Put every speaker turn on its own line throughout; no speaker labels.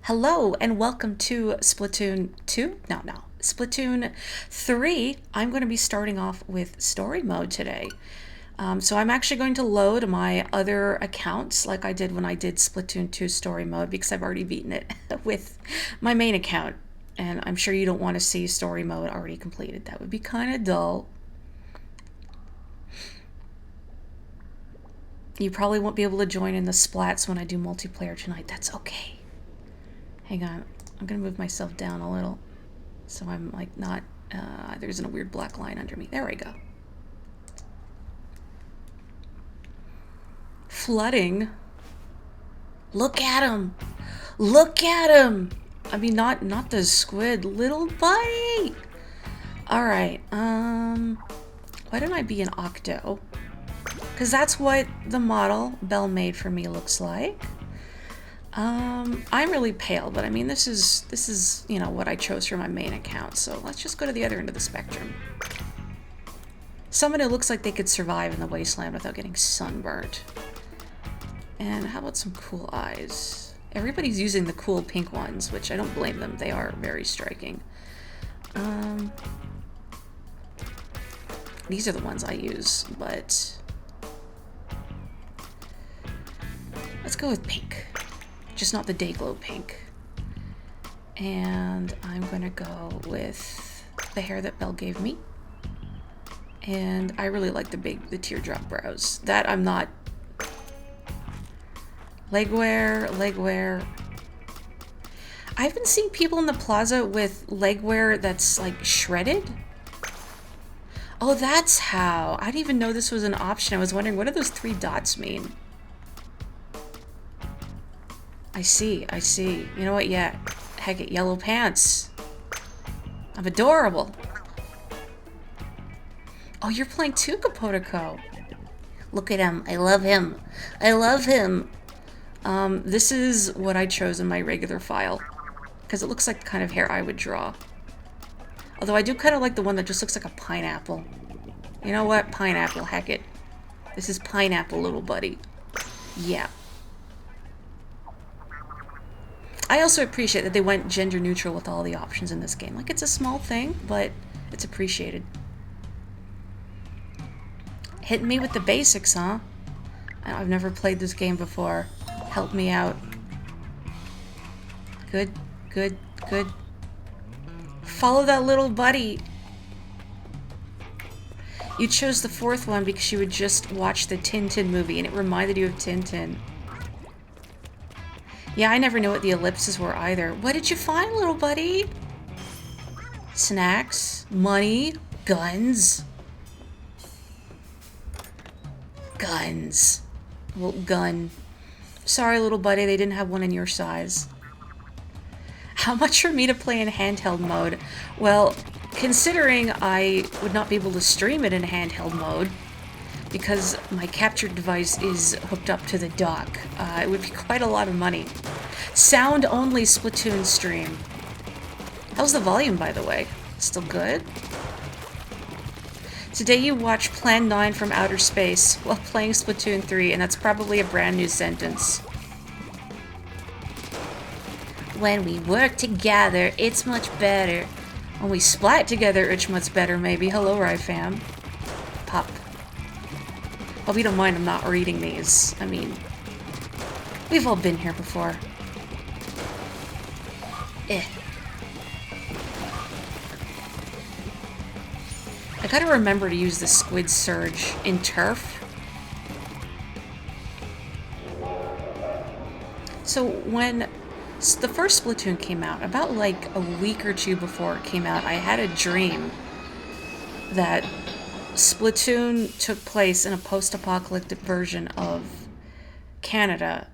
Hello and welcome to Splatoon 2? No. Splatoon 3. I'm going to be starting off with story mode today. So I'm actually going to load my other accounts like I did when I did Splatoon 2 story mode because I've already beaten it with my main account. And I'm sure you don't want to see story mode already completed. That would be kind of dull. You probably won't be able to join in the splats when I do multiplayer tonight. That's okay. Hang on. I'm going to move myself down a little so I'm like not, there isn't a weird black line under me. There we go. Flooding. Look at him. Look at him. I mean, not the squid. Little buddy. All right. Why don't I be an octo? Because that's what the model Belle made for me looks like. I'm really pale, but I mean, this is, you know, what I chose for my main account. So let's just go to the other end of the spectrum. Someone who looks like they could survive in the wasteland without getting sunburnt. And how about some cool eyes? Everybody's using the cool pink ones, which I don't blame them. They are very striking. These are the ones I use, but let's go with pink. Just not the Dayglow pink. And I'm gonna go with the hair that Belle gave me. And I really like the teardrop brows. That I'm not. Leg wear. I've been seeing people in the plaza with leg wear that's like shredded. Oh, that's how. I didn't even know this was an option. I was wondering, what do those 3 dots mean? I see. You know what? Yeah. Heck it, yellow pants. I'm adorable. Oh, you're playing too, Capotico. Look at him. I love him. This is what I chose in my regular file. Because it looks like the kind of hair I would draw. Although I do kind of like the one that just looks like a pineapple. You know what? Pineapple, heck it. This is pineapple, little buddy. Yeah. I also appreciate that they went gender neutral with all the options in this game. Like, it's a small thing, but it's appreciated. Hitting me with the basics, huh? I've never played this game before. Help me out. Good. Follow that little buddy. You chose the 4th one because you would just watch the Tintin movie and it reminded you of Tintin. Yeah, I never knew what the ellipses were either. What did you find, little buddy? Snacks, money, guns. Well, gun. Sorry, little buddy, they didn't have one in your size. How much for me to play in handheld mode? Well, considering I would not be able to stream it in handheld mode, because my captured device is hooked up to the dock, it would be quite a lot of money. Sound only Splatoon stream. How's the volume, by the way? Still good? Today you watch Plan 9 from Outer Space while playing Splatoon 3, and that's probably a brand new sentence. When we work together, it's much better. When we splat together, it's much better, maybe. Hello, Ryfam. Pop. Hope you don't mind I'm not reading these. I mean, we've all been here before. I gotta remember to use the Squid Surge in Turf. So when the first Splatoon came out, about like a week or 2 before it came out, I had a dream that Splatoon took place in a post-apocalyptic version of Canada,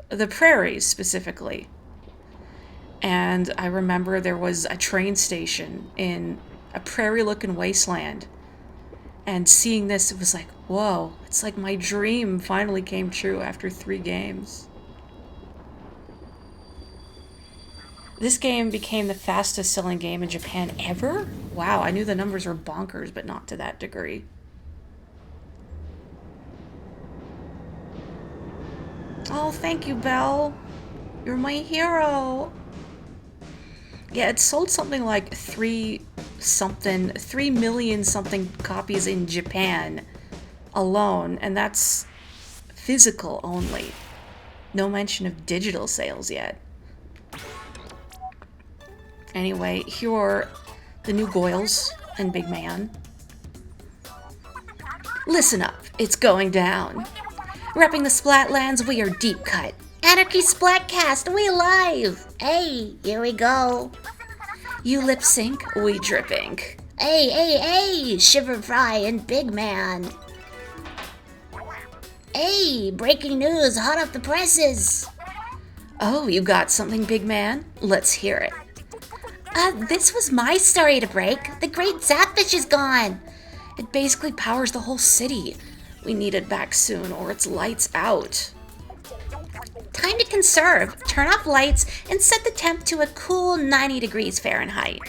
the prairies specifically. And I remember there was a train station in a prairie-looking wasteland. And seeing this, it was like, whoa, it's like my dream finally came true after 3 games. This game became the fastest selling game in Japan ever? Wow, I knew the numbers were bonkers, but not to that degree. Oh, thank you, Belle. You're my hero. Yeah, it sold something like 3 million something copies in Japan alone, and that's physical only. No mention of digital sales yet. Anyway, here are the new Goyles and Big Man. Listen up, it's going down. Repping the Splatlands, we are deep cut. Anarchy Splatcast, we live! Hey, here we go. You lip sync, we drip ink. Hey, hey, hey, Shiver Fry and Big Man. Hey, breaking news, hot off the presses. Oh, you got something, Big Man? Let's hear it. This was my story to break. The great Zapfish is gone. It basically powers the whole city. We need it back soon, or it's lights out. Time to conserve. Turn off lights and set the temp to a cool 90 degrees Fahrenheit.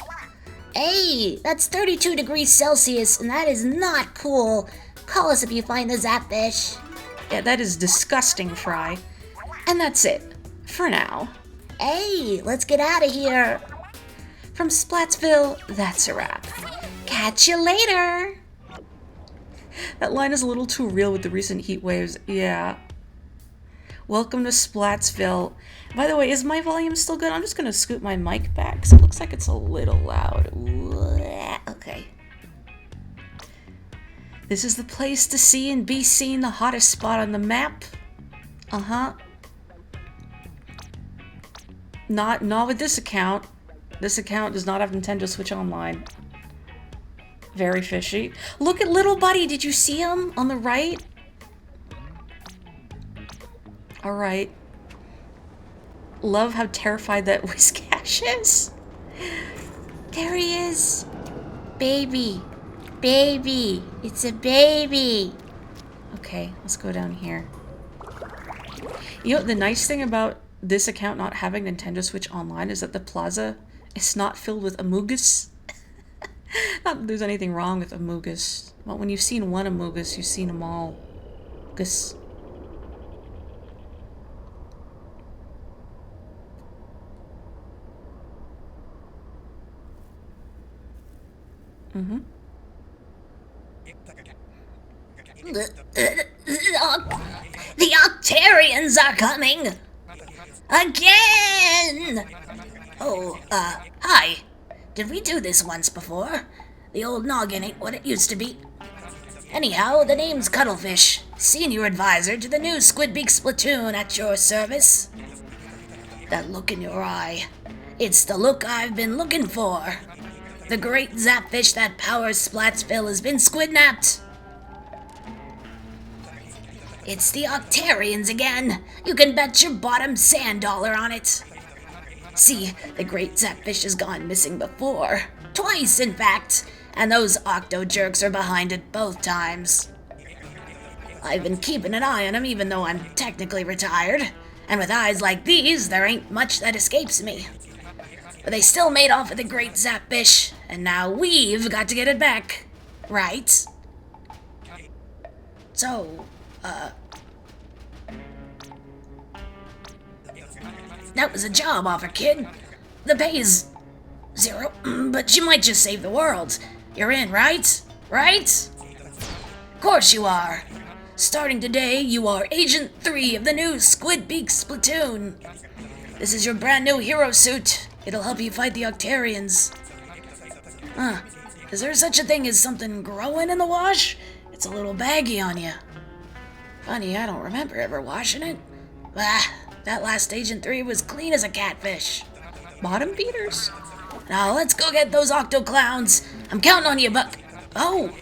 Hey, that's 32 degrees Celsius, and that is not cool. Call us if you find the Zapfish. Yeah, that is disgusting, Fry. And that's it. For now. Hey, let's get out of here. From Splatsville, that's a wrap. Catch you later. That line is a little too real with the recent heat waves. Yeah. Welcome to Splatsville. By the way, is my volume still good? I'm just going to scoot my mic back because it looks like it's a little loud. Okay. This is the place to see and be seen, the hottest spot on the map. Uh-huh. Not with this account. This account does not have Nintendo Switch Online. Very fishy. Look at little buddy. Did you see him on the right? Alright. Love how terrified that Whiskash is. There he is. Baby. Baby. It's a baby. Okay, let's go down here. You know, the nice thing about this account not having Nintendo Switch Online is that the plaza is not filled with Amogus. Not that there's anything wrong with Amogus. But when you've seen one Amogus, you've seen them all. Gus. Mm-hmm. The Octarians are coming! Again! Oh, hi. Did we do this once before? The old noggin ain't what it used to be. Anyhow, the name's Cuttlefish, senior advisor to the new Squidbeak Splatoon at your service. That look in your eye. It's the look I've been looking for. The great Zapfish that powers Splatsville has been squidnapped. It's the Octarians again. You can bet your bottom sand dollar on it. See, the great Zapfish has gone missing before. Twice, in fact. And those octo-jerks are behind it both times. I've been keeping an eye on them even though I'm technically retired. And with eyes like these, there ain't much that escapes me. But they still made off with the great Zapfish, and now we've got to get it back. Right? So, that was a job offer, kid. The pay's 0, but you might just save the world. You're in, right? Right? Of course you are. Starting today, you are Agent 3 of the new Squidbeak Splatoon. This is your brand new hero suit. It'll help you fight the Octarians. Is there such a thing as something growing in the wash? It's a little baggy on you. Funny, I don't remember ever washing it. That last Agent 3 was clean as a catfish. Bottom beaters? Now let's go get those Octo Clowns. I'm counting on you, Buck. Oh,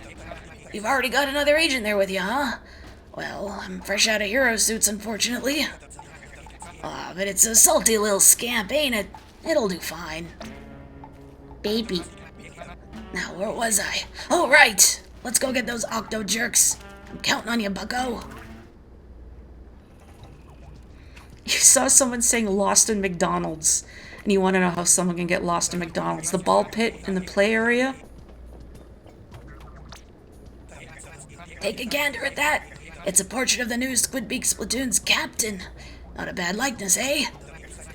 you've already got another agent there with you, huh? Well, I'm fresh out of hero suits, unfortunately. But it's a salty little scamp, ain't it? It'll do fine. Baby. Now, where was I? Oh, right! Let's go get those Octo Jerks. I'm counting on you, bucko. You saw someone saying lost in McDonald's, and you want to know how someone can get lost in McDonald's. The ball pit in the play area? Take a gander at that. It's a portrait of the new Squidbeak Splatoon's captain. Not a bad likeness, eh?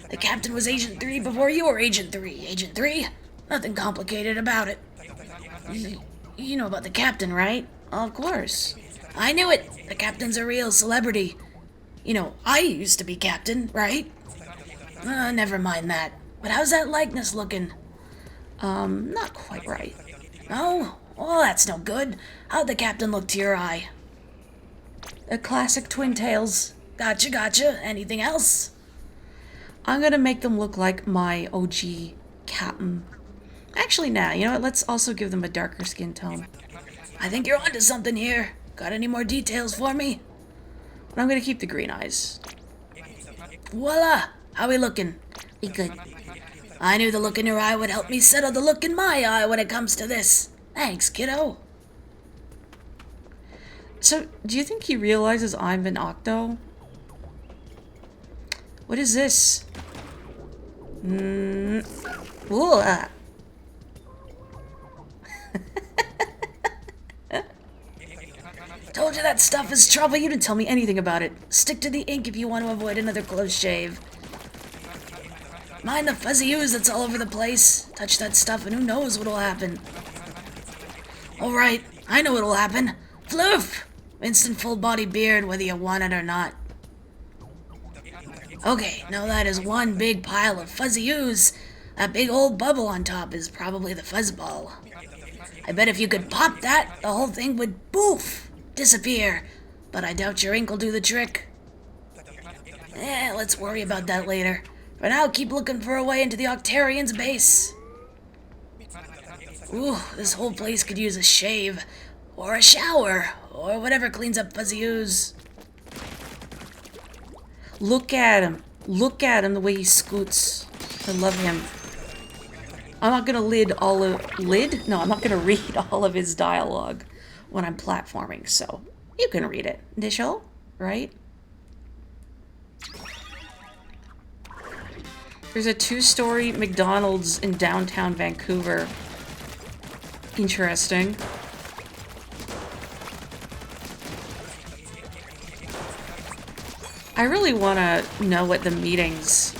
The captain was Agent 3 before you were Agent 3. Agent 3? Nothing complicated about it. You know about the captain, right?
Of course.
I knew it. The captain's a real celebrity. You know, I used to be captain, right? Never mind that. But how's that likeness looking?
Not quite right.
Oh? Well, that's no good. How'd the captain look to your eye?
A classic twin tails.
Gotcha. Anything else?
I'm gonna make them look like my OG captain. Actually, nah, you know what? Let's also give them a darker skin tone.
I think you're onto something here. Got any more details for me?
But I'm gonna keep the green eyes.
Voila! How we looking?
Be good.
I knew the look in your eye would help me settle the look in my eye when it comes to this. Thanks, kiddo.
So, do you think he realizes I'm an Octo? What is this? Ooh,
Told you that stuff is trouble. You didn't tell me anything about it. Stick to the ink if you want to avoid another close shave. Mind the fuzzy ooze that's all over the place. Touch that stuff and who knows what'll happen. Alright, I know what'll happen. Floof! Instant full body beard whether you want it or not. Okay, now that is one big pile of fuzzy ooze. That big old bubble on top is probably the fuzzball. I bet if you could pop that, the whole thing would poof! Disappear. But I doubt your ink will do the trick. Let's worry about that later. For now, keep looking for a way into the Octarian's base. Ooh, this whole place could use a shave. Or a shower. Or whatever cleans up fuzzy ooze.
look at him. Look at him, the way he scoots. I love him. I'm not gonna I'm not gonna read all of his dialogue when I'm platforming, so you can read it. Initial, right? There's a 2-story McDonald's in downtown Vancouver. Interesting. I really want to know what the meetings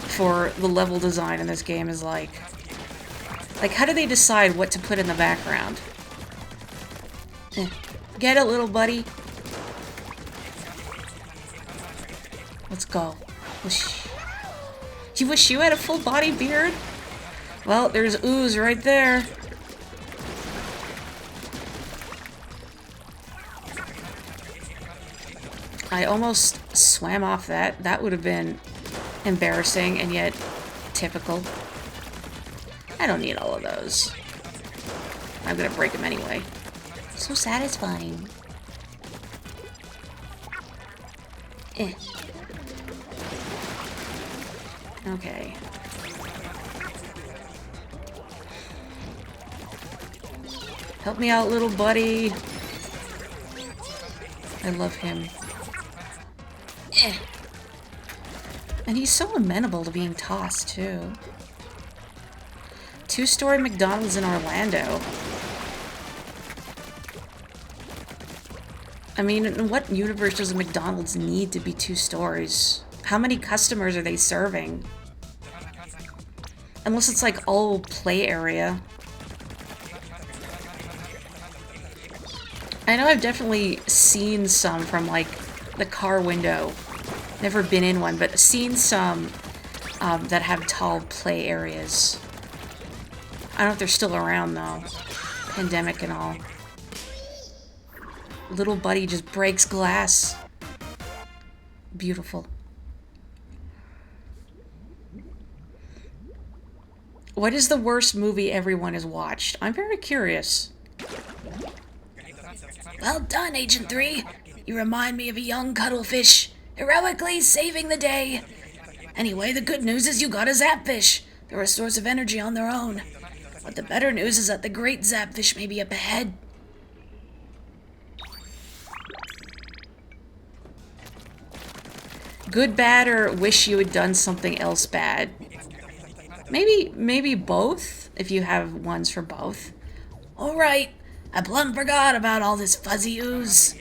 for the level design in this game is like. Like, how do they decide what to put in the background? Get it, little buddy? Let's go. Whoosh. You wish you had a full body beard? Well, there's ooze right there. I almost swam off that. That would have been embarrassing and yet typical. I don't need all of those. I'm gonna break them anyway. So satisfying. Okay. Help me out, little buddy. I love him. And he's so amenable to being tossed, too. 2-story McDonald's in Orlando. I mean, in what universe does a McDonald's need to be 2 stories? How many customers are they serving? Unless it's like all play area. I know I've definitely seen some from like the car window. Never been in one, but seen some that have tall play areas. I don't know if they're still around though. Pandemic and all. Little buddy just breaks glass. Beautiful. What is the worst movie everyone has watched? I'm very curious.
Well done, Agent 3. You remind me of a young cuttlefish, heroically saving the day. Anyway, the good news is you got a zapfish. They're a source of energy on their own. But the better news is that the great zapfish may be up ahead.
Good, bad, or wish you had done something else bad? Maybe both, if you have ones for both.
Alright, I plumb forgot about all this fuzzy ooze.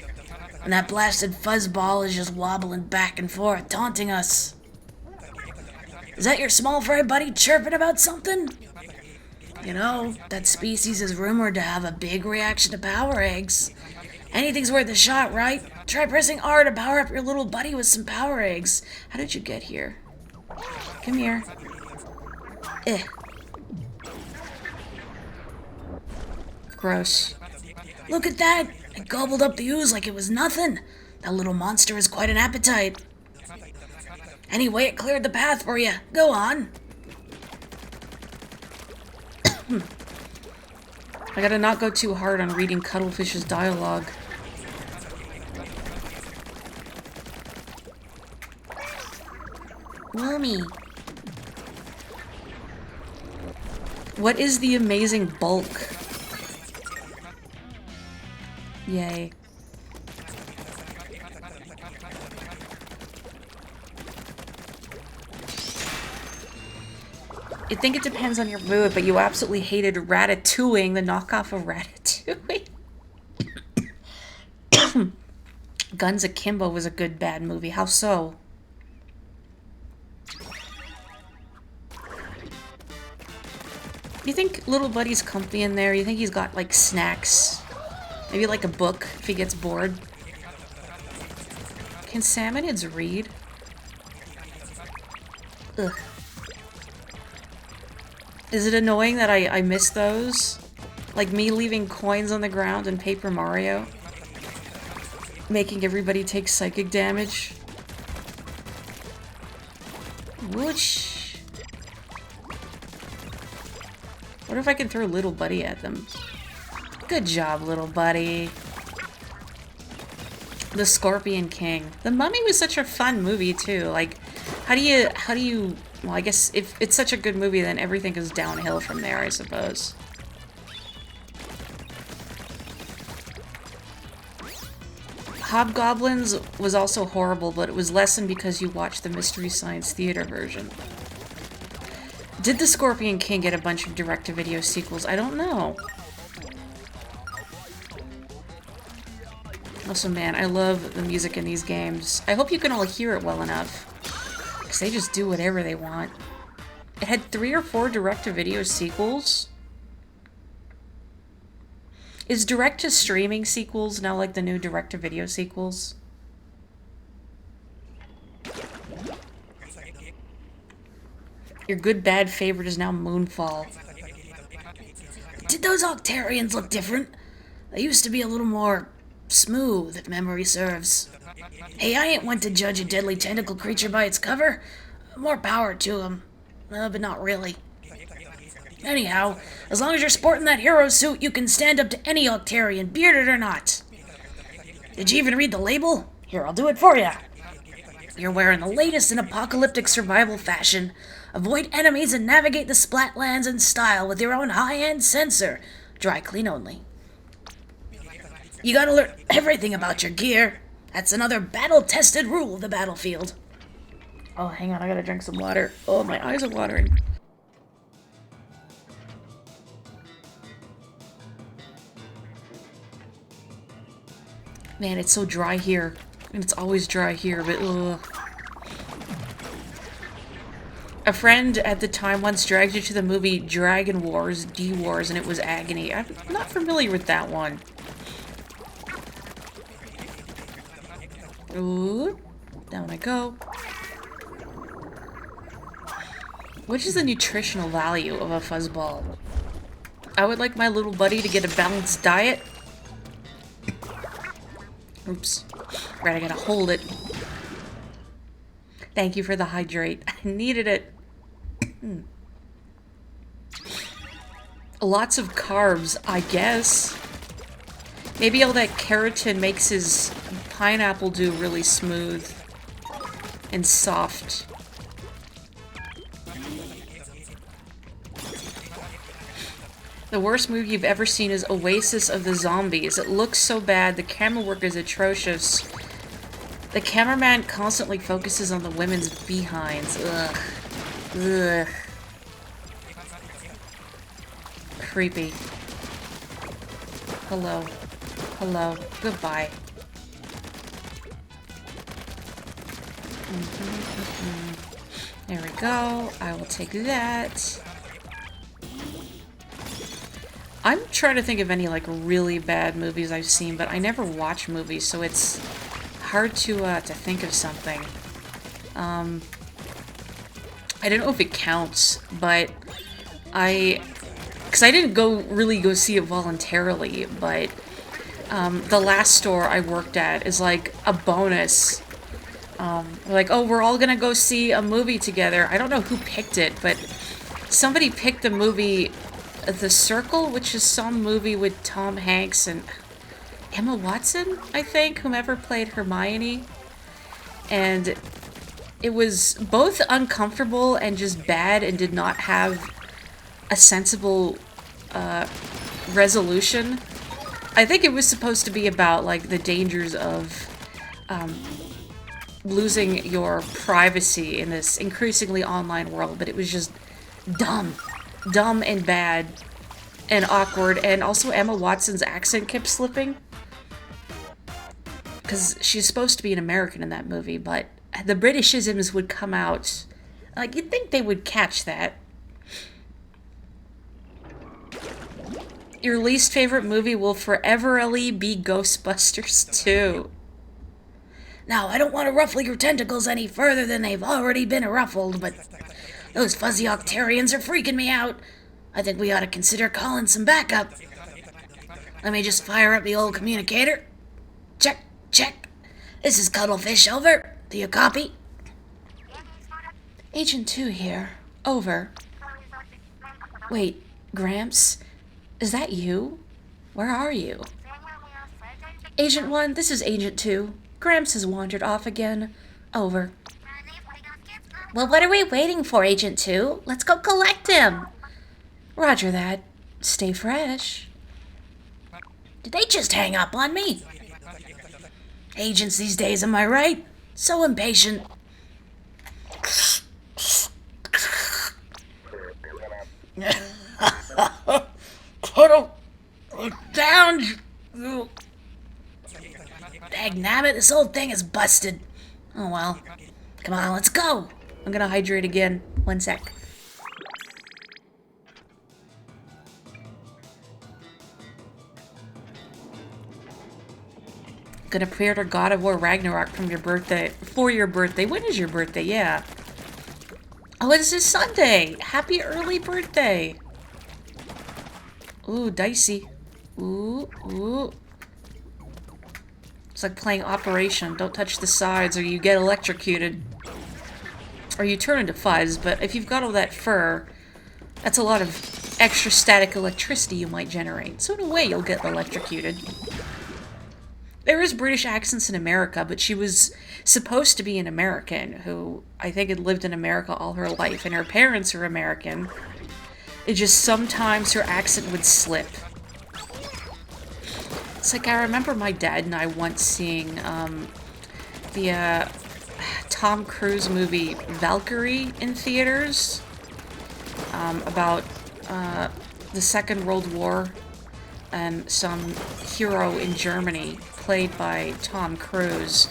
And that blasted fuzzball is just wobbling back and forth, taunting us. Is that your small fry buddy chirping about something? You know, that species is rumored to have a big reaction to power eggs. Anything's worth a shot, right? Try pressing R to power up your little buddy with some power eggs.
How did you get here? Come here. Eh. Gross.
Look at that! It gobbled up the ooze like it was nothing. That little monster has quite an appetite. Anyway, it cleared the path for you. Go on.
I gotta not go too hard on reading Cuttlefish's dialogue.
Mommy.
What is the amazing bulk? Yay. I think it depends on your mood, but you absolutely hated Ratatouille, the knockoff of Ratatouille. Guns Akimbo was a good bad movie. How so? You think little buddy's comfy in there? You think he's got, like, snacks? Maybe, like, a book if he gets bored? Can salmonids read? Ugh. Is it annoying that I miss those? Like me leaving coins on the ground in Paper Mario? Making everybody take psychic damage? Whoosh! What if I can throw Little Buddy at them? Good job, Little Buddy. The Scorpion King. The Mummy was such a fun movie, too. Like, how do you... Well, I guess if it's such a good movie, then everything goes downhill from there, I suppose. Hobgoblins was also horrible, but it was lessened because you watched the Mystery Science Theater version. Did the Scorpion King get a bunch of direct-to-video sequels? I don't know. Also, man, I love the music in these games. I hope you can all hear it well enough. Because they just do whatever they want. It had 3 or 4 direct-to-video sequels. Is direct-to-streaming sequels now like the new direct-to-video sequels? Your good bad favorite is now Moonfall.
Did those Octarians look different? They used to be a little more smooth, if memory serves. Hey, I ain't one to judge a deadly tentacle creature by its cover. More power to him. But not really. Anyhow, as long as you're sporting that hero suit, you can stand up to any Octarian, bearded or not. Did you even read the label? Here, I'll do it for you. You're wearing the latest in apocalyptic survival fashion. Avoid enemies and navigate the Splatlands in style with your own high-end sensor. Dry clean only. You gotta learn everything about your gear. That's another battle-tested rule of the battlefield.
Oh, hang on, I gotta drink some water. Oh, my eyes are watering. Man, it's so dry here. And it's always dry here, but ugh. A friend at the time once dragged you to the movie Dragon Wars, D-Wars, and it was agony. I'm not familiar with that one. Ooh, down I go. Which is the nutritional value of a fuzzball? I would like my little buddy to get a balanced diet. Oops. Right, I gotta hold it. Thank you for the hydrate. I needed it. Lots of carbs, I guess. Maybe all that keratin makes his pineapple dew really smooth and soft. The worst movie you've ever seen is Oasis of the Zombies. It looks so bad, the camera work is atrocious. The cameraman constantly focuses on the women's behinds. Ugh. Ugh. Creepy. Hello. Hello. Goodbye. There we go. I will take that. I'm trying to think of any, like, really bad movies I've seen, but I never watch movies, so it's hard to think of something. I don't know if it counts, but because I didn't really go see it voluntarily, but the last store I worked at is like a bonus. Like, oh, we're all gonna go see a movie together. I don't know who picked it, but somebody picked the movie The Circle, which is some movie with Tom Hanks and Emma Watson, I think, whomever played Hermione. And it was both uncomfortable and just bad and did not have a sensible resolution. I think it was supposed to be about, like, the dangers of losing your privacy in this increasingly online world, but it was just dumb. Dumb and bad and awkward, and also Emma Watson's accent kept slipping. Because she's supposed to be an American in that movie, but the Britishisms would come out. Like, you'd think they would catch that. Your least favorite movie will foreverly be Ghostbusters 2.
Now, I don't want to ruffle your tentacles any further than they've already been ruffled, but those fuzzy Octarians are freaking me out. I think we ought to consider calling some backup. Let me just fire up the old communicator. Check, check. This is Cuttlefish, over. Do you copy?
Agent 2 here. Over. Wait, Gramps? Is that you? Where are you? Agent 1, this is Agent 2. Gramps has wandered off again. Over. Well, what are we waiting for, Agent 2? Let's go collect him! Roger that. Stay fresh.
Did they just hang up on me? Agents these days, am I right? So impatient. Cuddle down. Dagnabbit, this whole thing is busted. Oh well. Come on, let's go.
I'm gonna hydrate again. 1 sec. Gonna pre-order God of War Ragnarok from your birthday. For your birthday. When is your birthday? Yeah. Oh, it's this Sunday. Happy early birthday. Ooh, dicey. Ooh, ooh. It's like playing Operation. Don't touch the sides or you get electrocuted. Or you turn into fuzz, but if you've got all that fur, that's a lot of extra static electricity you might generate. So in a way, you'll get electrocuted. There is British accents in America, but she was supposed to be an American who I think had lived in America all her life, and her parents are American. It just sometimes her accent would slip. It's like I remember my dad and I once seeing the Tom Cruise movie Valkyrie in theaters about the Second World War and some hero in Germany played by Tom Cruise.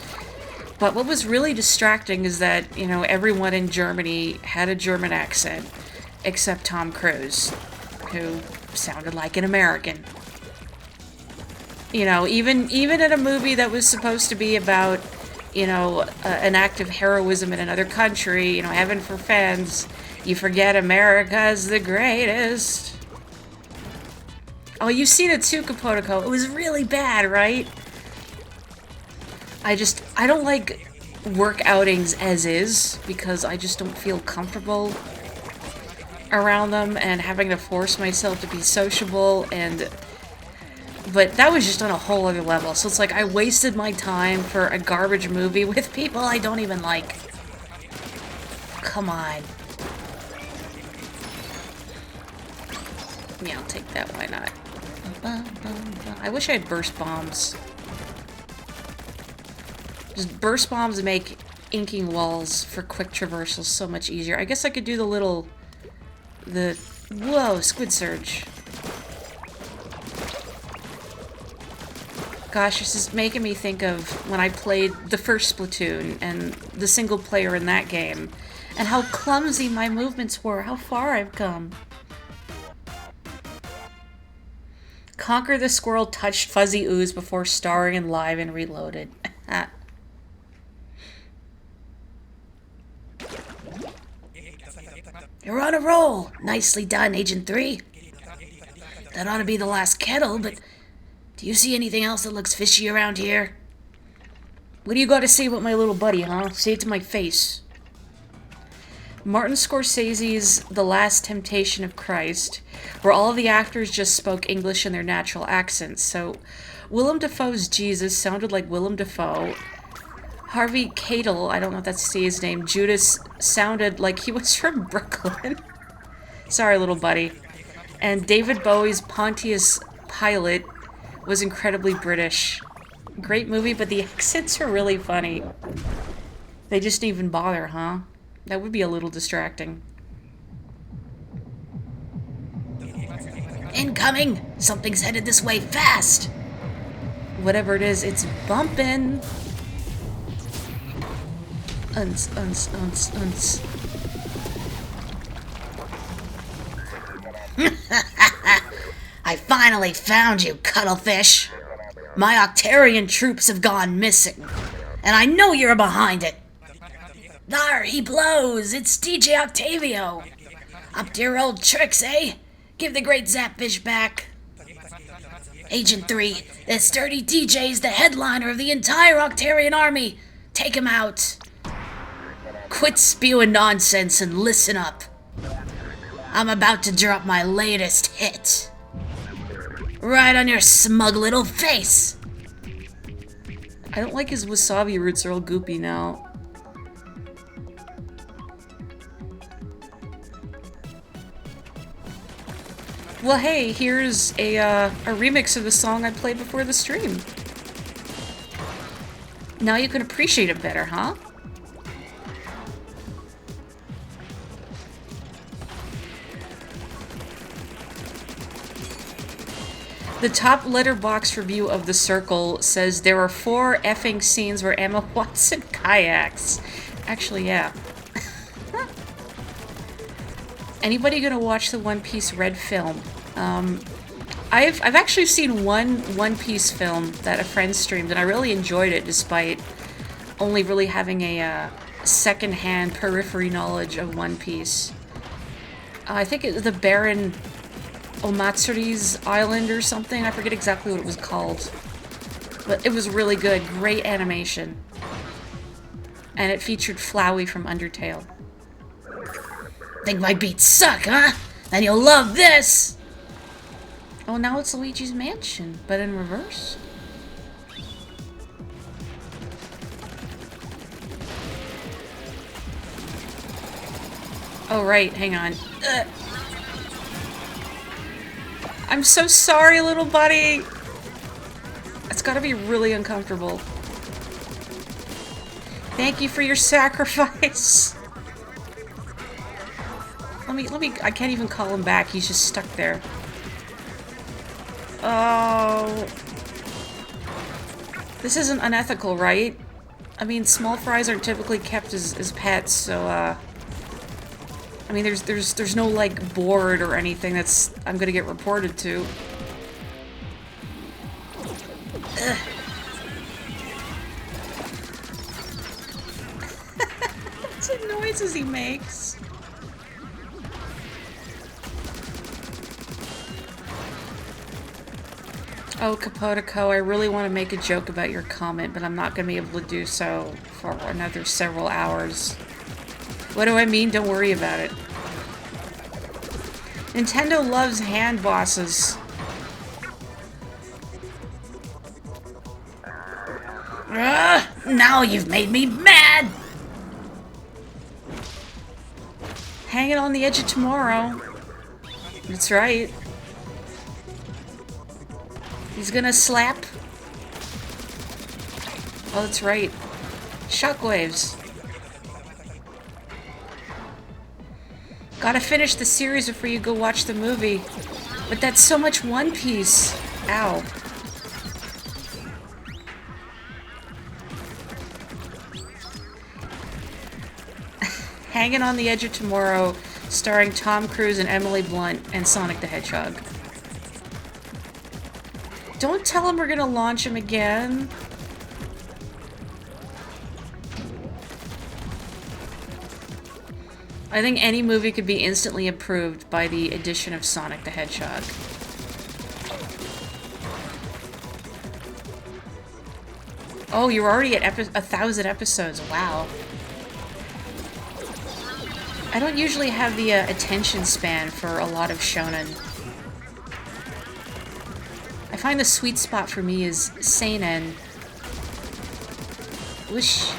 But what was really distracting is that, you know, everyone in Germany had a German accent except Tom Cruise, who sounded like an American. You know, even in a movie that was supposed to be about, you know, an act of heroism in another country, you know, heaven for fans, you forget America's the greatest. Oh, you've seen it too, Kapotoko. It was really bad, right? I don't like work outings as is, because I just don't feel comfortable around them and having to force myself to be sociable, but that was just on a whole other level. So it's like I wasted my time for a garbage movie with people I don't even like. Come on. Yeah, I'll take that, why not? I wish I had burst bombs. Just burst bombs make inking walls for quick traversals so much easier. I guess I could do whoa, squid surge. Gosh, this is making me think of when I played the first Splatoon and the single player in that game. And how clumsy my movements were. How far I've come. Conquer the Squirrel touched Fuzzy Ooze before starring in Live and Reloaded.
You're on a roll. Nicely done, Agent 3. That ought to be the last kettle, but do you see anything else that looks fishy around here?
What do you got to say about my little buddy, huh? Say it to my face. Martin Scorsese's The Last Temptation of Christ, where all the actors just spoke English in their natural accents. So, Willem Dafoe's Jesus sounded like Willem Dafoe. Harvey Keitel, I don't know if that's his name, Judas sounded like he was from Brooklyn. Sorry, little buddy. And David Bowie's Pontius Pilate was incredibly British. Great movie, but the accents are really funny. They just didn't even bother, huh? That would be a little distracting.
Incoming! Something's headed this way fast!
Whatever it is, it's bumping. Uns.
I finally found you, cuttlefish. My Octarian troops have gone missing, and I know you're behind it. There, he blows. It's DJ Octavio. Up to your old tricks, eh? Give the great Zapfish back. Agent 3, this sturdy DJ's the headliner of the entire Octarian army. Take him out. Quit spewing nonsense and listen up. I'm about to drop my latest hit. Right on your smug little face.
I don't like his wasabi roots are all goopy now. Well, hey, here's a remix of the song I played before the stream. Now you can appreciate it better, huh? The top letterbox review of The Circle says there are 4 effing scenes where Emma Watson kayaks. Actually, yeah. Anybody gonna watch the One Piece Red film? I've actually seen one One Piece film that a friend streamed, and I really enjoyed it, despite only really having a second-hand periphery knowledge of One Piece. I think it was the Baron Omatsuri's Island or something. I forget exactly what it was called. But it was really good. Great animation. And it featured Flowey from Undertale.
Think my beats suck, huh? Then you'll love this!
Oh, now it's Luigi's Mansion, but in reverse. Oh, right. Hang on. I'm so sorry, little buddy. It's gotta be really uncomfortable. Thank you for your sacrifice. Let me, I can't even call him back. He's just stuck there. Oh. This isn't unethical, right? I mean, small fries aren't typically kept as pets, so, I mean, there's no, like, board or anything that's I'm gonna get reported to. What's the noises he makes? Oh, Capotico, I really want to make a joke about your comment, but I'm not going to be able to do so for another several hours. What do I mean? Don't worry about it. Nintendo loves hand bosses.
Now you've made me mad!
Hanging on the edge of tomorrow. That's right. He's gonna slap. Oh, that's right. Shockwaves. Gotta finish the series before you go watch the movie. But that's so much One Piece. Ow. Hanging on the Edge of Tomorrow, starring Tom Cruise and Emily Blunt and Sonic the Hedgehog. Don't tell him we're gonna launch him again. I think any movie could be instantly improved by the addition of Sonic the Hedgehog. Oh, you're already at 1,000 episodes. Wow. I don't usually have the attention span for a lot of shonen. I find the sweet spot for me is seinen. Whoosh.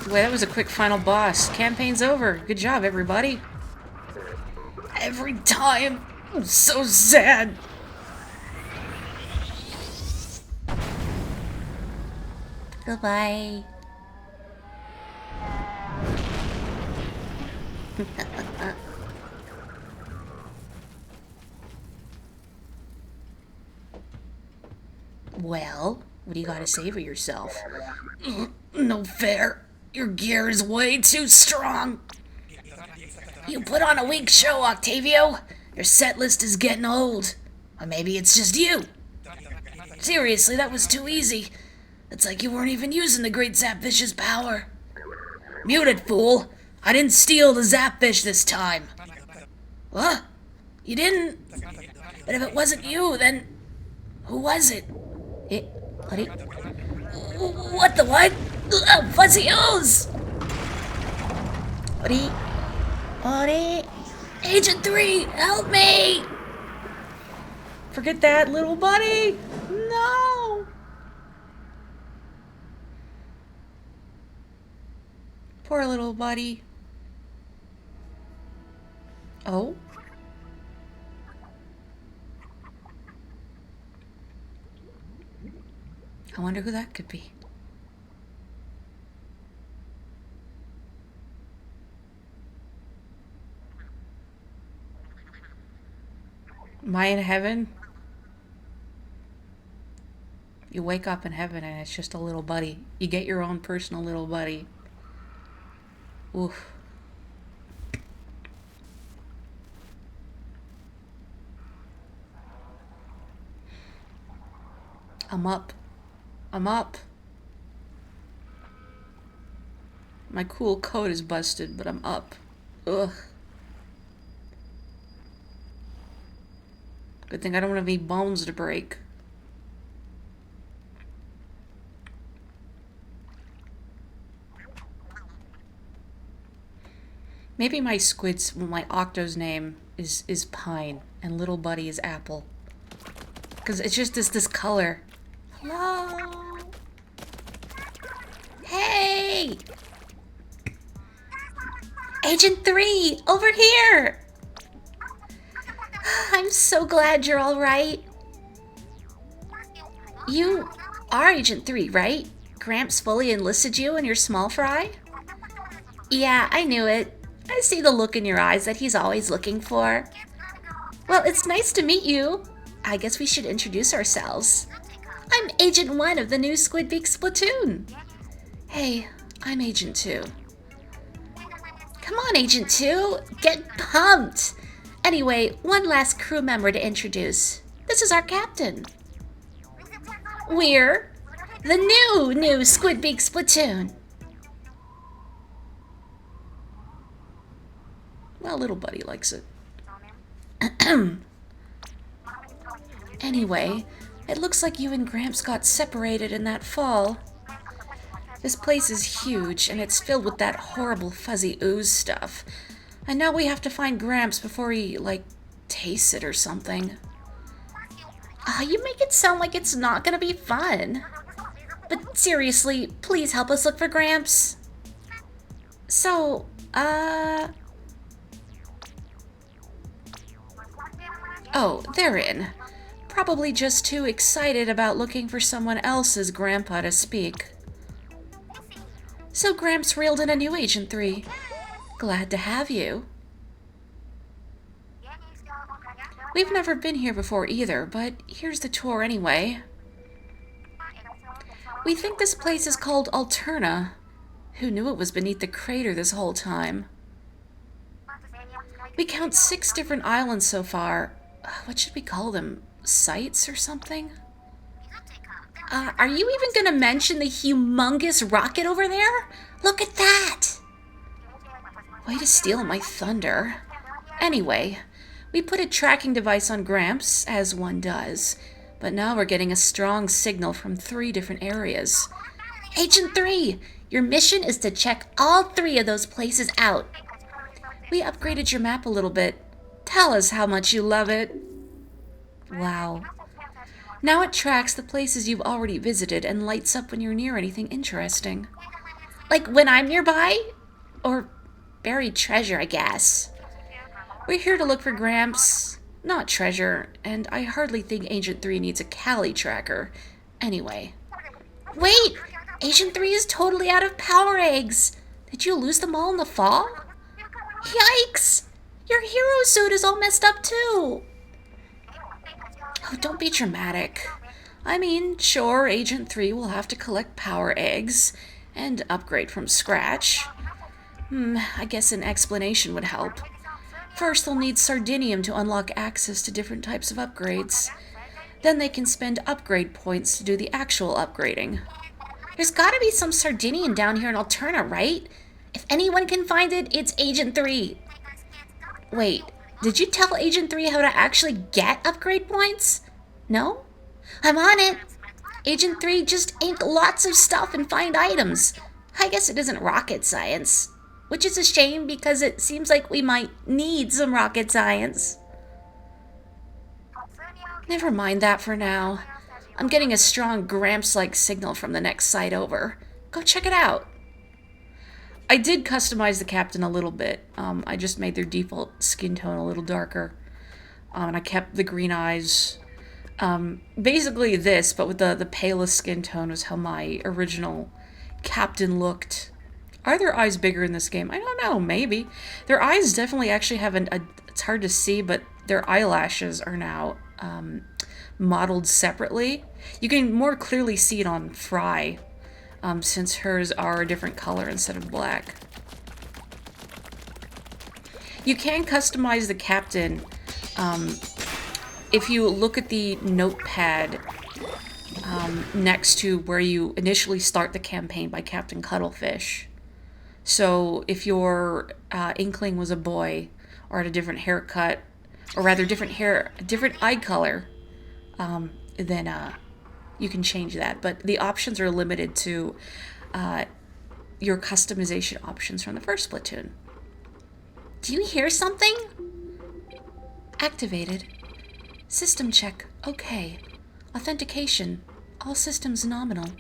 Boy, that was a quick final boss. Campaign's over. Good job, everybody.
Every time. I'm so sad.
Goodbye. Well, what do you gotta say for yourself?
No fair. Your gear is way too strong. You put on a weak show, Octavio. Your set list is getting old. Or maybe it's just you. Seriously, that was too easy. It's like you weren't even using the Great Zapfish's power. Mute it, fool. I didn't steal the Zapfish this time. What? You didn't? But if it wasn't you, then who was it? What the what? Fuzzy ooze!
What?
Agent 3, help me!
Forget that, little buddy! No! Poor little buddy. Oh? I wonder who that could be. Am I in heaven? You wake up in heaven and it's just a little buddy. You get your own personal little buddy. Oof. I'm up. I'm up. My cool coat is busted, but I'm up. Ugh. Good thing I don't have any bones to break. Maybe my Octo's name is Pine and little buddy is Apple. Because it's just this color. Hello? Hey! Agent 3, over here! I'm so glad you're all right. You are Agent 3, right? Gramps fully enlisted you and your small fry? Yeah, I knew it. I see the look in your eyes that he's always looking for. Well, it's nice to meet you. I guess we should introduce ourselves. I'm Agent 1 of the new Squid Beak Splatoon. Hey, I'm Agent 2. Come on, Agent 2. Get pumped. Anyway, one last crew member to introduce. This is our captain. We're the new Squid Beak Splatoon. Well, little buddy likes it. Anyway, it looks like you and Gramps got separated in that fall. This place is huge, and it's filled with that horrible fuzzy ooze stuff. And now we have to find Gramps before he, tastes it or something. You make it sound like it's not gonna be fun. But seriously, please help us look for Gramps. So, Oh, they're in. Probably just too excited about looking for someone else's grandpa to speak. So Gramps reeled in a new Agent 3. Glad to have you. We've never been here before either, but here's the tour anyway. We think this place is called Alterna. Who knew it was beneath the crater this whole time? We count 6 different islands so far. What should we call them? Sites or something?
Are you even gonna mention the humongous rocket over there? Look at that!
Way to steal my thunder. Anyway, we put a tracking device on Gramps, as one does, but now we're getting a strong signal from 3 different areas.
Agent 3, your mission is to check all 3 of those places out.
We upgraded your map a little bit. Tell us how much you love it. Wow. Now it tracks the places you've already visited and lights up when you're near anything interesting.
Like when I'm nearby? Or buried treasure, I guess.
We're here to look for Gramps, not treasure, and I hardly think Agent 3 needs a Cali tracker. Anyway.
Wait! Agent 3 is totally out of power eggs! Did you lose them all in the fall? Yikes! Your hero suit is all messed up too!
Oh, don't be dramatic. I mean, sure, Agent 3 will have to collect power eggs and upgrade from scratch. I guess an explanation would help. First, they'll need Sardinium to unlock access to different types of upgrades. Then they can spend upgrade points to do the actual upgrading.
There's gotta be some Sardinium down here in Alterna, right? If anyone can find it, it's Agent 3. Wait, did you tell Agent 3 how to actually get upgrade points? No? I'm on it. Agent 3, just ink lots of stuff and find items. I guess it isn't rocket science. Which is a shame because it seems like we might need some rocket science.
Never mind that for now. I'm getting a strong Gramps-like signal from the next site over. Go check it out. I did customize the captain a little bit. I just made their default skin tone a little darker. And I kept the green eyes. Basically this, but with the palest skin tone was how my original captain looked. Are their eyes bigger in this game? I don't know, maybe. Their eyes definitely actually have it's hard to see, but their eyelashes are now modeled separately. You can more clearly see it on Fry, since hers are a different color instead of black. You can customize the captain if you look at the notepad next to where you initially start the campaign by Captain Cuttlefish. So if your Inkling was a boy or had a different haircut, or rather different eye color, then you can change that. But the options are limited to your customization options from the first Splatoon.
Do you hear something?
Activated. System check. Okay. Authentication. All systems nominal.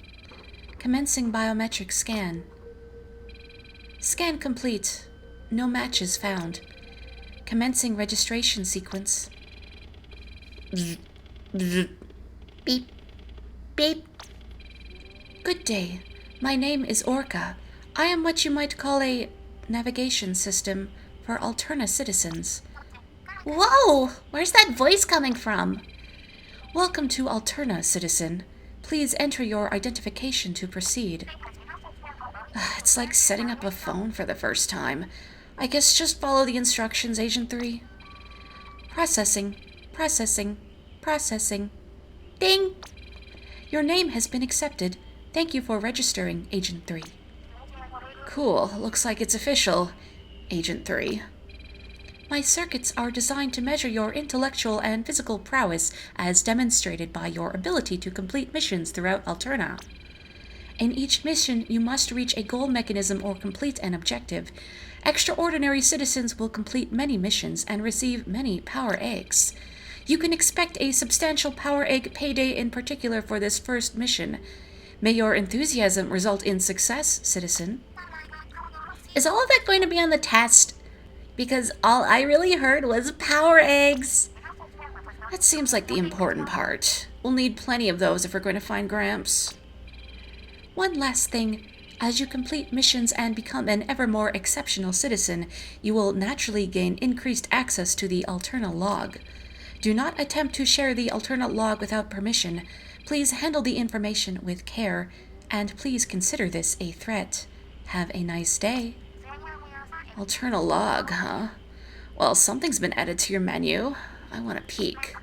Commencing biometric scan. Scan complete. No matches found. Commencing registration sequence.
Beep. Beep.
Good day. My name is Orca. I am what you might call a navigation system for Alterna citizens.
Whoa! Where's that voice coming from?
Welcome to Alterna, citizen. Please enter your identification to proceed. It's like setting up a phone for the first time. I guess just follow the instructions, Agent 3. Processing. Processing. Processing.
Ding!
Your name has been accepted. Thank you for registering, Agent 3. Cool. Looks like it's official, Agent 3. My circuits are designed to measure your intellectual and physical prowess as demonstrated by your ability to complete missions throughout Alterna. In each mission, you must reach a goal mechanism or complete an objective. Extraordinary citizens will complete many missions and receive many power eggs. You can expect a substantial power egg payday in particular for this first mission. May your enthusiasm result in success, citizen.
Is all of that going to be on the test? Because all I really heard was power eggs.
That seems like the important part. We'll need plenty of those if we're going to find Gramps. One last thing. As you complete missions and become an ever more exceptional citizen, you will naturally gain increased access to the Alterna log. Do not attempt to share the Alterna log without permission. Please handle the information with care, and please consider this a threat. Have a nice day. I'll turn a log, huh? Well, something's been added to your menu. I want a peek.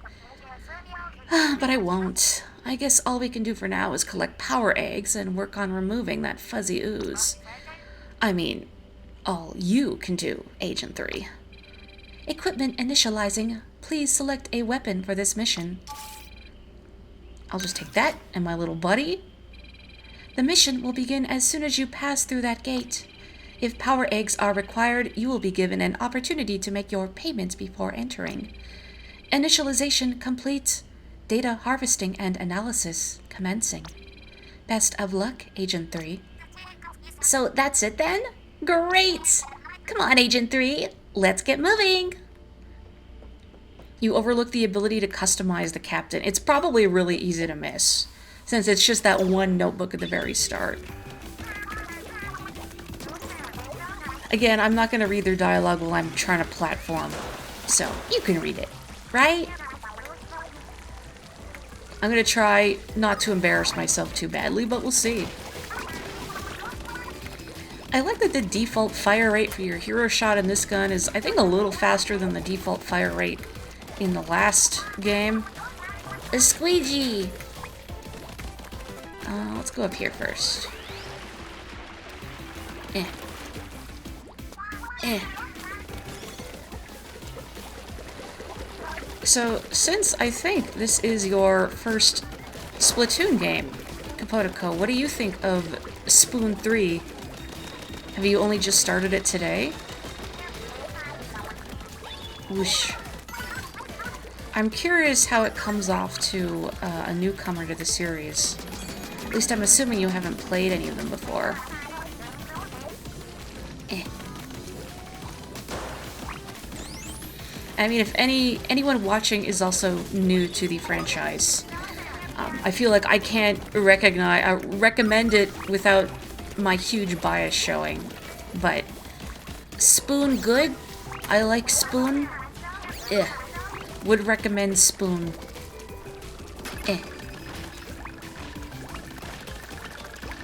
But I won't. I guess all we can do for now is collect power eggs and work on removing that fuzzy ooze. I mean, all you can do, Agent 3. Equipment initializing. Please select a weapon for this mission. I'll just take that and my little buddy. The mission will begin as soon as you pass through that gate. If power eggs are required, you will be given an opportunity to make your payment before entering. Initialization complete. Data harvesting and analysis commencing. Best of luck, Agent 3. So that's it then? Great! Come on, Agent 3, let's get moving! You overlook the ability to customize the captain. It's probably really easy to miss, since it's just that one notebook at the very start. Again, I'm not going to read their dialogue while I'm trying to platform, so you can read it, right? I'm going to try not to embarrass myself too badly, but we'll see. I like that the default fire rate for your hero shot in this gun is, I think, a little faster than the default fire rate in the last game. A squeegee! Let's go up here first. So, since I think this is your first Splatoon game, Kapotoko, what do you think of Spoon 3? Have you only just started it today? Whoosh. I'm curious how it comes off to a newcomer to the series. At least I'm assuming you haven't played any of them before. I mean, if anyone watching is also new to the franchise, I feel like I can't recommend it without my huge bias showing. But Spoon good. I like Spoon. Would recommend Spoon.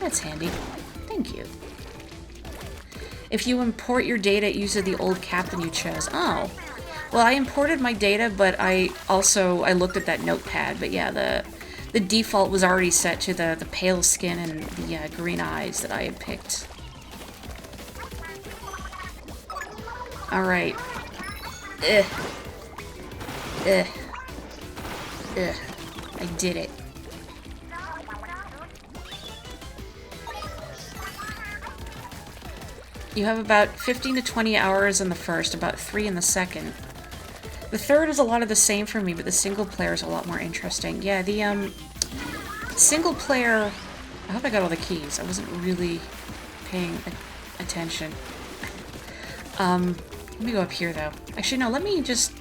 That's handy. Thank you. If you import your data, it uses the old captain you chose. Oh. Well, I imported my data, but I looked at that notepad. But yeah, the default was already set to the pale skin and the green eyes that I had picked. Alright. I did it. You have about 15 to 20 hours in the first, about 3 in the second. The third is a lot of the same for me, but the single player is a lot more interesting. Yeah, the single player... I hope I got all the keys. I wasn't really paying attention. Let me go up here, though. Actually, no, let me just...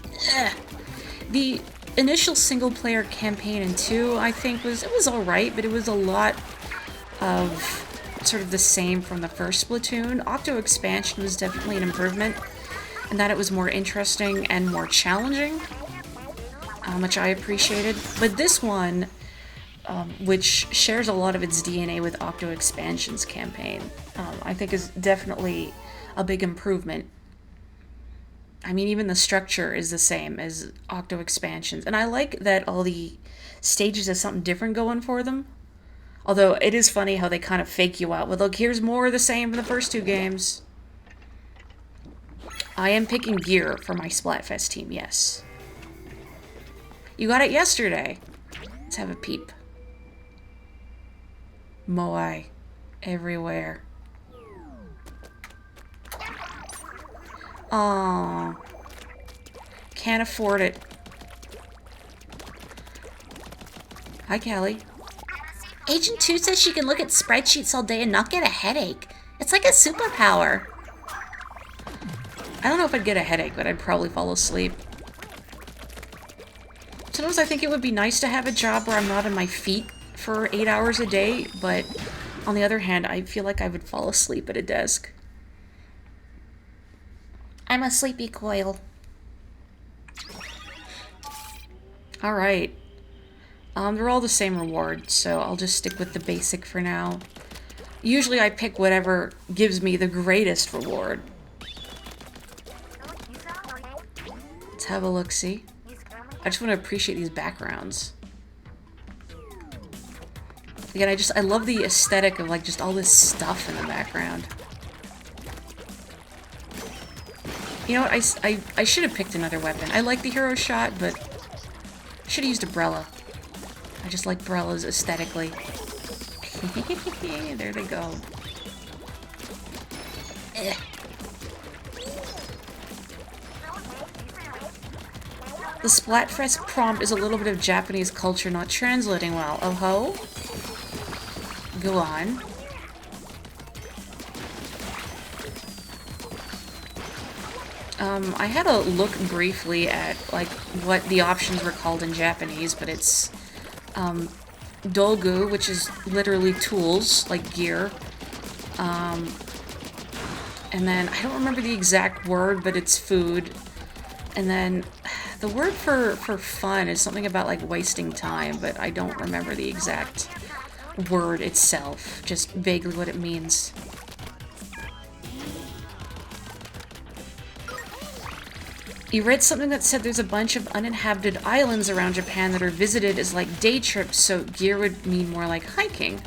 The initial single player campaign in 2, I think, was alright, but it was a lot of sort of the same from the first Splatoon. Octo Expansion was definitely an improvement, and that it was more interesting and more challenging, which I appreciated. But this one, which shares a lot of its DNA with Octo Expansion's campaign, I think is definitely a big improvement. I mean, even the structure is the same as Octo Expansions, and I like that all the stages have something different going for them. Although, it is funny how they kind of fake you out with, look, here's more of the same from the first 2 games. I am picking gear for my Splatfest team, yes. You got it yesterday. Let's have a peep. Moai. Everywhere. Aww. Can't afford it. Hi, Callie.
Agent 2 says she can look at spreadsheets all day and not get a headache. It's like a superpower.
I don't know if I'd get a headache, but I'd probably fall asleep. Sometimes I think it would be nice to have a job where I'm not on my feet for 8 hours a day, but on the other hand, I feel like I would fall asleep at a desk.
I'm a sleepy coil.
Alright. They're all the same reward, so I'll just stick with the basic for now. Usually I pick whatever gives me the greatest reward. Let's have a look-see. I just want to appreciate these backgrounds. Again, I love the aesthetic of like just all this stuff in the background. You know what, I should have picked another weapon. I like the hero shot, but I should have used a Brella. I just like Brellas aesthetically. There they go. Eh. The Splatfest prompt is a little bit of Japanese culture not translating well. Oh ho? Go on. I had a look briefly at like what the options were called in Japanese, but it's dogu, which is literally tools, like gear. And then I don't remember the exact word, but it's food. And then the word for fun is something about like wasting time, but I don't remember the exact word itself, just vaguely what it means. You read something that said there's a bunch of uninhabited islands around Japan that are visited as like day trips, so gear would mean more like hiking.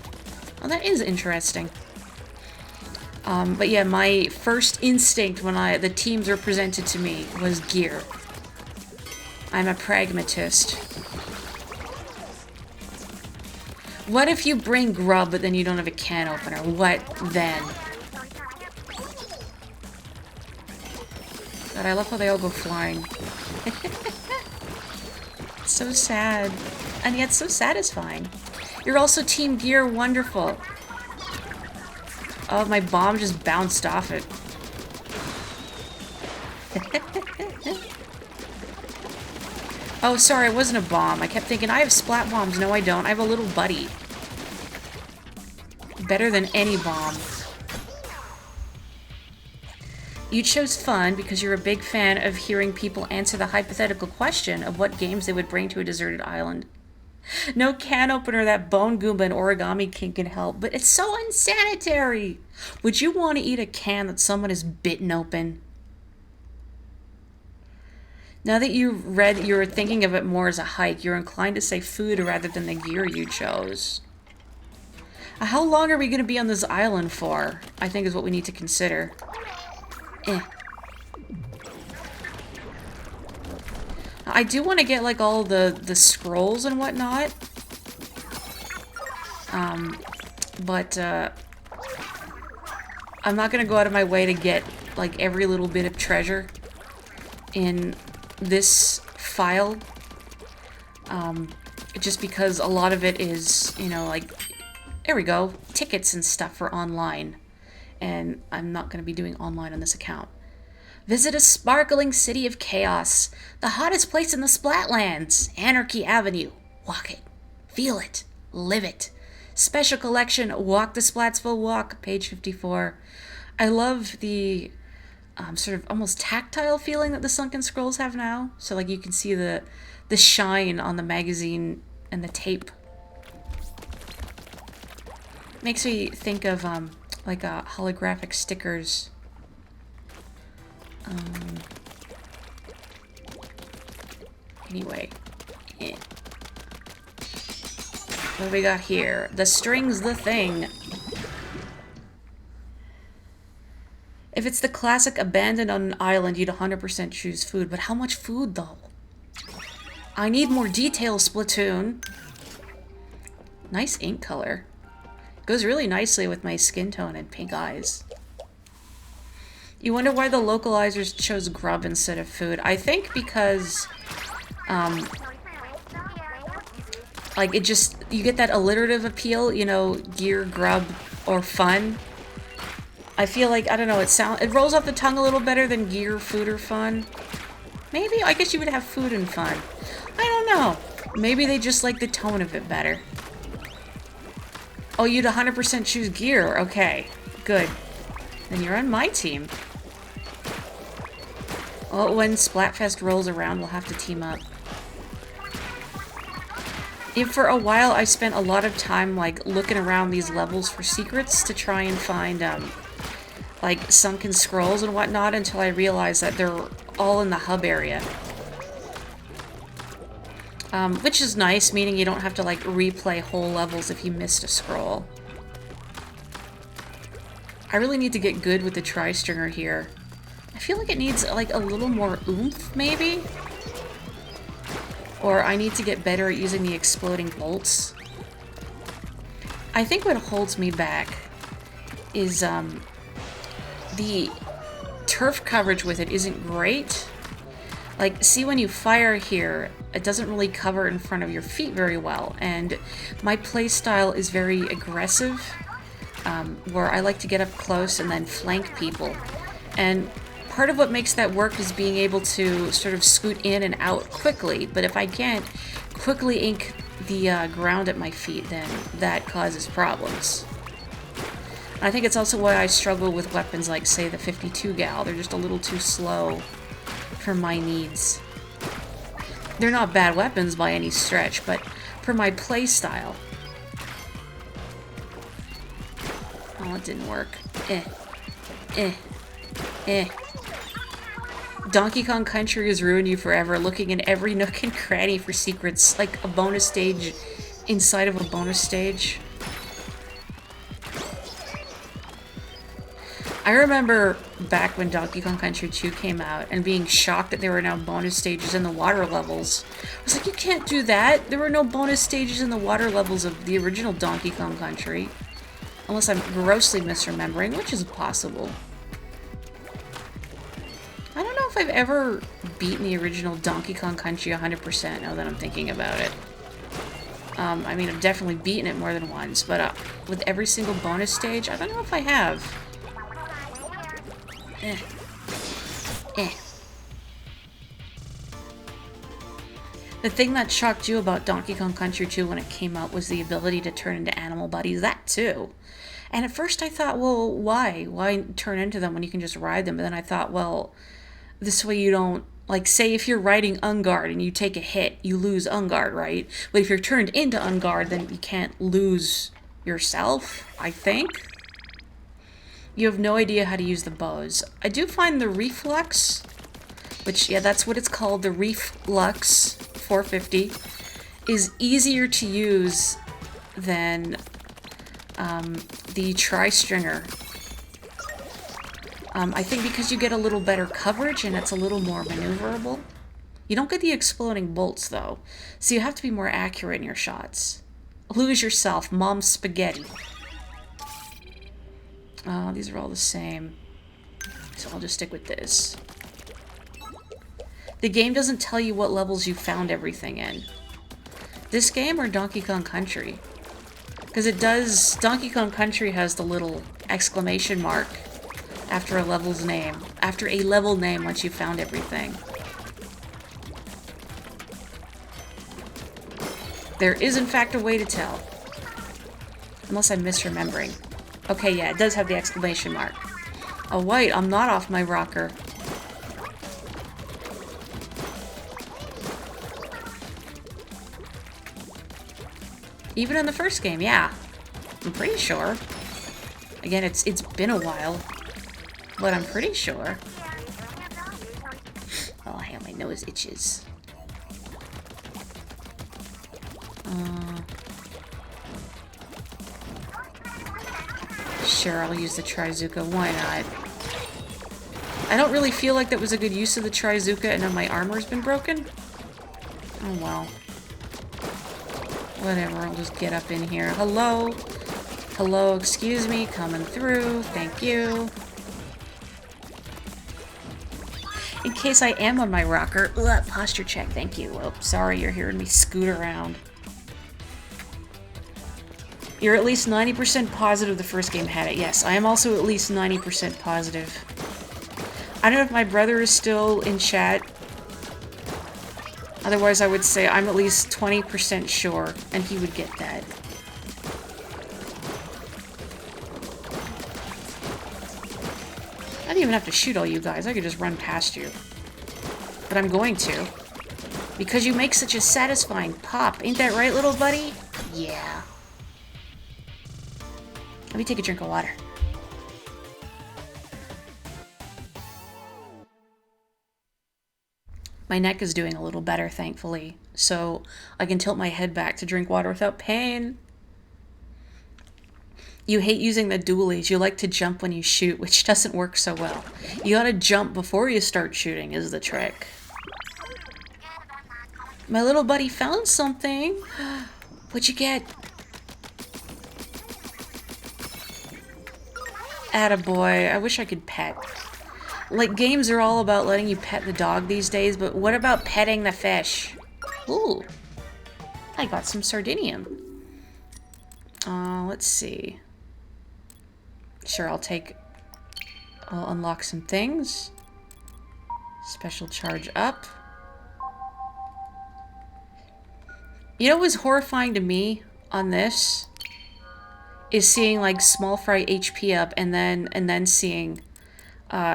Well, that is interesting. But yeah, my first instinct when the teams were presented to me was gear. I'm a pragmatist. What if you bring grub, but then you don't have a can opener? What then? God, I love how they all go flying. So sad. And yet so satisfying. You're also Team Gear, wonderful. Oh, my bomb just bounced off it. Oh, sorry, it wasn't a bomb. I kept thinking, I have splat bombs. No, I don't. I have a little buddy. Better than any bomb. You chose fun because you're a big fan of hearing people answer the hypothetical question of what games they would bring to a deserted island. No can opener, that Bone Goomba and Origami King can help, but it's so unsanitary! Would you want to eat a can that someone has bitten open? Now that you're thinking of it more as a hike, you're inclined to say food rather than the gear you chose. How long are we going to be on this island for? I think is what we need to consider. I do want to get like all the scrolls and whatnot. But I'm not gonna go out of my way to get like every little bit of treasure in this file. Just because a lot of it is, you know, like, there we go, tickets and stuff for online. And I'm not gonna be doing online on this account. Visit a sparkling city of chaos, the hottest place in the Splatlands, Anarchy Avenue. Walk it, feel it, live it. Special collection, Walk the Splatsville Walk, page 54. I love the sort of almost tactile feeling that the Sunken Scrolls have now. So like you can see the shine on the magazine and the tape. Makes me think of like holographic stickers. Anyway. Yeah. What do we got here? The string's the thing. If it's the classic abandoned on an island, you'd 100% choose food. But how much food, though? I need more details, Splatoon. Nice ink color. Goes really nicely with my skin tone and pink eyes. You wonder why the localizers chose grub instead of food. I think because, like, it just, you get that alliterative appeal, you know, gear, grub, or fun. I feel like, I don't know, it rolls off the tongue a little better than gear, food, or fun. Maybe? I guess you would have food and fun. I don't know. Maybe they just like the tone of it better. Oh, you'd 100% choose gear. Okay, good. Then you're on my team. Well, when Splatfest rolls around, we'll have to team up. For a while, I spent a lot of time, like, looking around these levels for secrets to try and find, like, sunken scrolls and whatnot until I realized that they're all in the hub area. Which is nice, meaning you don't have to, like, replay whole levels if you missed a scroll. I really need to get good with the tri-stringer here. I feel like it needs, like, a little more oomph, maybe? Or I need to get better at using the exploding bolts. I think what holds me back is, the turf coverage with it isn't great. Like, see, when you fire here, it doesn't really cover in front of your feet very well, and my playstyle is very aggressive, where I like to get up close and then flank people. And part of what makes that work is being able to sort of scoot in and out quickly, but if I can't quickly ink the ground at my feet, then that causes problems. And I think it's also why I struggle with weapons like, say, the 52 gal. They're just a little too slow for my needs. They're not bad weapons by any stretch, but for my playstyle. Oh, it didn't work. Donkey Kong Country has ruined you forever, looking in every nook and cranny for secrets, like a bonus stage inside of a bonus stage. I remember back when Donkey Kong Country 2 came out and being shocked that there were now bonus stages in the water levels. I was like, you can't do that! There were no bonus stages in the water levels of the original Donkey Kong Country. Unless I'm grossly misremembering, which is possible. I don't know if I've ever beaten the original Donkey Kong Country 100% now that I'm thinking about it. I mean, I've definitely beaten it more than once, but with every single bonus stage, I don't know if I have. The thing that shocked you about Donkey Kong Country 2 when it came out was the ability to turn into animal bodies. That too. And at first I thought, well, why? Why turn into them when you can just ride them? But then I thought, well, this way you don't, like, say if you're riding Unguard and you take a hit, you lose Unguard, right? But if you're turned into Unguard, then you can't lose yourself, I think. You have no idea how to use the bows. I do find the Reflux, which, yeah, that's what it's called, the Reflux 450, is easier to use than the tri-stringer. I think because you get a little better coverage and it's a little more maneuverable. You don't get the exploding bolts, though, so you have to be more accurate in your shots. Lose yourself, Mom's spaghetti. Oh, these are all the same. So I'll just stick with this. The game doesn't tell you what levels you found everything in. This game or Donkey Kong Country? Because it does... Donkey Kong Country has the little exclamation mark after a level's name. After a level name once you found everything. There is in fact a way to tell. Unless I'm misremembering. Okay, yeah, it does have the exclamation mark. Oh, wait, I'm not off my rocker. Even in the first game, yeah. I'm pretty sure. Again, it's been a while. But I'm pretty sure. Oh, hang on, my nose itches. Sure, I'll use the Trizuka. Why not? I don't really feel like that was a good use of the Trizuka, and then my armor's been broken. Oh, well. Whatever, I'll just get up in here. Hello? Hello, excuse me, coming through. Thank you. In case I am on my rocker. Ugh, posture check, thank you. Oh, sorry, you're hearing me scoot around. You're at least 90% positive the first game had it. Yes, I am also at least 90% positive. I don't know if my brother is still in chat. Otherwise, I would say I'm at least 20% sure, and he would get that. I don't even have to shoot all you guys. I could just run past you. But I'm going to. Because you make such a satisfying pop. Ain't that right, little buddy? Yeah. Let me take a drink of water. My neck is doing a little better, thankfully, so I can tilt my head back to drink water without pain. You hate using the dualies. You like to jump when you shoot, which doesn't work so well. You gotta jump before you start shooting is the trick. My little buddy found something. What'd you get? Attaboy. I wish I could pet. Like, games are all about letting you pet the dog these days, but what about petting the fish? Ooh. I got some sardinium. Let's see. Sure, I'll unlock some things. Special charge up. You know what was horrifying to me on this? Is seeing, like, small fry HP up and then seeing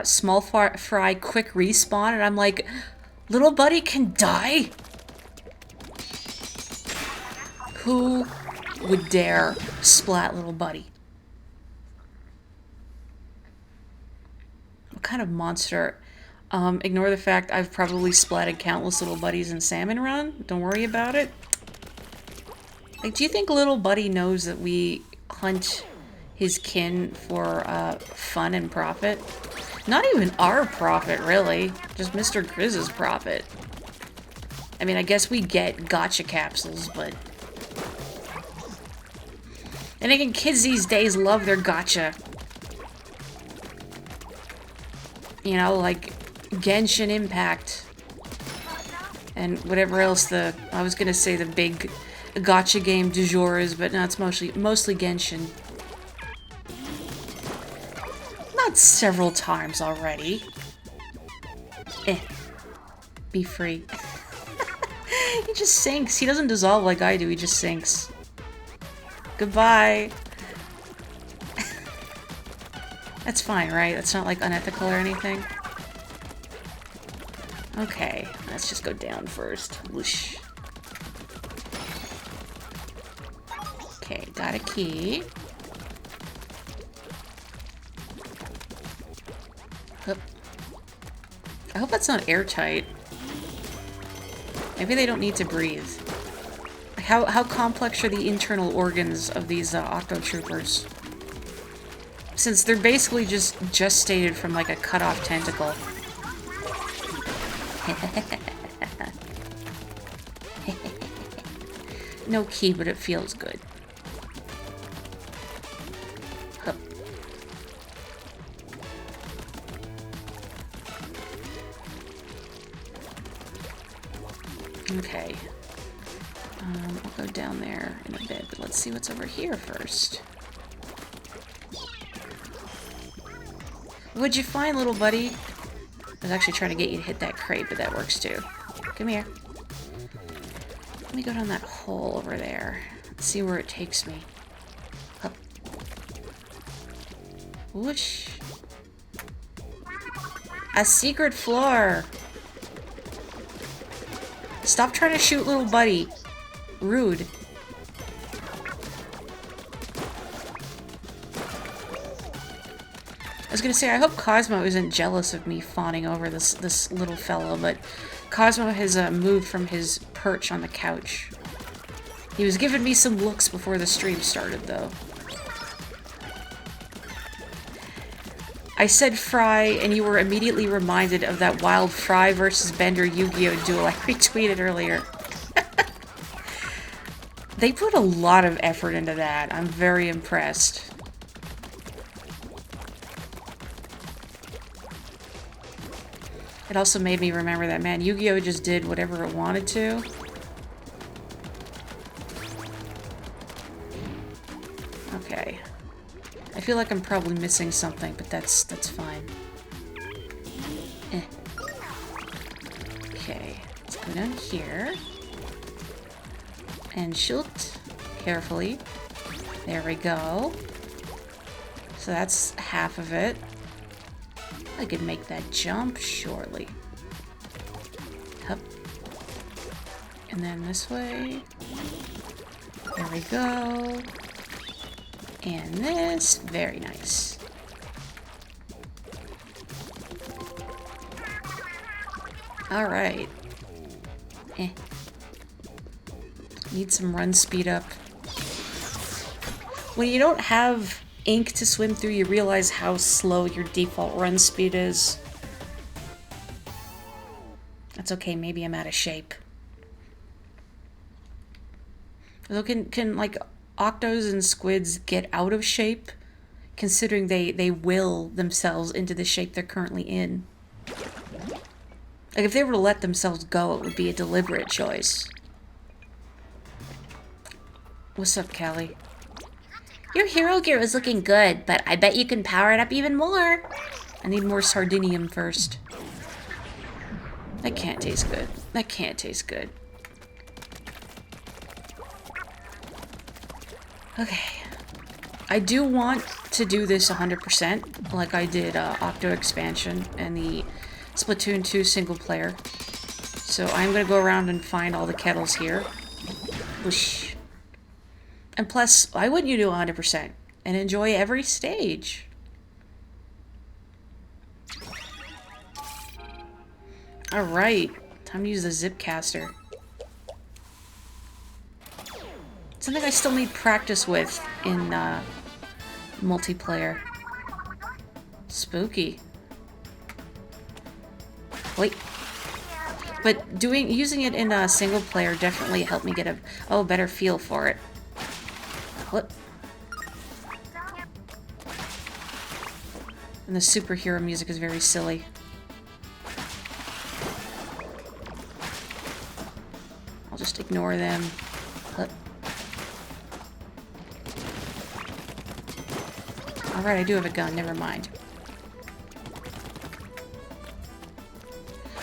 small fry quick respawn, and I'm like, little buddy can die? Who would dare splat little buddy? What kind of monster? Ignore the fact I've probably splatted countless little buddies in Salmon Run. Don't worry about it. Like, do you think little buddy knows that we hunt his kin for fun and profit? Not even our profit, really. Just Mr. Grizz's profit. I mean, I guess we get gotcha capsules, but... And again, kids these days love their gotcha. You know, like Genshin Impact. And whatever else I was gonna say the big gotcha game du jour is, but no, it's mostly Genshin. Not several times already. Be free. He just sinks. He doesn't dissolve like I do, he just sinks. Goodbye. That's fine, right? That's not, like, unethical or anything? Okay, let's just go down first. Whoosh. Okay, got a key. Oop. I hope that's not airtight. Maybe they don't need to breathe. How complex are the internal organs of these Octo Troopers? Since they're basically just gestated from, like, a cut-off tentacle. No key, but it feels good. Hup. Okay. I'll go down there in a bit, but let's see what's over here first. What'd you find, little buddy? I was actually trying to get you to hit that crate, but that works too. Come here. Let me go down that hole over there. Let's see where it takes me. Up. Whoosh. A secret floor! Stop trying to shoot little buddy. Rude. I was gonna say, I hope Cosmo isn't jealous of me fawning over this little fellow, but Cosmo has moved from his perch on the couch. He was giving me some looks before the stream started, though. I said Fry, and you were immediately reminded of that wild Fry versus Bender Yu-Gi-Oh! Duel I retweeted earlier. They put a lot of effort into that. I'm very impressed. It also made me remember that, man, Yu-Gi-Oh! Just did whatever it wanted to. Okay. I feel like I'm probably missing something, but that's fine. Okay, let's go down here. And shoot carefully. There we go. So that's half of it. I could make that jump, surely. Hup. And then this way. There we go. And this. Very nice. Alright. Need some run speed up. When you don't have ink to swim through, you realize how slow your default run speed is. That's okay, maybe I'm out of shape. Although can like octos and squids get out of shape, considering they will themselves into the shape they're currently in? Like, if they were to let themselves go, it would be a deliberate choice. What's up, Callie?
Your hero gear is looking good, but I bet you can power it up even more.
I need more sardinium first. That can't taste good. That can't taste good. Okay. I do want to do this 100%, like I did Octo Expansion and the Splatoon 2 single player. So I'm gonna go around and find all the kettles here. Whoosh. And plus, why wouldn't you do 100% and enjoy every stage? Alright, time to use the zip caster. Something I still need practice with in multiplayer. Spooky. Wait. But using it in a single player definitely helped me get a better feel for it. What? And the superhero music is very silly. I'll just ignore them. What? Alright, I do have a gun, never mind.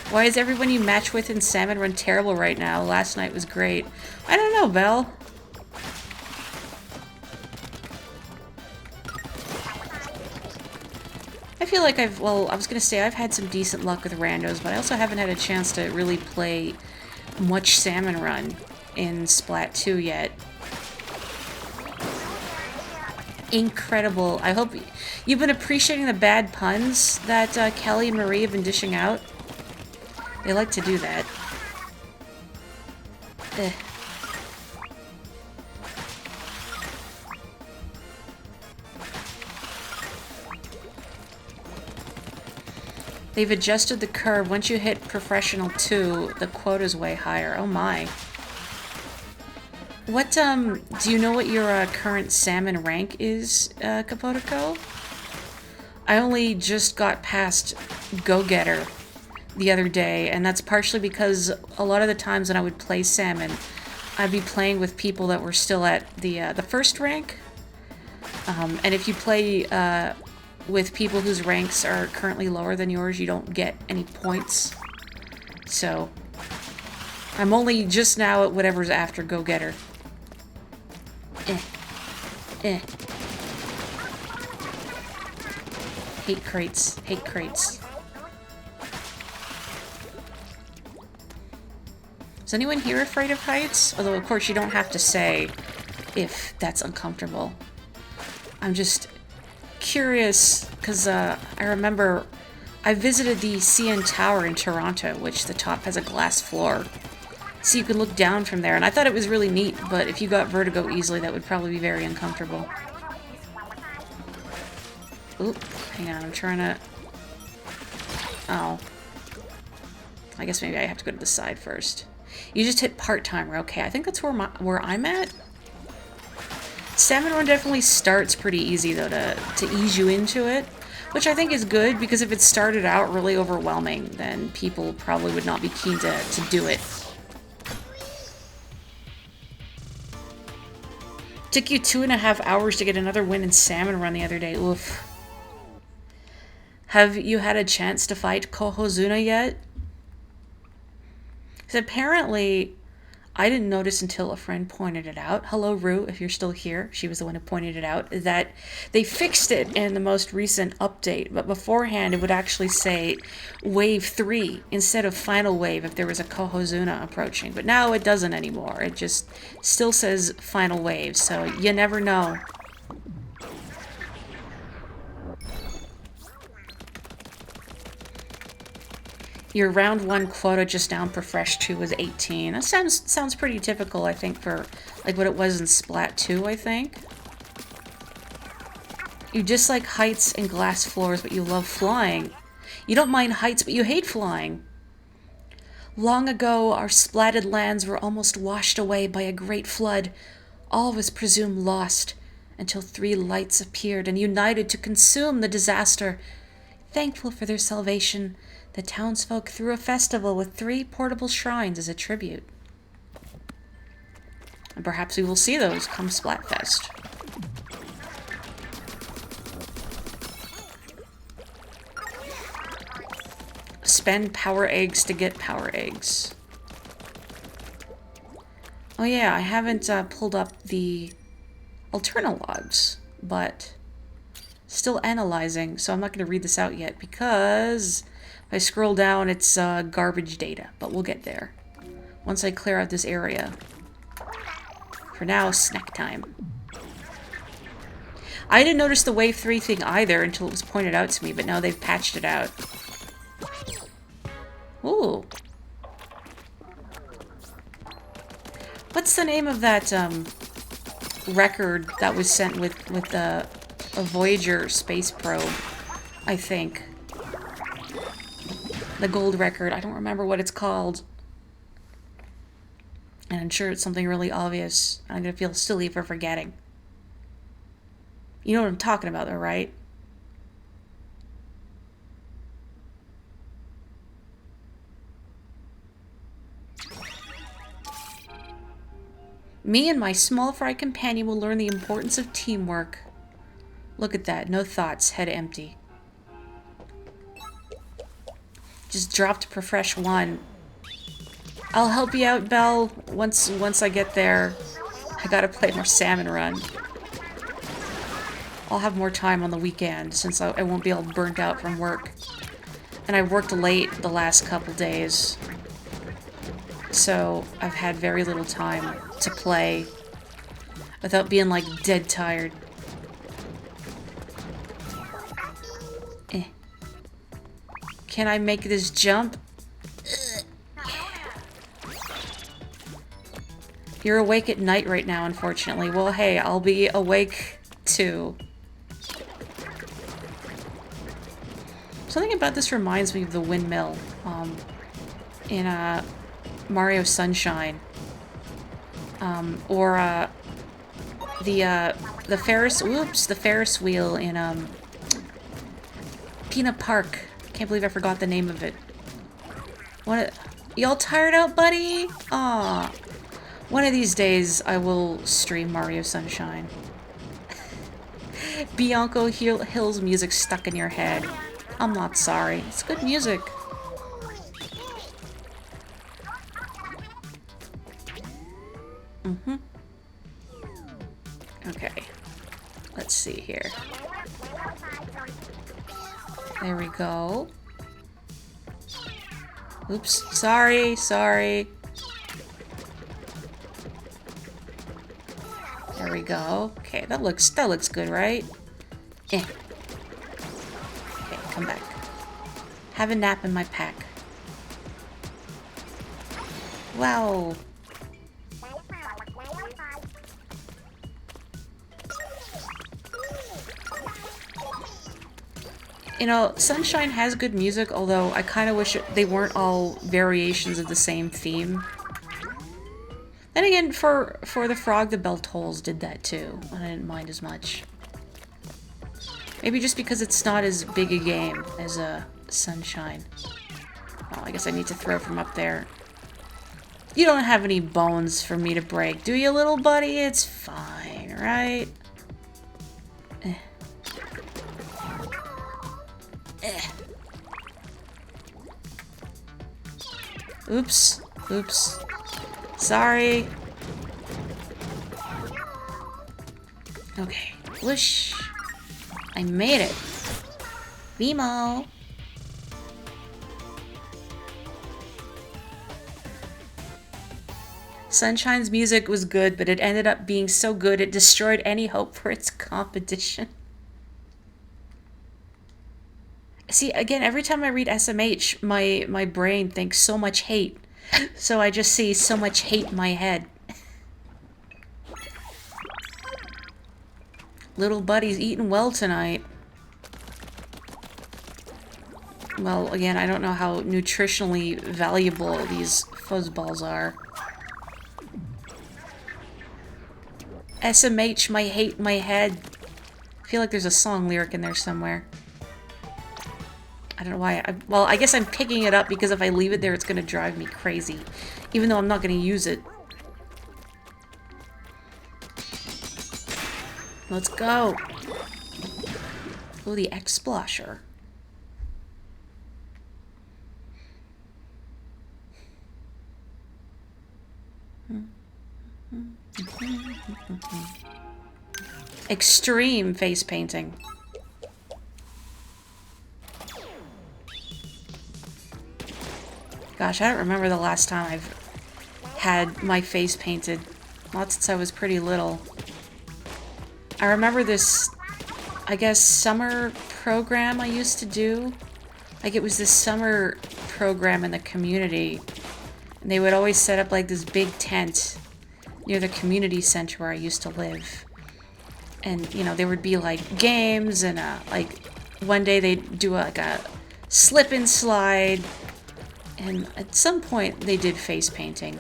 Why is everyone you match with in Salmon Run terrible right now? Last night was great. I don't know, Belle. I feel like well, I was gonna say I've had some decent luck with randos, but I also haven't had a chance to really play much Salmon Run in Splat 2 yet. Incredible. I hope you've been appreciating the bad puns that Kelly and Marie have been dishing out. They like to do that. They've adjusted the curve. Once you hit Professional 2, the quota's way higher. Oh my. What, do you know what your current salmon rank is, Capotico? I only just got past Go-Getter the other day, and that's partially because a lot of the times when I would play salmon, I'd be playing with people that were still at the first rank. And if you play with people whose ranks are currently lower than yours, you don't get any points. So I'm only just now at whatever's after Go-Getter. Hate crates. Hate crates. Is anyone here afraid of heights? Although, of course, you don't have to say if that's uncomfortable. I'm just curious, because I remember I visited the CN Tower in Toronto, which the top has a glass floor. So you can look down from there, and I thought it was really neat, but if you got vertigo easily, that would probably be very uncomfortable. Oop, hang on, I'm trying to... Oh. I guess maybe I have to go to the side first. You just hit part-timer, okay, I think that's where I'm at. Salmon Run definitely starts pretty easy, though, to ease you into it, which I think is good, because if it started out really overwhelming, then people probably would not be keen to do it. Took you 2.5 hours to get another win in Salmon Run the other day. Oof. Have you had a chance to fight Kohozuna yet? Because apparently, I didn't notice until a friend pointed it out. Hello, Rue, if you're still here. She was the one who pointed it out. That they fixed it in the most recent update, but beforehand it would actually say Wave 3 instead of Final Wave if there was a Kohozuna approaching. But now it doesn't anymore. It just still says Final Wave, so you never know. Your round 1 quota just down for Fresh 2 was 18. That sounds pretty typical, I think, for like what it was in Splat 2, I think. You dislike heights and glass floors, but you love flying. You don't mind heights, but you hate flying. Long ago, our splatted lands were almost washed away by a great flood. All was presumed lost, until 3 lights appeared and united to consume the disaster. Thankful for their salvation, the townsfolk threw a festival with 3 portable shrines as a tribute. And perhaps we will see those come Splatfest. Spend power eggs to get power eggs. Oh yeah, I haven't pulled up the Alterna logs, but still analyzing, so I'm not going to read this out yet because if I scroll down, it's garbage data, but we'll get there once I clear out this area. For now, snack time. I didn't notice the Wave 3 thing either until it was pointed out to me, but now they've patched it out. Ooh. What's the name of that record that was sent with a Voyager space probe, I think? The gold record. I don't remember what it's called. And I'm sure it's something really obvious. I'm gonna feel silly for forgetting. You know what I'm talking about though, right? Me and my small fry companion will learn the importance of teamwork. Look at that. No thoughts. Head empty. Just dropped per fresh 1. I'll help you out, Belle, once I get there. I gotta play more Salmon Run. I'll have more time on the weekend since I won't be all burnt out from work. And I worked late the last couple days. So I've had very little time to play without being like dead tired. Can I make this jump? You're awake at night right now, unfortunately. Well, hey, I'll be awake too. Something about this reminds me of the windmill in Mario Sunshine. Or the Ferris wheel in Peanut Park. Can't believe I forgot the name of it. Y'all tired out, buddy? Aw. One of these days I will stream Mario Sunshine. Bianco Hill's music stuck in your head. I'm not sorry. It's good music. Okay. Let's see here. There we go. Oops. Sorry. There we go. Okay, that looks good, right? Okay, come back. Have a nap in my pack. Wow. You know, Sunshine has good music, although I kind of wish they weren't all variations of the same theme. Then again, for the Frog, the Bell Tolls did that too. I didn't mind as much. Maybe just because it's not as big a game as Sunshine. Oh, I guess I need to throw from up there. You don't have any bones for me to break, do you, little buddy? It's fine, right? Oops. Sorry. Okay. Whoosh. I made it. Vimo. Sunshine's music was good, but it ended up being so good it destroyed any hope for its competition. See, again, every time I read SMH, my brain thinks so much hate. So I just see so much hate in my head. Little buddy's eating well tonight. Well, again, I don't know how nutritionally valuable these fuzzballs are. SMH, my hate, my head. I feel like there's a song lyric in there somewhere. I don't know why. Well, I guess I'm picking it up because if I leave it there, it's going to drive me crazy. Even though I'm not going to use it. Let's go. Oh, the X-Splasher. Extreme face painting. Gosh, I don't remember the last time I've had my face painted. Not since I was pretty little. I remember this, I guess, summer program I used to do. Like, it was this summer program in the community. And they would always set up, like, this big tent near the community center where I used to live. And, you know, there would be, like, games and, like, one day they'd do, like, a slip and slide. And at some point, they did face painting.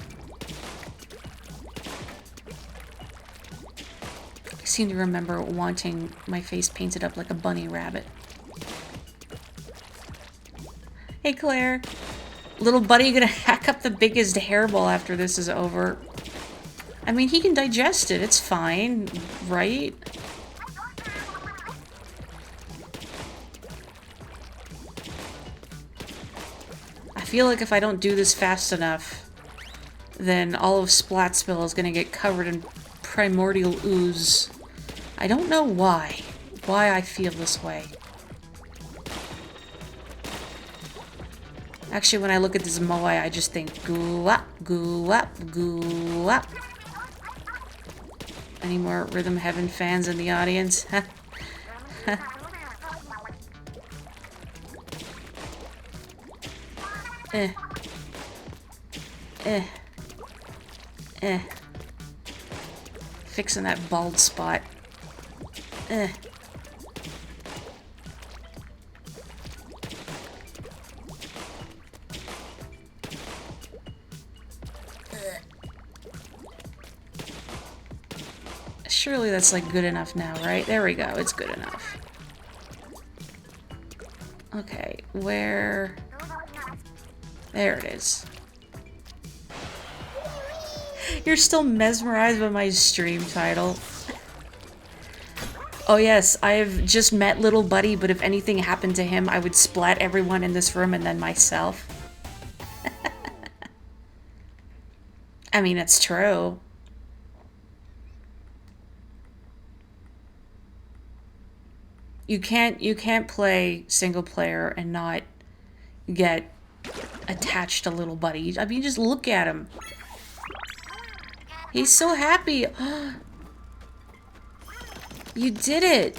I seem to remember wanting my face painted up like a bunny rabbit. Hey, Claire. Little buddy gonna hack up the biggest hairball after this is over. I mean, he can digest it. It's fine, right? I feel like if I don't do this fast enough, then all of Splatsville is gonna get covered in primordial ooze. I don't know why I feel this way. Actually, when I look at this moai, I just think, goo up, goo up, goo up. Any more Rhythm Heaven fans in the audience? Fixing that bald spot. Surely that's like good enough now, right? There we go, it's good enough. Okay, where... There it is. You're still mesmerized by my stream title. Oh yes, I've just met little buddy, but if anything happened to him, I would splat everyone in this room and then myself. I mean, it's true. You can't play single player and not get attached to little buddy. I mean, just look at him. He's so happy. You did it.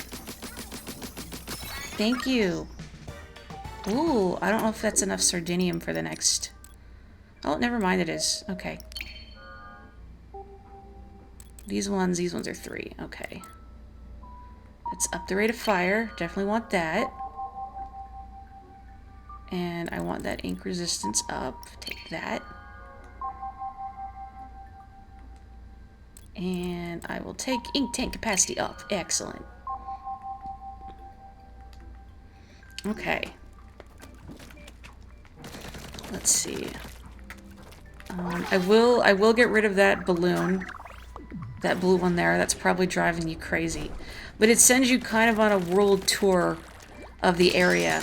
Thank you. Ooh, I don't know if that's enough sardinium for the next... Oh, never mind, it is. Okay. These ones are 3. Okay. Let's up the rate of fire. Definitely want that. And I want that ink resistance up. Take that. And I will take ink tank capacity up. Excellent. Okay. Let's see. I will get rid of that balloon. That blue one there. That's probably driving you crazy. But it sends you kind of on a world tour of the area.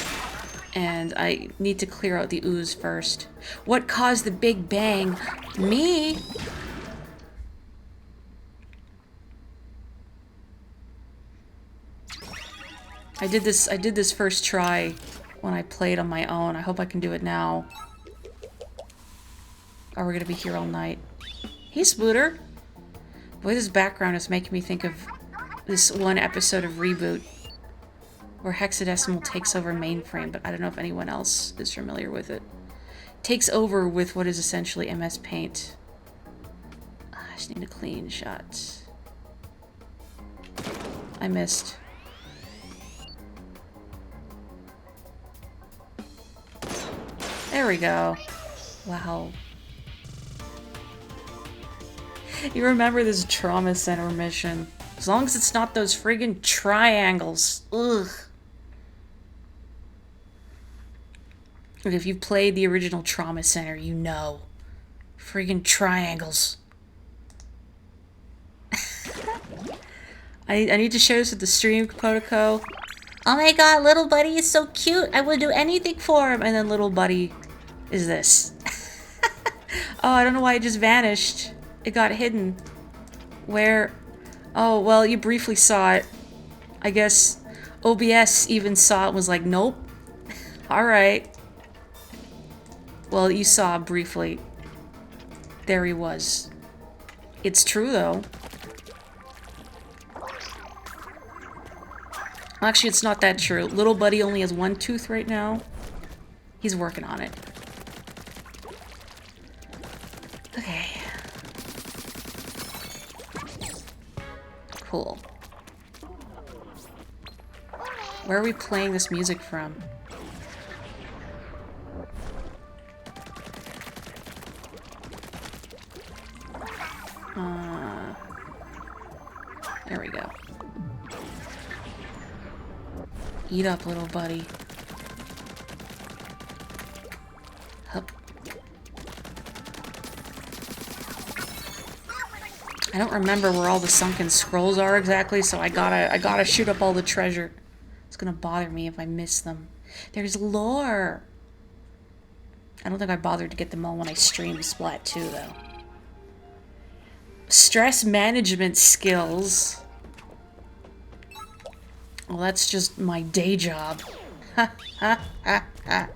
And I need to clear out the ooze first. What caused the Big Bang? Me? I did this first try when I played on my own. I hope I can do it now. Or we're gonna be here all night. Hey, Splooter! Boy, this background is making me think of this one episode of Reboot where hexadecimal takes over mainframe, but I don't know if anyone else is familiar with it. Takes over with what is essentially MS Paint. I just need a clean shot. I missed. There we go. Wow. You remember this trauma center mission. As long as it's not those friggin' triangles. Ugh. But if you've played the original Trauma Center, you know. Friggin' triangles. I need to show this at the stream, Potoko. Oh my god, little buddy is so cute. I would do anything for him. And then little buddy is this. Oh, I don't know why it just vanished. It got hidden. Where? Oh, well, you briefly saw it. I guess OBS even saw it and was like, nope. Alright. Well, you saw briefly. There he was. It's true, though. Actually, it's not that true. Little buddy only has one tooth right now. He's working on it. Okay. Cool. Where are we playing this music from? There we go. Eat up, little buddy. Hup. I don't remember where all the sunken scrolls are exactly, so I gotta shoot up all the treasure. It's gonna bother me if I miss them. There's lore! I don't think I bothered to get them all when I streamed Splat 2, though. Stress management skills. Well, that's just my day job. Ha ha ha ha.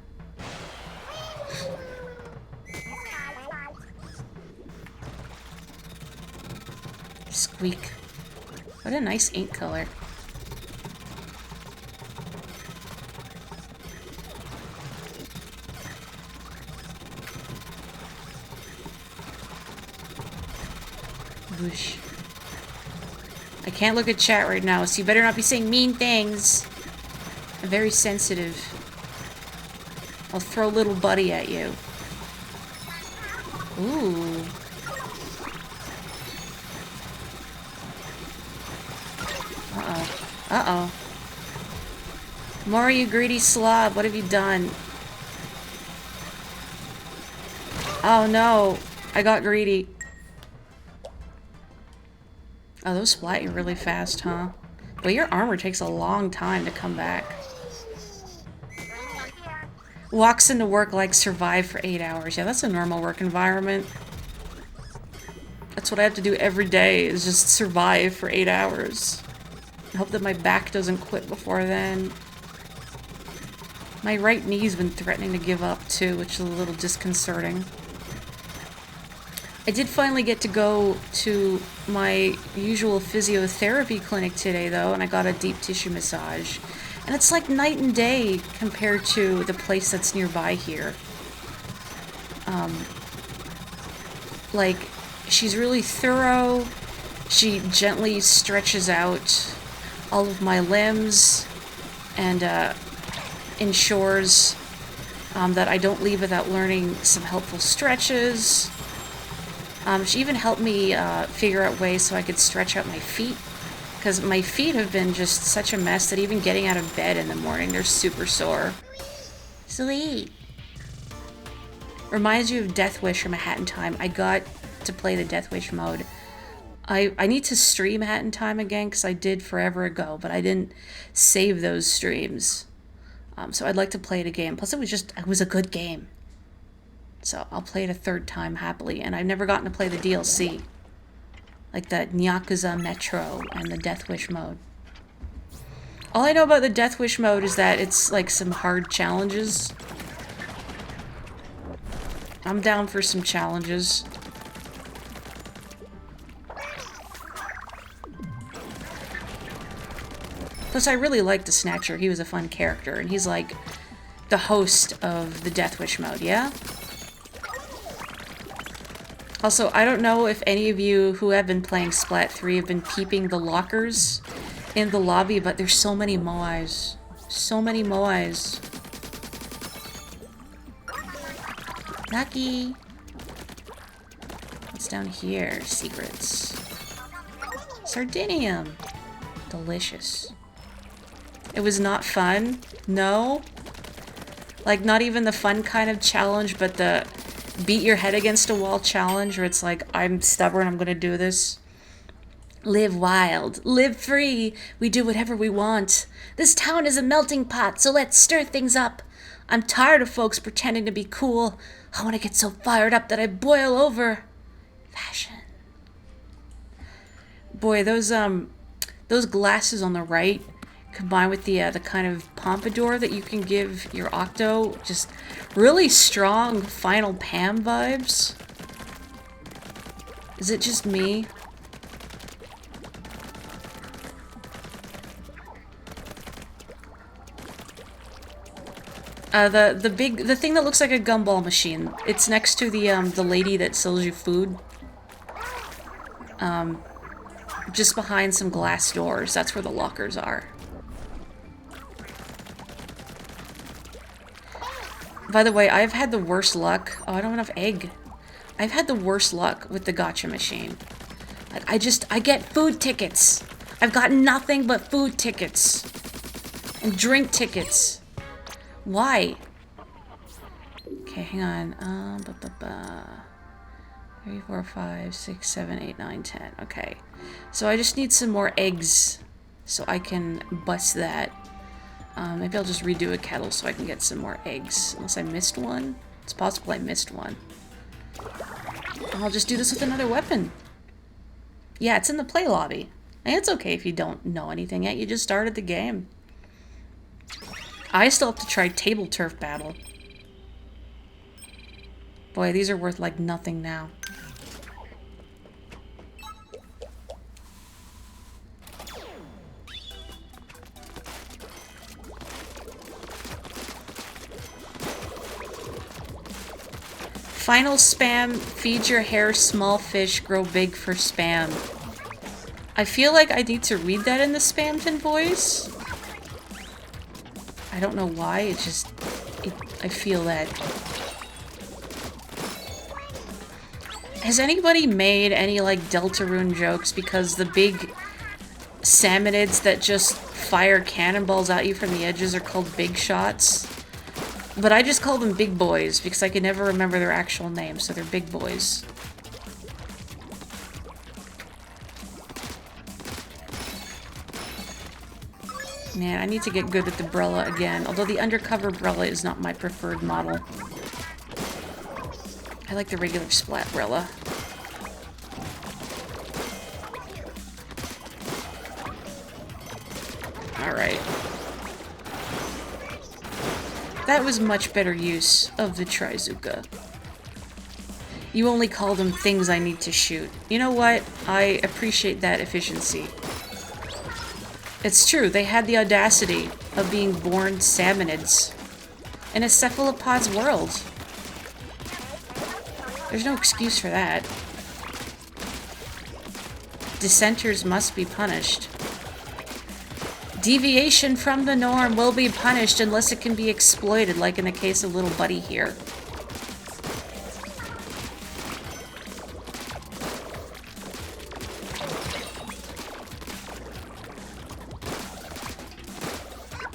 Squeak. What a nice ink color. Whoosh. I can't look at chat right now, so you better not be saying mean things. I'm very sensitive. I'll throw little buddy at you. Ooh. Uh-oh. Uh-oh. Morri, you greedy slob, what have you done? Oh no, I got greedy. Oh, those splat you really fast, huh? But your armor takes a long time to come back. Walks into work like survive for 8 hours. Yeah, that's a normal work environment. That's what I have to do every day, is just survive for 8 hours. I hope that my back doesn't quit before then. My right knee's been threatening to give up too, which is a little disconcerting. I did finally get to go to my usual physiotherapy clinic today, though, and I got a deep tissue massage. And it's like night and day compared to the place that's nearby here. Like, she's really thorough. She gently stretches out all of my limbs and ensures that I don't leave without learning some helpful stretches. She even helped me figure out ways so I could stretch out my feet. Because my feet have been just such a mess that even getting out of bed in the morning, they're super sore. Sweet. Reminds you of Death Wish from A Hat in Time. I got to play the Death Wish mode. I need to stream Hat in Time again, because I did forever ago, but I didn't save those streams. So I'd like to play it again. Plus, it was a good game. So I'll play it a third time happily. And I've never gotten to play the DLC. Like the Nyakuza Metro and the Death Wish mode. All I know about the Death Wish mode is that it's like some hard challenges. I'm down for some challenges. Plus, I really liked the Snatcher. He was a fun character, and he's like the host of the Death Wish mode, yeah? Also, I don't know if any of you who have been playing Splat 3 have been peeping the lockers in the lobby, but there's so many moais. So many moais. Lucky. What's down here? Secrets. Sardinium. Delicious. It was not fun. No. Like, not even the fun kind of challenge, but the beat your head against a wall challenge where it's like, I'm stubborn, I'm gonna do this. Live wild. Live free. We do whatever we want. This town is a melting pot, so let's stir things up. I'm tired of folks pretending to be cool. I want to get so fired up that I boil over. Fashion. Boy, those glasses on the right, combined with the kind of pompadour that you can give your Octo, just really strong Final Pam vibes. Is it just me? The thing that looks like a gumball machine. It's next to the lady that sells you food. Just behind some glass doors. That's where the lockers are. By the way, I've had the worst luck. Oh, I don't have enough egg. I've had the worst luck with the gacha machine. Like, I get food tickets. I've got nothing but food tickets. And drink tickets. Why? Okay, hang on. 3, 4, 5, 6, 7, 8, 9, 10. Okay. So I just need some more eggs so I can bust that. Maybe I'll just redo a kettle so I can get some more eggs. Unless I missed one. It's possible I missed one. I'll just do this with another weapon. Yeah, it's in the play lobby. And it's okay if you don't know anything yet. You just started the game. I still have to try Table Turf Battle. Boy, these are worth like nothing now. Final spam, feed your hair small fish, grow big for spam. I feel like I need to read that in the Spamton voice. I don't know why, I feel that. Has anybody made any, like, Deltarune jokes because the big salmonids that just fire cannonballs at you from the edges are called big shots? But I just call them big boys because I can never remember their actual names, so they're big boys. Man, I need to get good at the Brella again, although the undercover Brella is not my preferred model. I like the regular Splat Brella. Alright. That was much better use of the Trizuka. You only call them things I need to shoot. You know what? I appreciate that efficiency. It's true, they had the audacity of being born salmonids in a cephalopod's world. There's no excuse for that. Dissenters must be punished. Deviation from the norm will be punished unless it can be exploited, like in the case of little Buddy here.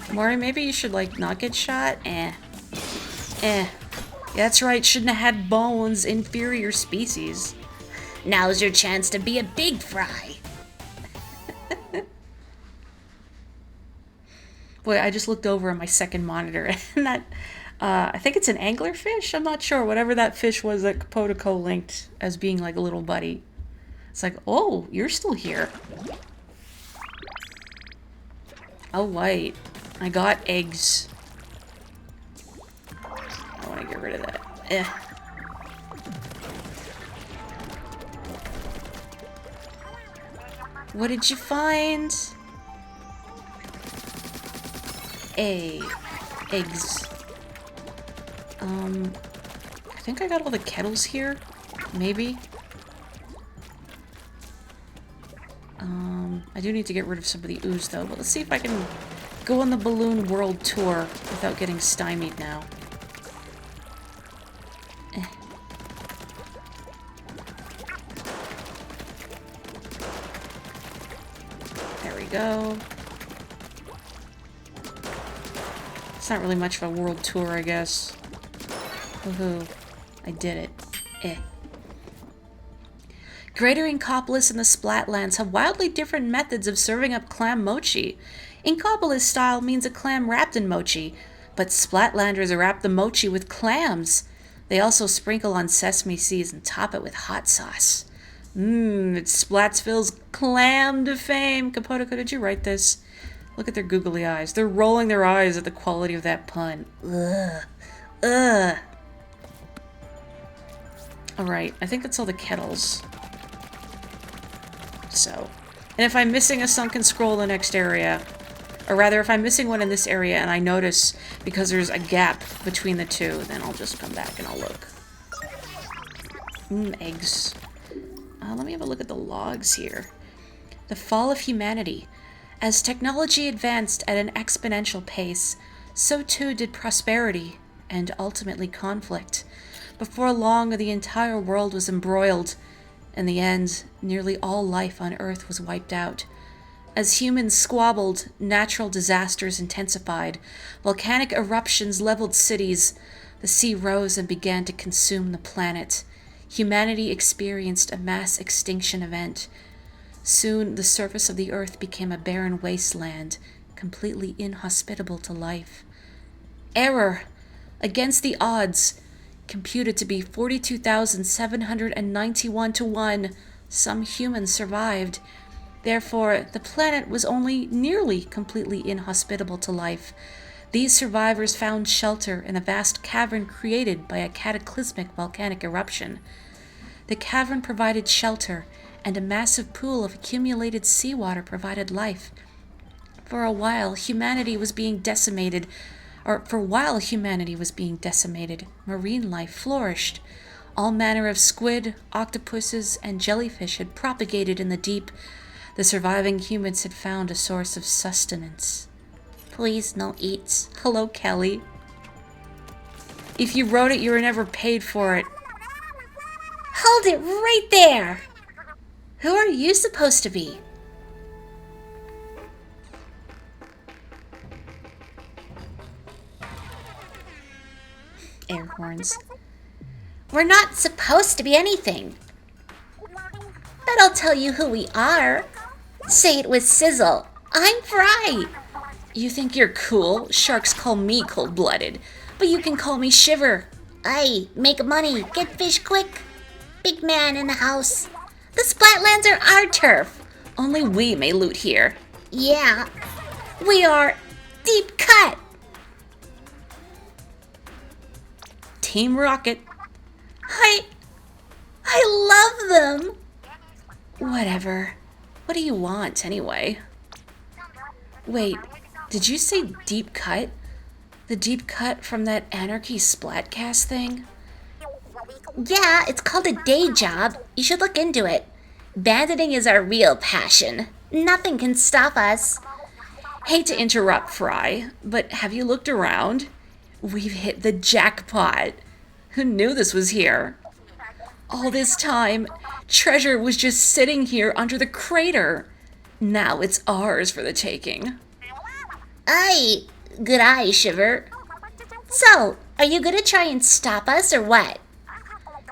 Morri, maybe you should, like, not get shot? Eh. Yeah, that's right, shouldn't have had bones, inferior species. Now's your chance to be a big fry. Boy, I just looked over at my second monitor, and that, I think it's an anglerfish? I'm not sure. Whatever that fish was that Capotico linked as being like a little buddy. It's like, oh, you're still here. Oh, wait. I got eggs. I want to get rid of that. Eh. What did you find? Eggs. I think I got all the kettles here. Maybe. I do need to get rid of some of the ooze though, but let's see if I can go on the balloon world tour without getting stymied now. Eh. There we go. It's not really much of a world tour, I guess. Woohoo. I did it. Eh. Greater Inkopolis and the Splatlands have wildly different methods of serving up clam mochi. Inkopolis style means a clam wrapped in mochi, but Splatlanders wrap the mochi with clams. They also sprinkle on sesame seeds and top it with hot sauce. It's Splatsville's clam de fame. Capotico, did you write this? Look at their googly eyes. They're rolling their eyes at the quality of that pun. Ugh. Ugh. Alright, I think that's all the kettles. So, and if I'm missing a sunken scroll in the next area, or rather if I'm missing one in this area and I notice because there's a gap between the two, then I'll just come back and I'll look. Eggs. Let me have a look at the logs here. The fall of humanity. As technology advanced at an exponential pace, so too did prosperity and ultimately conflict. Before long, the entire world was embroiled. In the end, nearly all life on Earth was wiped out. As humans squabbled, natural disasters intensified, volcanic eruptions leveled cities, the sea rose and began to consume the planet. Humanity experienced a mass extinction event. Soon, the surface of the Earth became a barren wasteland, completely inhospitable to life. Error! Against the odds, computed to be 42,791 to 1, some humans survived. Therefore, the planet was only nearly completely inhospitable to life. These survivors found shelter in a vast cavern created by a cataclysmic volcanic eruption. The cavern provided shelter, and a massive pool of accumulated seawater provided life. For while humanity was being decimated, marine life flourished. All manner of squid, octopuses, and jellyfish had propagated in the deep. The surviving humans had found a source of sustenance. Please, no eats. Hello, Kelly. If you wrote it, you were never paid for it. Hold it right there! Who are you supposed to be? Air horns. We're not supposed to be anything. But I'll tell you who we are. Say it with sizzle. I'm Fry. You think you're cool? Sharks call me cold-blooded. But you can call me Shiver. Aye, make money. Get fish quick. Big man in the house. The Splatlands are our turf. Only we may loot here. Yeah. We are Deep Cut. Team Rocket. I love them. Whatever. What do you want, anyway? Wait, did you say Deep Cut? The Deep Cut from that Anarchy Splatcast thing? Yeah, it's called a day job. You should look into it. Banditing is our real passion. Nothing can stop us. Hate to interrupt, Fry, but have you looked around? We've hit the jackpot. Who knew this was here? All this time, treasure was just sitting here under the crater. Now it's ours for the taking. Aye, good eye, Shiver. So, are you gonna try and stop us or what?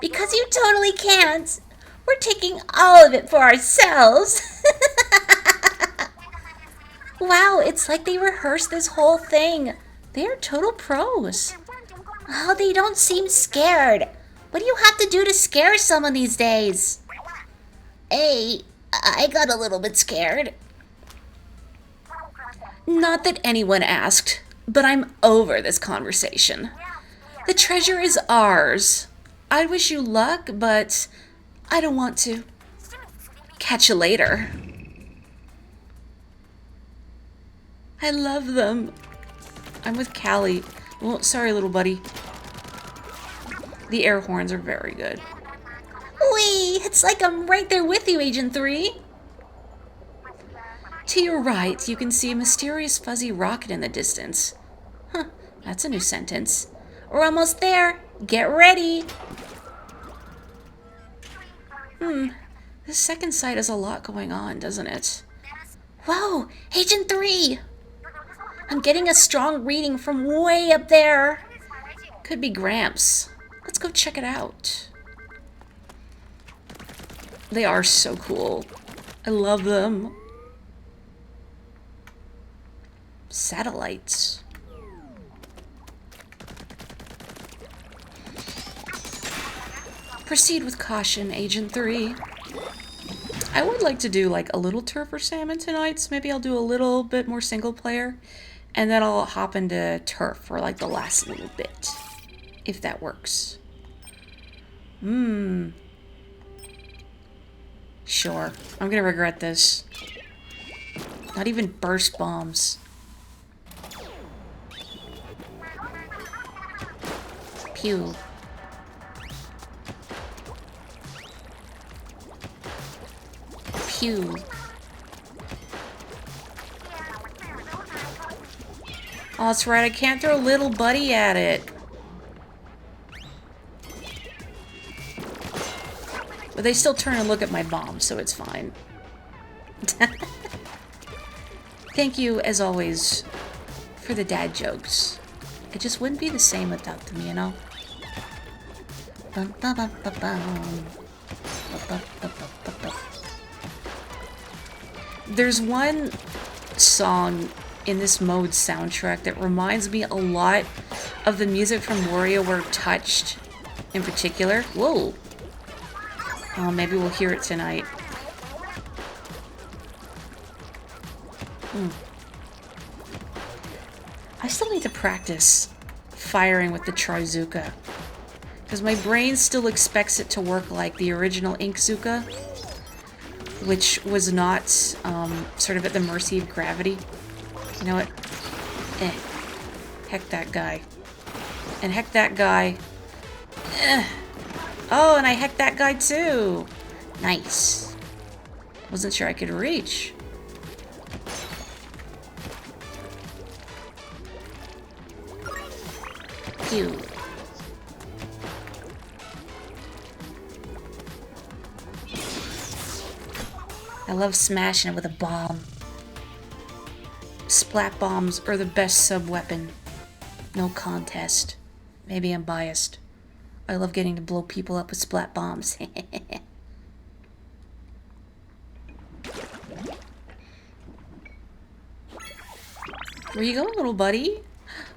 Because you totally can't. We're taking all of it for ourselves.
Wow, it's like they rehearsed this whole thing. They are total pros. Oh, they don't seem scared. What do you have to do to scare someone these days? Hey, I got a little bit scared.
Not that anyone asked, but I'm over this conversation. The treasure is ours. I wish you luck, but I don't want to. Catch you later. I love them. I'm with Callie. Well, sorry, little buddy. The air horns are very good.
Wee, it's like I'm right there with you, Agent 3.
To your right, you can see a mysterious fuzzy rocket in the distance. Huh, that's a new sentence.
We're almost there. Get ready.
This second site has a lot going on, doesn't it?
Whoa, Agent 3. I'm getting a strong reading from way up there.
Could be Gramps. Let's go check it out. They are so cool. I love them. Satellites. Proceed with caution, Agent 3. I would like to do like a little turf or salmon tonight, so maybe I'll do a little bit more single player, and then I'll hop into turf for like the last little bit, if that works. Sure. I'm gonna regret this. Not even burst bombs. Pew. Pew. Oh, that's right. I can't throw little buddy at it. But they still turn and look at my bomb, so it's fine. Thank you, as always, for the dad jokes. It just wouldn't be the same without them, you know? Bum, bum, bum, bum, bum. Bum, bum, bum, bum, bum. There's one song in this mode soundtrack that reminds me a lot of the music from WarioWare Touched in particular. Whoa. Oh, maybe we'll hear it tonight. I still need to practice firing with the Trizuka, because my brain still expects it to work like the original Inkzuka, which was not sort of at the mercy of gravity. You know what? Heck that guy. And heck that guy. Oh, and I hecked that guy too. Nice. Wasn't sure I could reach. Pew. I love smashing it with a bomb. Splat bombs are the best sub-weapon. No contest. Maybe I'm biased. I love getting to blow people up with splat bombs. Where you going, little buddy?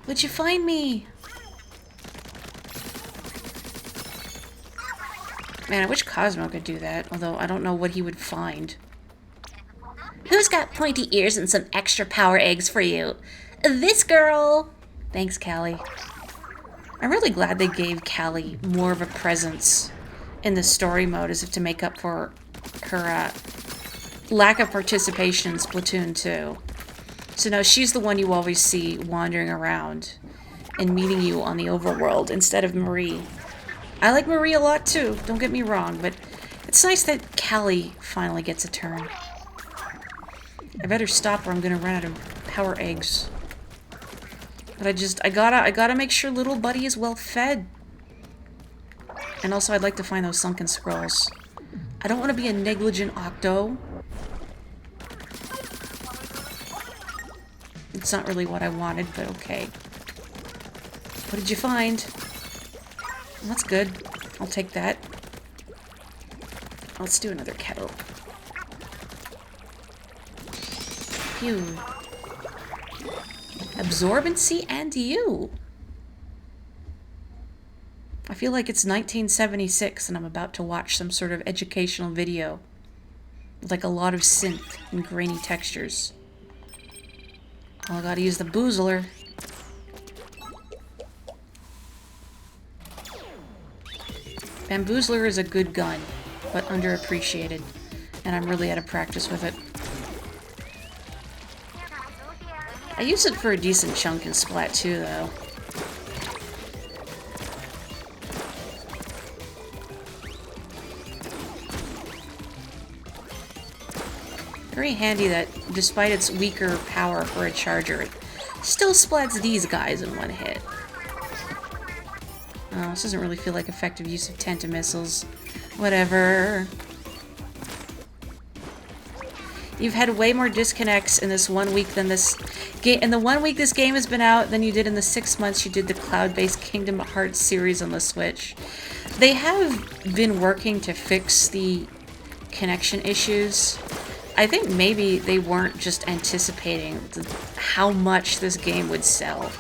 Where'd you find me? Man, I wish Cosmo could do that, although I don't know what he would find.
Who's got pointy ears and some extra power eggs for you? This girl!
Thanks, Callie. I'm really glad they gave Callie more of a presence in the story mode as if to make up for her lack of participation in Splatoon 2. So now she's the one you always see wandering around and meeting you on the overworld instead of Morri. I like Morri a lot too, don't get me wrong, but it's nice that Callie finally gets a turn. I better stop or I'm gonna run out of power eggs. But I gotta make sure little buddy is well fed. And also I'd like to find those sunken scrolls. I don't want to be a negligent Octo. It's not really what I wanted, but okay. What did you find? That's good. I'll take that. Let's do another kettle. Phew. Absorbency and you. I feel like it's 1976 and I'm about to watch some sort of educational video with like a lot of synth and grainy textures. Oh, I gotta use the boozler. Bamboozler is a good gun, but underappreciated, and I'm really out of practice with it. I use it for a decent chunk in Splat 2, though. Very handy that, despite its weaker power for a charger, it still splats these guys in one hit. Oh, this doesn't really feel like effective use of Tenta missiles. Whatever. You've had way more disconnects in this 1 week than this game. In the 1 week this game has been out, than you did in the 6 months you did the cloud-based Kingdom Hearts series on the Switch. They have been working to fix the connection issues. I think maybe they weren't just anticipating how much this game would sell.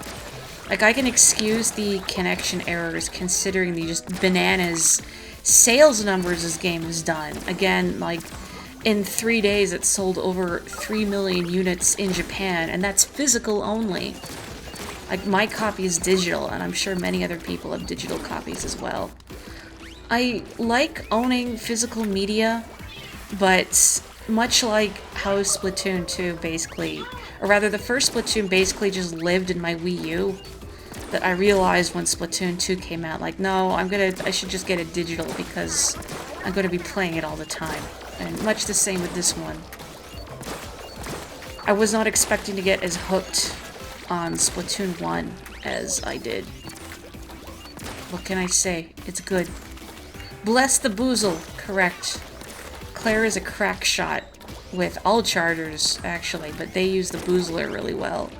Like, I can excuse the connection errors considering the just bananas sales numbers this game has done. Again, like, in 3 days it sold over 3 million units in Japan, and that's physical only. Like, my copy is digital, and I'm sure many other people have digital copies as well. I like owning physical media, but much like how Splatoon 2 basically, or rather the first Splatoon basically just lived in my Wii U, that I realized when Splatoon 2 came out, like, no, I should just get it digital because I'm gonna be playing it all the time. And much the same with this one. I was not expecting to get as hooked on Splatoon 1 as I did. What can I say? It's good. Bless the boozle. Correct. Claire is a crack shot with all chargers, actually, but they use the boozler really well.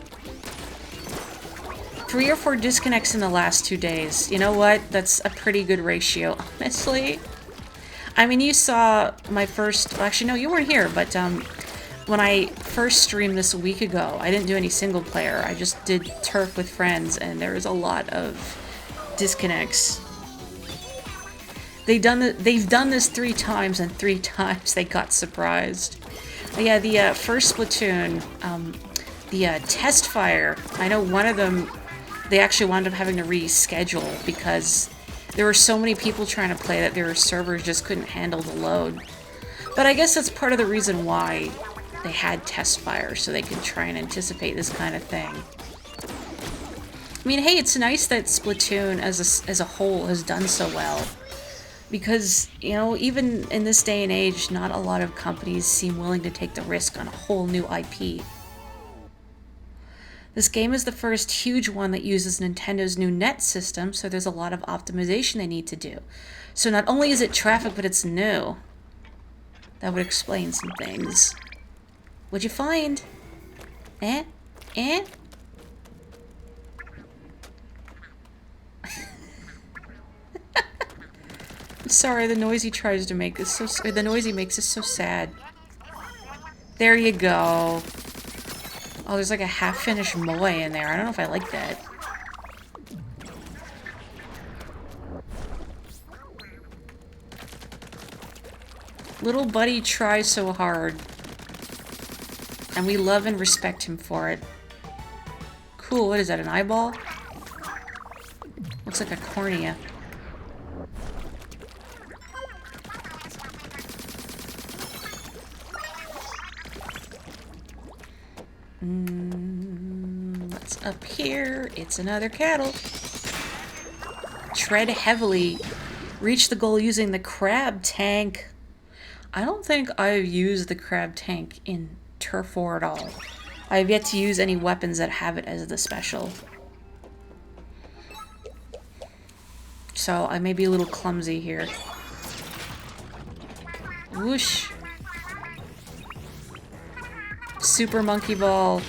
3 or 4 disconnects in the last 2 days. You know what? That's a pretty good ratio, honestly. I mean, you saw my first... Actually, no, you weren't here, but when I first streamed this a week ago, I didn't do any single player. I just did turf with friends, and there was a lot of disconnects. They've done this 3 times, and 3 times they got surprised. But yeah, the first Splatoon, the test fire, I know one of them, they actually wound up having to reschedule because there were so many people trying to play that their servers just couldn't handle the load. But I guess that's part of the reason why they had test fire, so they could try and anticipate this kind of thing. I mean, hey, it's nice that Splatoon as a whole has done so well. Because, you know, even in this day and age, not a lot of companies seem willing to take the risk on a whole new IP. This game is the first huge one that uses Nintendo's new net system, so there's a lot of optimization they need to do. So not only is it traffic, but it's new. That would explain some things. What'd you find? Eh? Eh? I'm sorry, the noise he tries to make is so... The noise he makes is so sad. There you go. Oh, there's like a half-finished moe in there. I don't know if I like that. Little buddy tries so hard. And we love and respect him for it. Cool, what is that, an eyeball? Looks like a cornea. What's up here? It's another cattle. Tread heavily. Reach the goal using the crab tank. I don't think I've used the crab tank in Turf War at all. I have yet to use any weapons that have it as the special. So I may be a little clumsy here. Whoosh. Super Monkey Ball.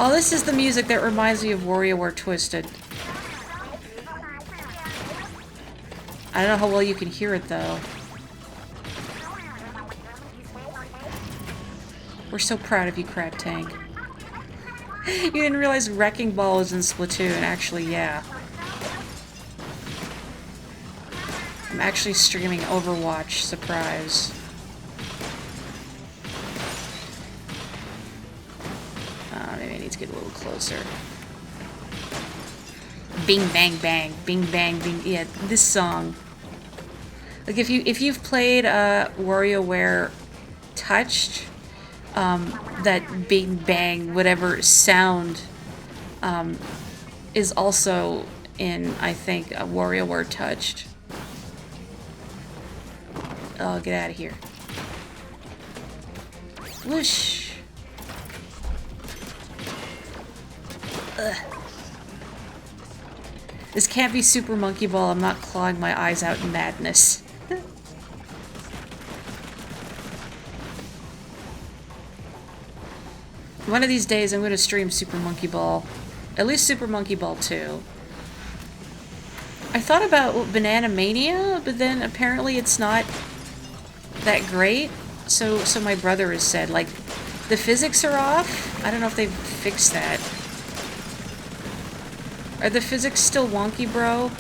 Oh, this is the music that reminds me of WarioWare Twisted. I don't know how well you can hear it, though. We're so proud of you, Crab Tank. You didn't realize Wrecking Ball was in Splatoon. Actually, yeah. I'm actually streaming Overwatch. Surprise. Maybe I need to get a little closer. Bing bang bang, bing bang bing. Yeah, this song. Like if you've played WarioWare Touched, that bing bang whatever sound is also in, I think, WarioWare Touched. Oh, get out of here. Whoosh. Ugh. This can't be Super Monkey Ball. I'm not clawing my eyes out in madness. One of these days I'm going to stream Super Monkey Ball. At least Super Monkey Ball 2. I thought about Banana Mania, but then apparently it's not that great. So my brother has said, like, the physics are off. I don't know if they've fixed that. Are the physics still wonky, bro?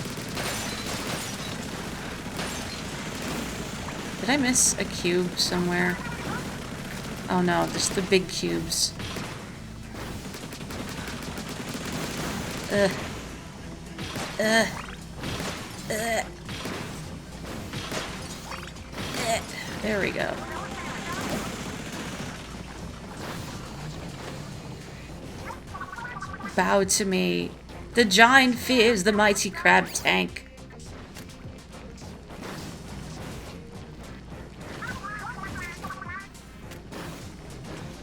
Did I miss a cube somewhere? Oh no, just the big cubes. Ugh. Ugh. Ugh. Ugh. There we go. Bow to me. The giant fears the mighty Crab Tank.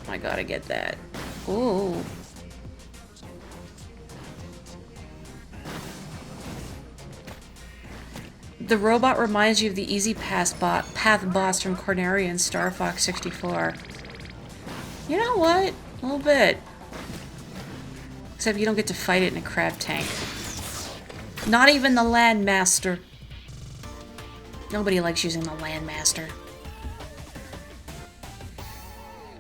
I gotta get that. Ooh. The robot reminds you of the Easy Path boss from Corneria in Star Fox 64. You know what? A little bit. Except you don't get to fight it in a crab tank. Not even the Landmaster. Nobody likes using the Landmaster.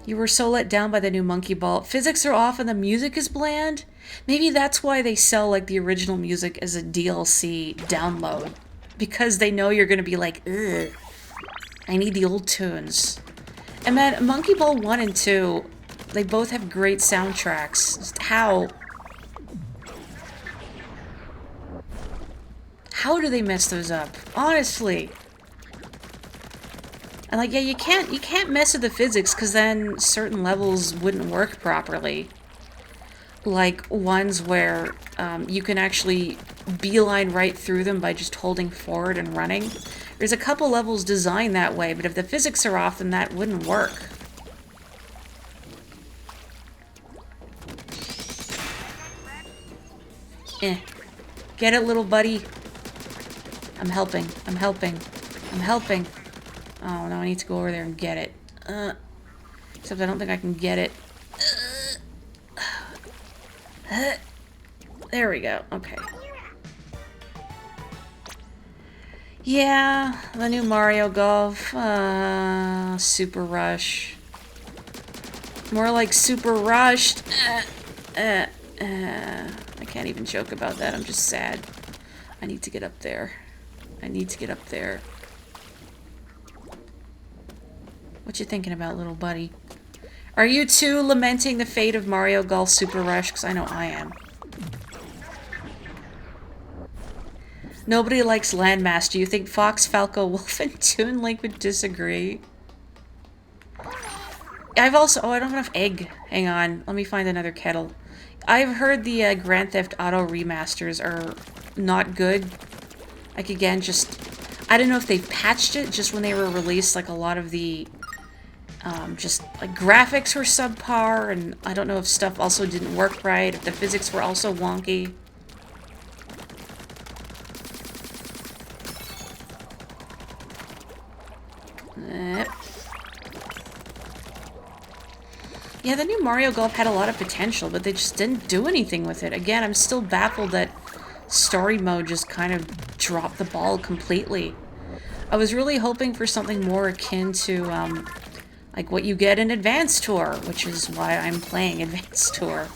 You were so let down by the new Monkey Ball. Physics are off and the music is bland? Maybe that's why they sell like the original music as a DLC download. Because they know you're gonna be like, ugh, I need the old tunes. And man, Monkey Ball 1 and 2, they both have great soundtracks. Just how do they mess those up? Honestly. And like, yeah, you can't mess with the physics because then certain levels wouldn't work properly. Like ones where you can actually beeline right through them by just holding forward and running. There's a couple levels designed that way, but if the physics are off, then that wouldn't work. Get it, little buddy. I'm helping. I'm helping. I'm helping. Oh, no, I need to go over there and get it. Except I don't think I can get it. There we go. Okay. Yeah, the new Mario Golf. Super Rush. More like Super Rushed. I can't even joke about that. I'm just sad. I need to get up there. I need to get up there. What you thinking about, little buddy? Are you too lamenting the fate of Mario Golf Super Rush? Because I know I am. Nobody likes Landmaster. You think Fox, Falco, Wolf, and Toon Link would disagree? I've also... Oh, I don't have enough egg. Hang on. Let me find another kettle. I've heard the Grand Theft Auto remasters are not good. Like, again, just... I don't know if they've patched it just when they were released. Like, a lot of the... just, like, graphics were subpar, and I don't know if stuff also didn't work right, if the physics were also wonky. Yeah, the new Mario Golf had a lot of potential, but they just didn't do anything with it. Again, I'm still baffled that story mode just kind of dropped the ball completely. I was really hoping for something more akin to, Like what you get in Advanced Tour, which is why I'm playing Advanced Tour.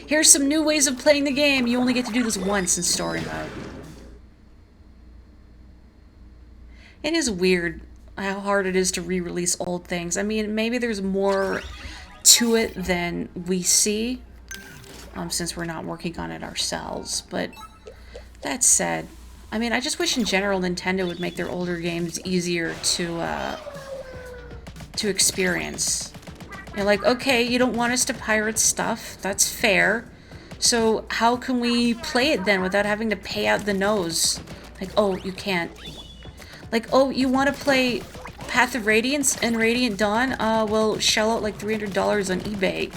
Here's some new ways of playing the game. You only get to do this once in story mode. It is weird how hard it is to re-release old things. I mean, maybe there's more to it than we see, since we're not working on it ourselves. But that said, I mean, I just wish in general Nintendo would make their older games easier to experience. You know, like, okay, you don't want us to pirate stuff. That's fair. So how can we play it then without having to pay out the nose? Like, oh, you can't. Like, oh, you want to play Path of Radiance and Radiant Dawn? Well, shell out like $300 on eBay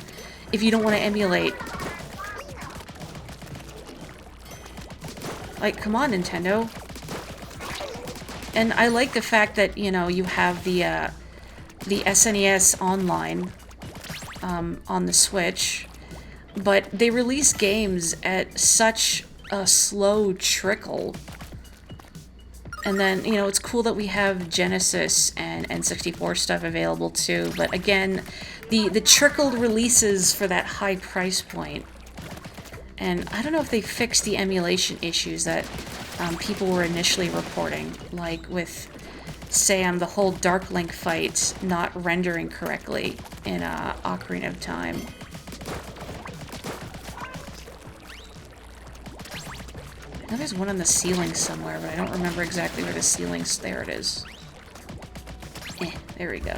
if you don't want to emulate. Like, come on, Nintendo. And I like the fact that, you know, you have the SNES Online on the Switch, but they release games at such a slow trickle. And then, you know, it's cool that we have Genesis and N64 stuff available too, but again, the trickled releases for that high price point. And I don't know if they fixed the emulation issues that people were initially reporting, like with, say, the whole Dark Link fight not rendering correctly in Ocarina of Time. I know there's one on the ceiling somewhere, but I don't remember exactly where the ceiling's... There it is. There we go.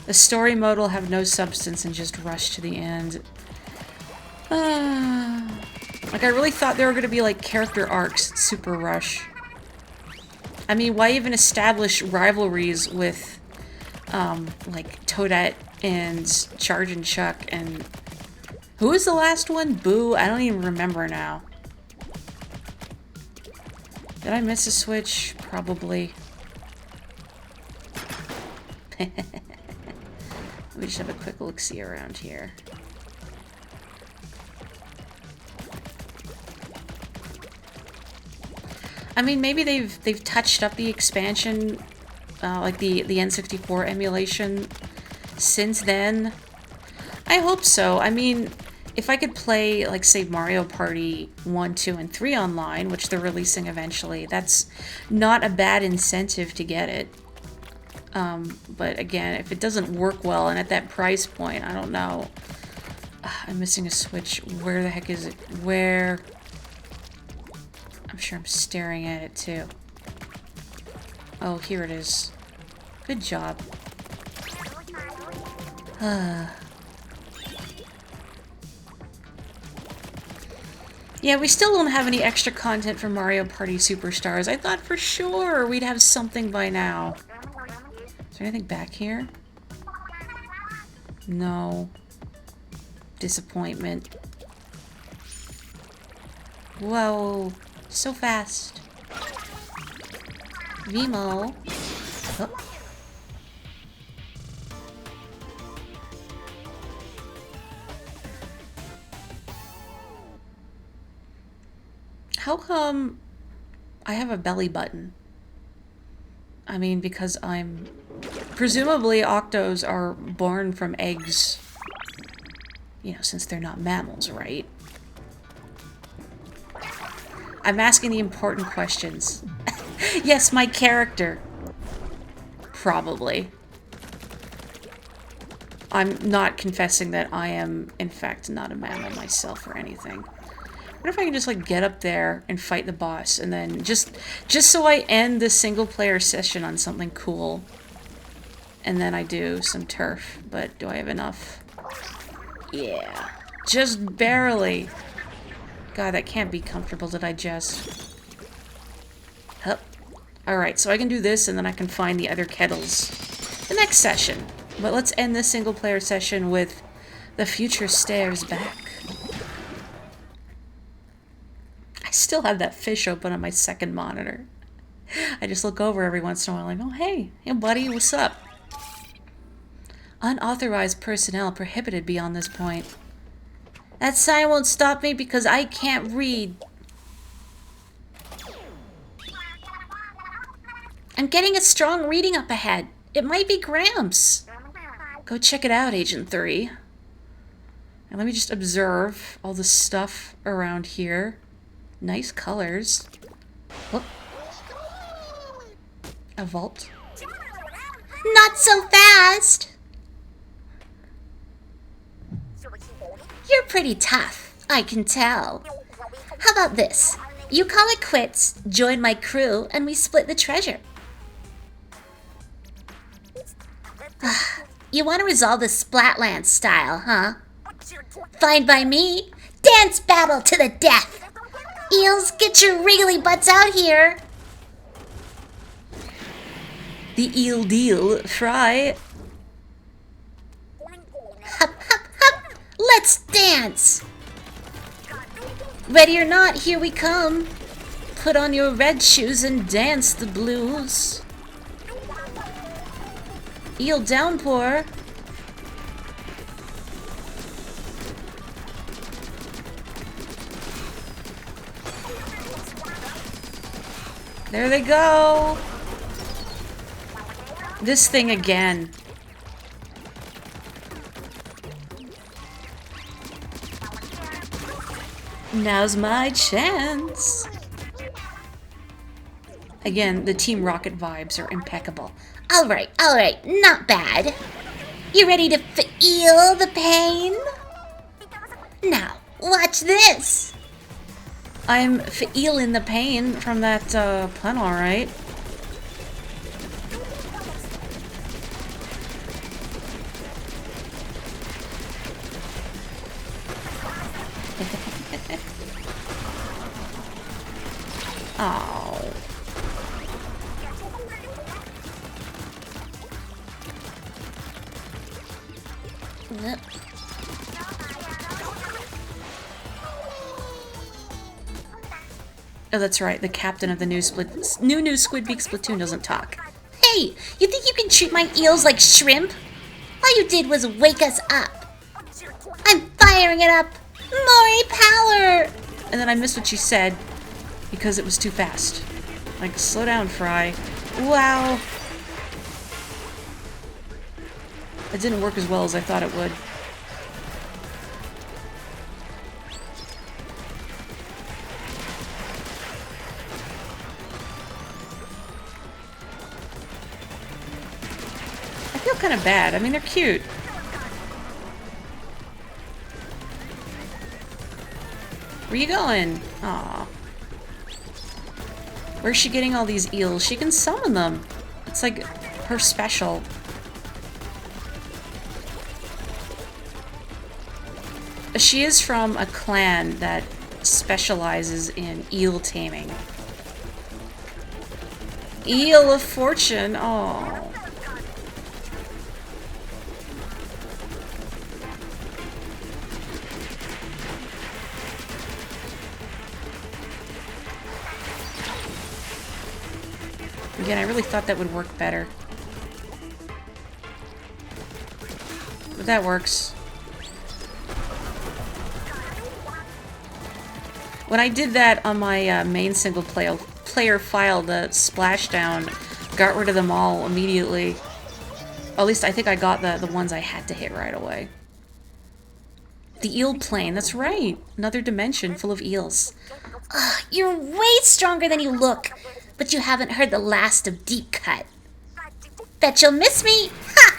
The story mode will have no substance and just rush to the end. Like, I really thought there were going to be, like, character arcs, Super Rush. I mean, why even establish rivalries with, like, Toadette and Charge and Chuck and... Who was the last one? Boo? I don't even remember now. Did I miss a switch? Probably. Let me just have a quick look-see around here. I mean, maybe they've touched up the expansion, like the N64 emulation since then. I hope so. I mean, if I could play, like, say, Mario Party 1, 2, and 3 online, which they're releasing eventually, that's not a bad incentive to get it. But again, if it doesn't work well, and at that price point, I don't know. I'm missing a switch. Where the heck is it? Where? I'm sure I'm staring at it, too. Oh, here it is. Good job. Yeah, we still don't have any extra content for Mario Party Superstars. I thought for sure we'd have something by now. Is there anything back here? No. Disappointment. Whoa. So fast. Vimo. Oh. How come I have a belly button? I mean, because I'm... Presumably, octos are born from eggs. You know, since they're not mammals, right? I'm asking the important questions. Yes, my character. Probably. I'm not confessing that I am, in fact, not a mammal myself or anything. What if I can just, like, get up there and fight the boss, and then just so I end this single-player session on something cool. And then I do some turf. But do I have enough? Yeah. Just barely. God, that can't be comfortable to digest. Hup. Alright, so I can do this, and then I can find the other kettles the next session. But let's end this single-player session with the future stares back. I still have that fish open on my second monitor. I just look over every once in a while like, oh, hey, buddy, what's up? Unauthorized personnel prohibited beyond this point. That sign won't stop me because I can't read.
I'm getting a strong reading up ahead. It might be Gramps.
Go check it out, Agent 3. And let me just observe all the stuff around here. Nice colors. Whoop. A vault.
Not so fast! You're pretty tough, I can tell. How about this? You call it quits, join my crew, and we split the treasure. You want to resolve the Splatland style, huh? Fine by me. Dance battle to the death. Eels, get your wriggly butts out here.
The eel deal, fry.
Hup, hup, hup. Let's dance. Ready or not, here we come. Put on your red shoes and dance the blues. Eel downpour.
There they go. This thing again. Now's my chance. Again, the Team Rocket vibes are impeccable.
All right, not bad. You ready to feel the pain? Now, watch this.
I'm feeling the pain from that pun, all right. Oh. Oh, that's right. The captain of the new Squid Beak Splatoon doesn't talk.
Hey, you think you can treat my eels like shrimp? All you did was wake us up. I'm firing it up. Morri power!
And then I missed what she said because it was too fast. Like, slow down, Fry. Wow. It didn't work as well as I thought it would. I feel kind of bad. I mean, they're cute. Where you going? Aw. Where's she getting all these eels? She can summon them. It's like her special. She is from a clan that specializes in eel taming. Eel of Fortune. Oh. Again, I really thought that would work better. But that works. When I did that on my main single player file, the splashdown got rid of them all immediately. At least I think I got the ones I had to hit right away. The eel plane, that's right. Another dimension full of eels.
You're way stronger than you look, but you haven't heard the last of Deep Cut. Bet you'll miss me! Ha!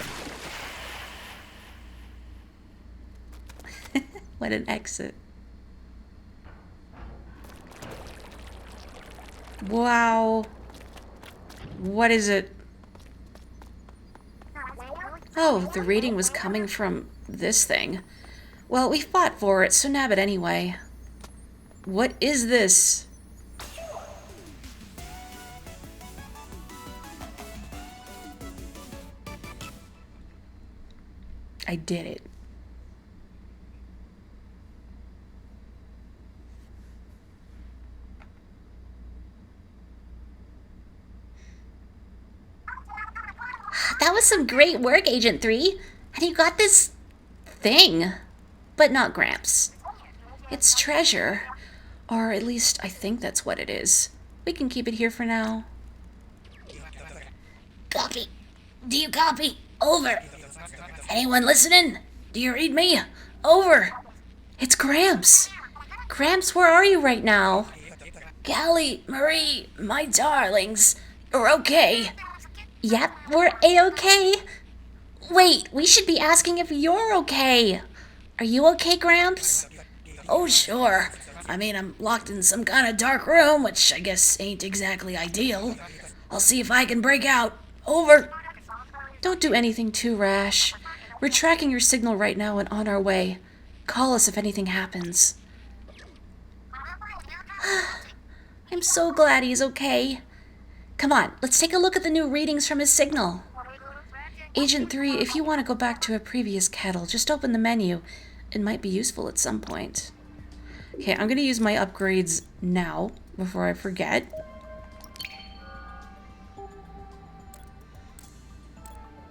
What an exit. Wow. What is it? Oh, the reading was coming from this thing. Well, we fought for it, so nab it anyway. What is this? I did it.
That was some great work, Agent 3. And you got this thing. But not Gramps.
It's treasure. Or at least I think that's what it is. We can keep it here for now.
Copy. Do you copy? Over. Anyone listening? Do you read me? Over.
It's Gramps. Gramps, where are you right now?
Callie, Marie, my darlings, you're okay.
Yep, we're A-okay. Wait, we should be asking if you're okay. Are you okay, Gramps?
Oh, sure. I mean, I'm locked in some kind of dark room, which I guess ain't exactly ideal. I'll see if I can break out. Over.
Don't do anything too rash. We're tracking your signal right now and on our way. Call us if anything happens. I'm so glad he's okay. Come on, let's take a look at the new readings from his signal. Agent 3, if you want to go back to a previous kettle, just open the menu. It might be useful at some point. Okay, I'm going to use my upgrades now, before I forget.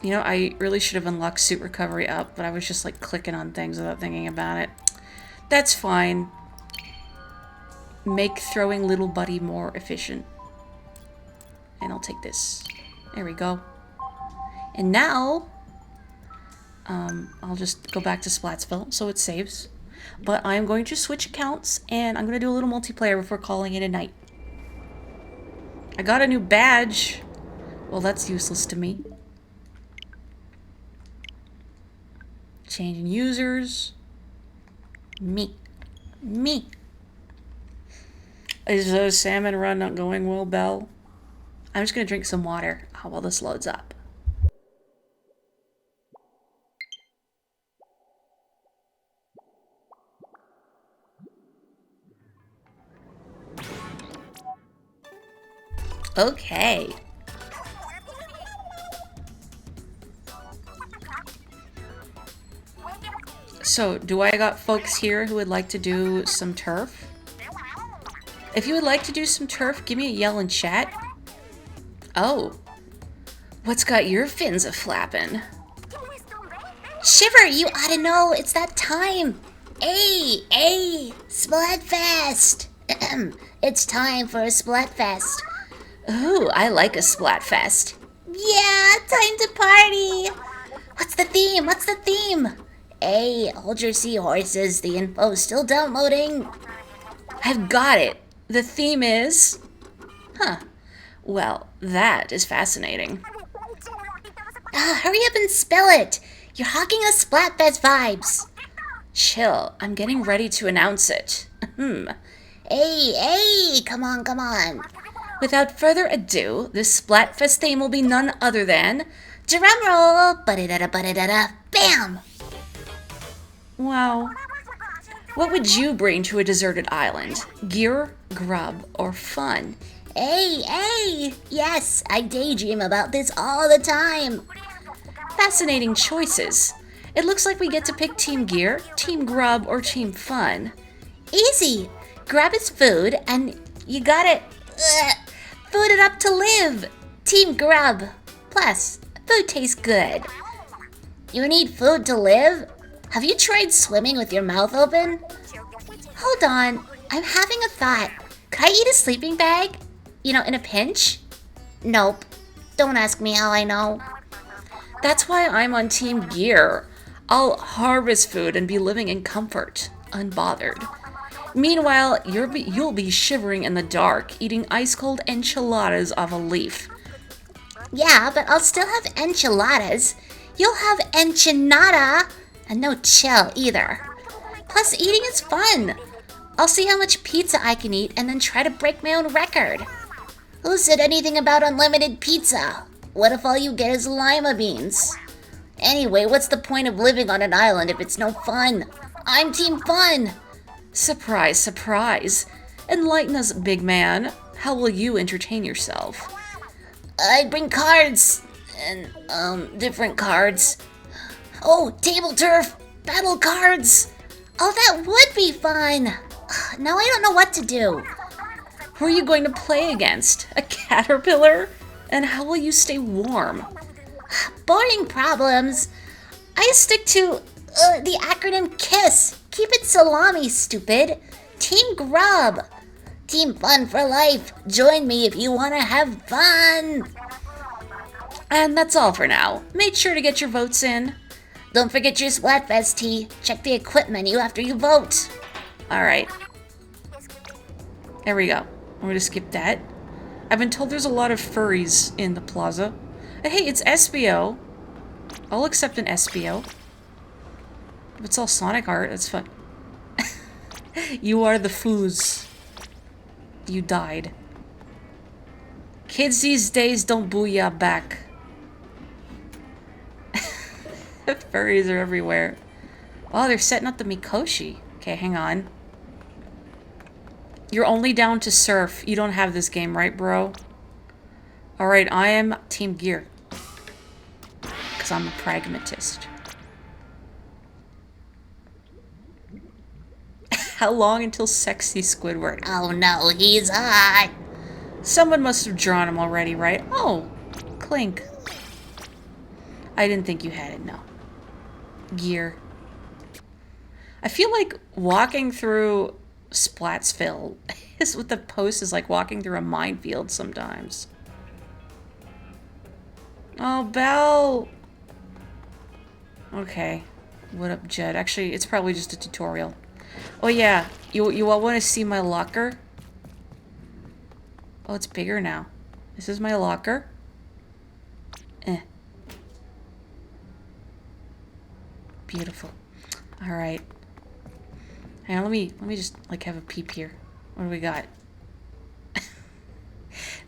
You know, I really should have unlocked suit recovery up, but I was just like clicking on things without thinking about it. That's fine. Make throwing little buddy more efficient. And I'll take this. There we go. And now, I'll just go back to Splatsville so it saves. But I'm going to switch accounts and I'm going to do a little multiplayer before calling it a night. I got a new badge. Well, that's useless to me. Changing users. Me. Is the salmon run not going well, Belle? I'm just going to drink some water while this loads up. Okay. So, do I got folks here who would like to do some turf? If you would like to do some turf, give me a yell in chat. Oh. What's got your fins a-flapping?
Shiver, you ought to know, it's that time. Hey, Splatfest. It's time for a Splatfest.
Ooh, I like a Splatfest.
Yeah, time to party. What's the theme? Hey, hold your seahorses, the info's still downloading.
I've got it. The theme is... Huh. Well, that is fascinating.
Hurry up and spell it. You're hogging us Splatfest vibes.
Chill, I'm getting ready to announce it.
Hey, come on.
Without further ado, this Splatfest theme will be none other than...
Drumroll! Ba-da-da-da-ba-da-da-da! Bam!
Wow. What would you bring to a deserted island? Gear, grub, or fun?
Hey! Yes, I daydream about this all the time.
Fascinating choices. It looks like we get to pick Team Gear, Team Grub, or Team Fun.
Easy. Grab his food and you got it. Food it up to live. Team Grub. Plus, food tastes good. You need food to live? Have you tried swimming with your mouth open? Hold on, I'm having a thought. Could I eat a sleeping bag? You know, in a pinch? Nope. Don't ask me how I know.
That's why I'm on Team Gear. I'll harvest food and be living in comfort, unbothered. Meanwhile, you'll be shivering in the dark, eating ice-cold enchiladas off a leaf.
Yeah, but I'll still have enchiladas. You'll have enchinada. And no chill either. Plus, eating is fun. I'll see how much pizza I can eat and then try to break my own record. Who said anything about unlimited pizza? What if all you get is lima beans? Anyway, what's the point of living on an island if it's no fun? I'm Team Fun.
Surprise, surprise. Enlighten us, big man. How will you entertain yourself?
I'd bring cards. And, different cards. Oh, table turf! Battle cards! Oh, that would be fun! Now I don't know what to do.
Who are you going to play against? A caterpillar? And how will you stay warm?
Boring problems. I stick to the acronym KISS. Keep it salami, stupid. Team Grub. Team Fun for life. Join me if you want to have fun.
And that's all for now. Make sure to get your votes in.
Don't forget your Splatfest tee. Check the equip menu after you vote.
Alright. There we go. I'm gonna skip that. I've been told there's a lot of furries in the plaza. Hey, it's SBO. I'll accept an SBO. If it's all Sonic art, that's fun. You are the foos. You died. Kids these days don't booyah back. Furries are everywhere. Oh, they're setting up the Mikoshi. Okay, hang on. You're only down to surf. You don't have this game, right, bro? Alright, I am Team Gear. Because I'm a pragmatist. How long until sexy Squidward?
Oh no, he's hot.
Someone must have drawn him already, right? Oh, Clink. I didn't think you had it, no. Gear. I feel like walking through Splatsville is what the post is like, walking through a minefield sometimes. Oh, Belle! Okay. What up, Jed? Actually, it's probably just a tutorial. Oh yeah, you all want to see my locker? Oh, it's bigger now. This is my locker. Beautiful. All right. Hang on, let me just like have a peep here. What do we got?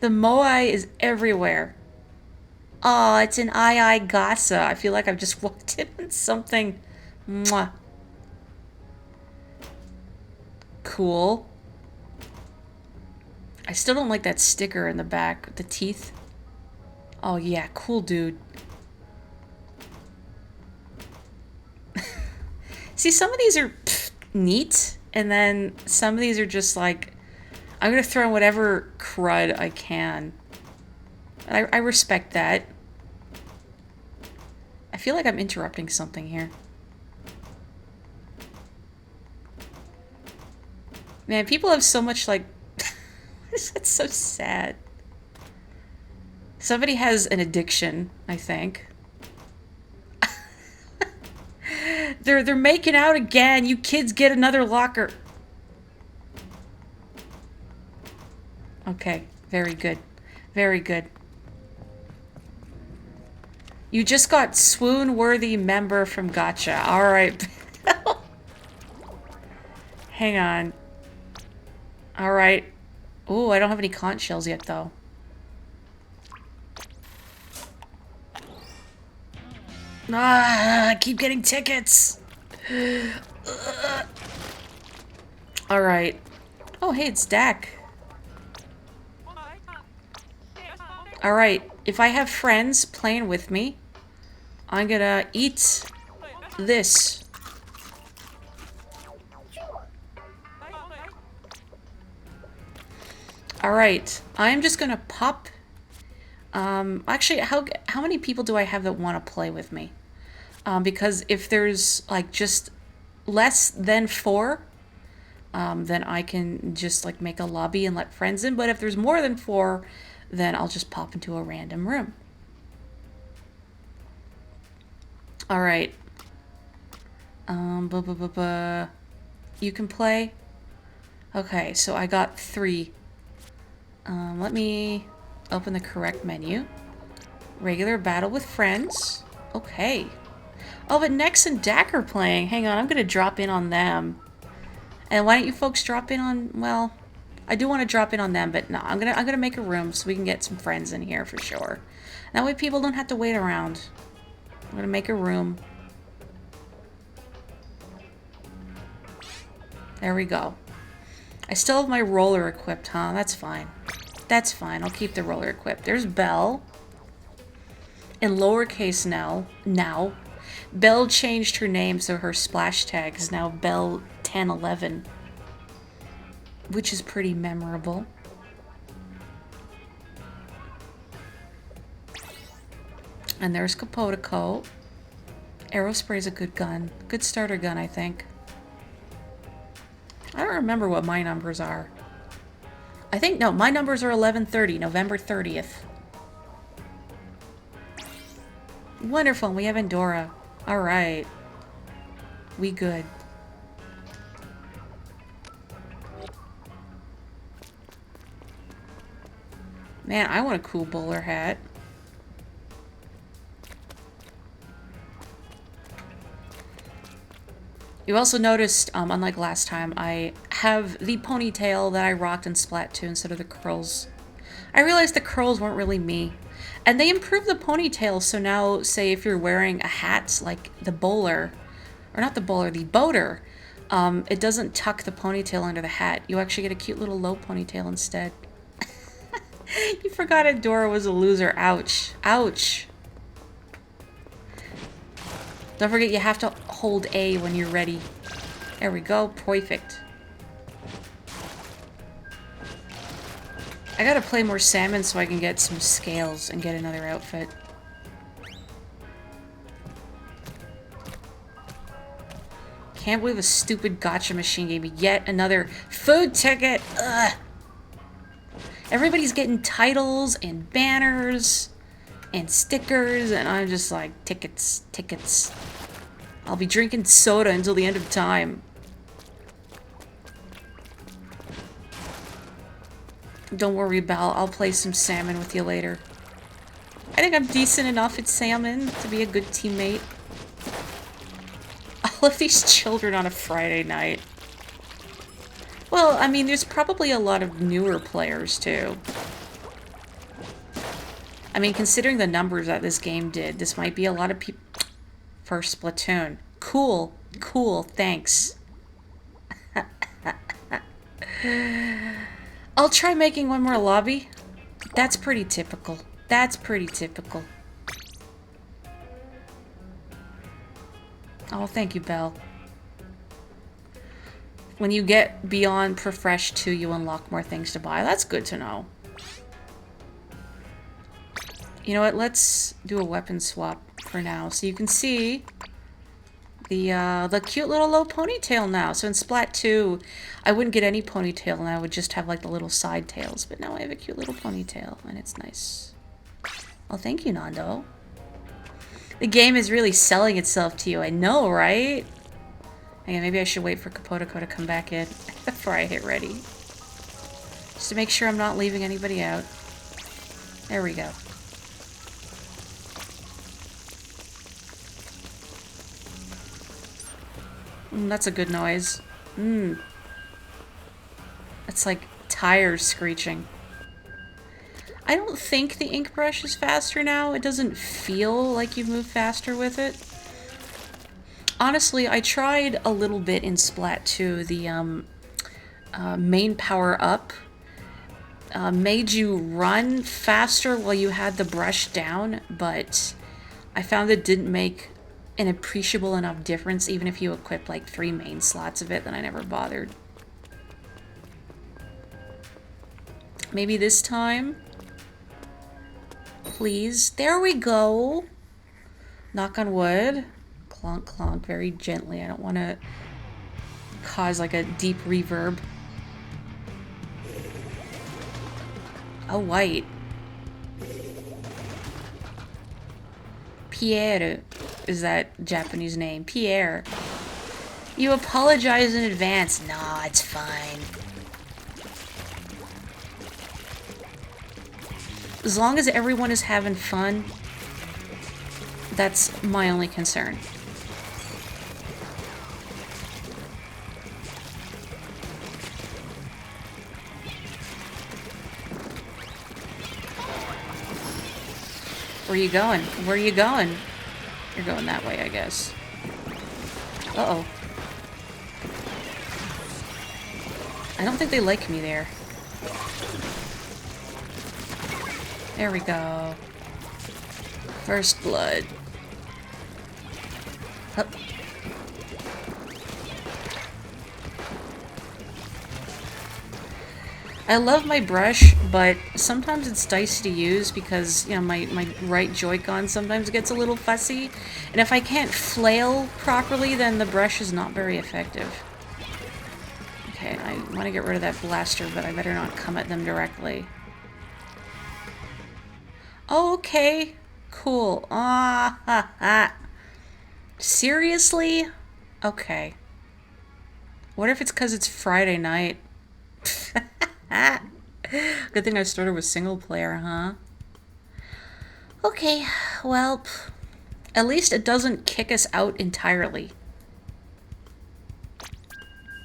The Moai is everywhere. Oh, it's an I Gasa. I feel like I've just walked in on something. Mwah. Cool. I still don't like that sticker in the back with the teeth. Oh yeah, cool dude. See, some of these are neat, and then some of these are just like, I'm gonna throw in whatever crud I can. I respect that. I feel like I'm interrupting something here. Man, people have so much like... That's so sad. Somebody has an addiction, I think. They're making out again. You kids get another locker. Okay, very good. Very good. You just got swoon-worthy member from Gotcha. Alright. Hang on. Alright. Ooh, I don't have any conch shells yet, though. Ah, I keep getting tickets. Alright. Oh, hey, it's Dak. Alright, if I have friends playing with me, I'm gonna eat this. Alright, I'm just gonna pop... actually, how many people do I have that want to play with me? Because if there's, like, just less than 4, then I can just, like, make a lobby and let friends in. But if there's more than 4, then I'll just pop into a random room. Alright. You can play? Okay, so I got 3. Let me open the correct menu. Regular battle with friends. Okay. Oh, but Nex and Dak are playing. Hang on, I'm gonna drop in on them. And why don't you folks drop in on, well, I do want to drop in on them, but no, I'm gonna make a room so we can get some friends in here for sure. That way people don't have to wait around. I'm gonna make a room. There we go. I still have my roller equipped, huh? That's fine. That's fine. I'll keep the roller equipped. There's Belle. In lowercase now. Belle changed her name, so her splash tag is now Belle 1011. Which is pretty memorable. And there's Capotico. Aerospray is a good gun. Good starter gun, I think. I don't remember what my numbers are. I think, no, my numbers are 11:30, November 30th. Wonderful, we have Endora. Alright. We good. Man, I want a cool bowler hat. You also noticed, unlike last time, I have the ponytail that I rocked in Splatoon instead of the curls. I realized the curls weren't really me. And they improved the ponytail, so now, say, if you're wearing a hat like the bowler, or not the bowler, the boater, it doesn't tuck the ponytail under the hat. You actually get a cute little low ponytail instead. You forgot Adora was a loser. Ouch. Ouch. Don't forget you have to hold A when you're ready. There we go. Perfect. I gotta play more salmon so I can get some scales and get another outfit. Can't believe a stupid gacha machine gave me yet another food ticket. Ugh. Everybody's getting titles and banners and stickers, and I'm just like, tickets, tickets. I'll be drinking soda until the end of time. Don't worry, Belle. I'll play some salmon with you later. I think I'm decent enough at salmon to be a good teammate. All of these children on a Friday night. Well, I mean, there's probably a lot of newer players, too. I mean, considering the numbers that this game did, this might be a lot of people for Splatoon. Cool. Cool. Thanks. I'll try making one more lobby. That's pretty typical. That's pretty typical. Oh, thank you, Belle. When you get beyond Profresh 2, you unlock more things to buy. That's good to know. You know what? Let's do a weapon swap for now. So you can see the cute little low ponytail now. So in Splat 2, I wouldn't get any ponytail and I would just have like the little side tails. But now I have a cute little ponytail and it's nice. Oh, thank you, Nando. The game is really selling itself to you. I know, right? Okay, maybe I should wait for Kapotoko to come back in before I hit ready. Just to make sure I'm not leaving anybody out. There we go. That's a good noise. It's like tires screeching. I don't think the ink brush is faster now. It doesn't feel like you move faster with it. Honestly, I tried a little bit in Splat 2. The main power up made you run faster while you had the brush down, but I found it didn't make an appreciable enough difference. Even if you equip like 3 main slots of it, then I never bothered. Maybe this time? Please. There we go. Knock on wood. Clonk, clonk, very gently. I don't want to cause like a deep reverb. Oh, white. Pierre is that Japanese name. Pierre. You apologize in advance. No, it's fine. As long as everyone is having fun, that's my only concern. Where are you going? Where are you going? You're going that way, I guess. Uh-oh. I don't think they like me there. There we go. First blood. Hup. I love my brush, but sometimes it's dicey to use because, you know, my right Joy-Con sometimes gets a little fussy. And if I can't flail properly, then the brush is not very effective. Okay, I want to get rid of that blaster, but I better not come at them directly. Oh, okay. Cool. Ah, ha, ha. Seriously? Okay. What if it's because it's Friday night? Good thing I started with single player, huh? Okay, well, at least it doesn't kick us out entirely.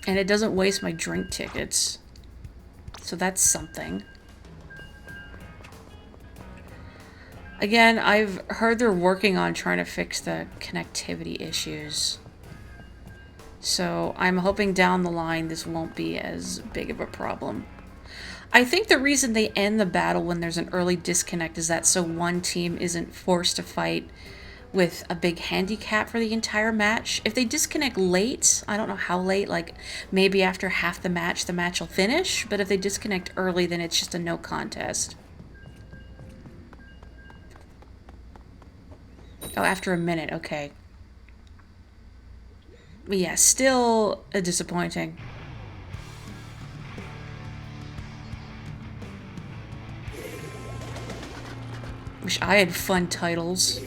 And it doesn't waste my drink tickets. So that's something. Again, I've heard they're working on trying to fix the connectivity issues. So I'm hoping down the line this won't be as big of a problem. I think the reason they end the battle when there's an early disconnect is that so one team isn't forced to fight with a big handicap for the entire match. If they disconnect late, I don't know how late, like maybe after half the match will finish, but if they disconnect early, then it's just a no contest. Oh, after a minute, okay. But yeah, still disappointing. Wish I had fun titles.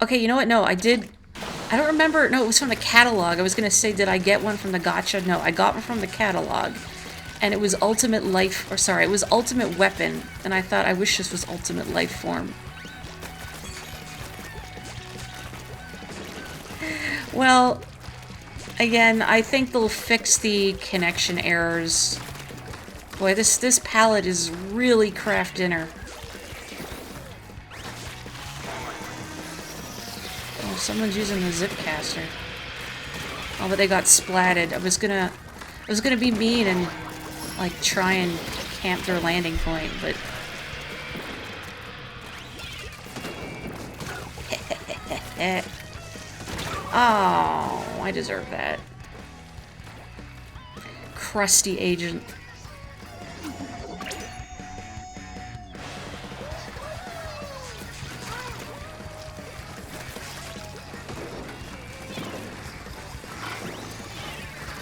Okay, you know what? No, I did. I don't remember. No, it was from the catalog. I was going to say, did I get one from the gacha? No, I got one from the catalog. And it was Ultimate Life, or sorry, it was Ultimate Weapon. And I thought, I wish this was Ultimate Life Form. Well, again, I think they'll fix the connection errors. Boy, this palette is really craft dinner. Oh, someone's using the zip caster. Oh, but they got splatted. I was gonna be mean and like try and camp their landing point, but oh, I deserve that. Crusty agent.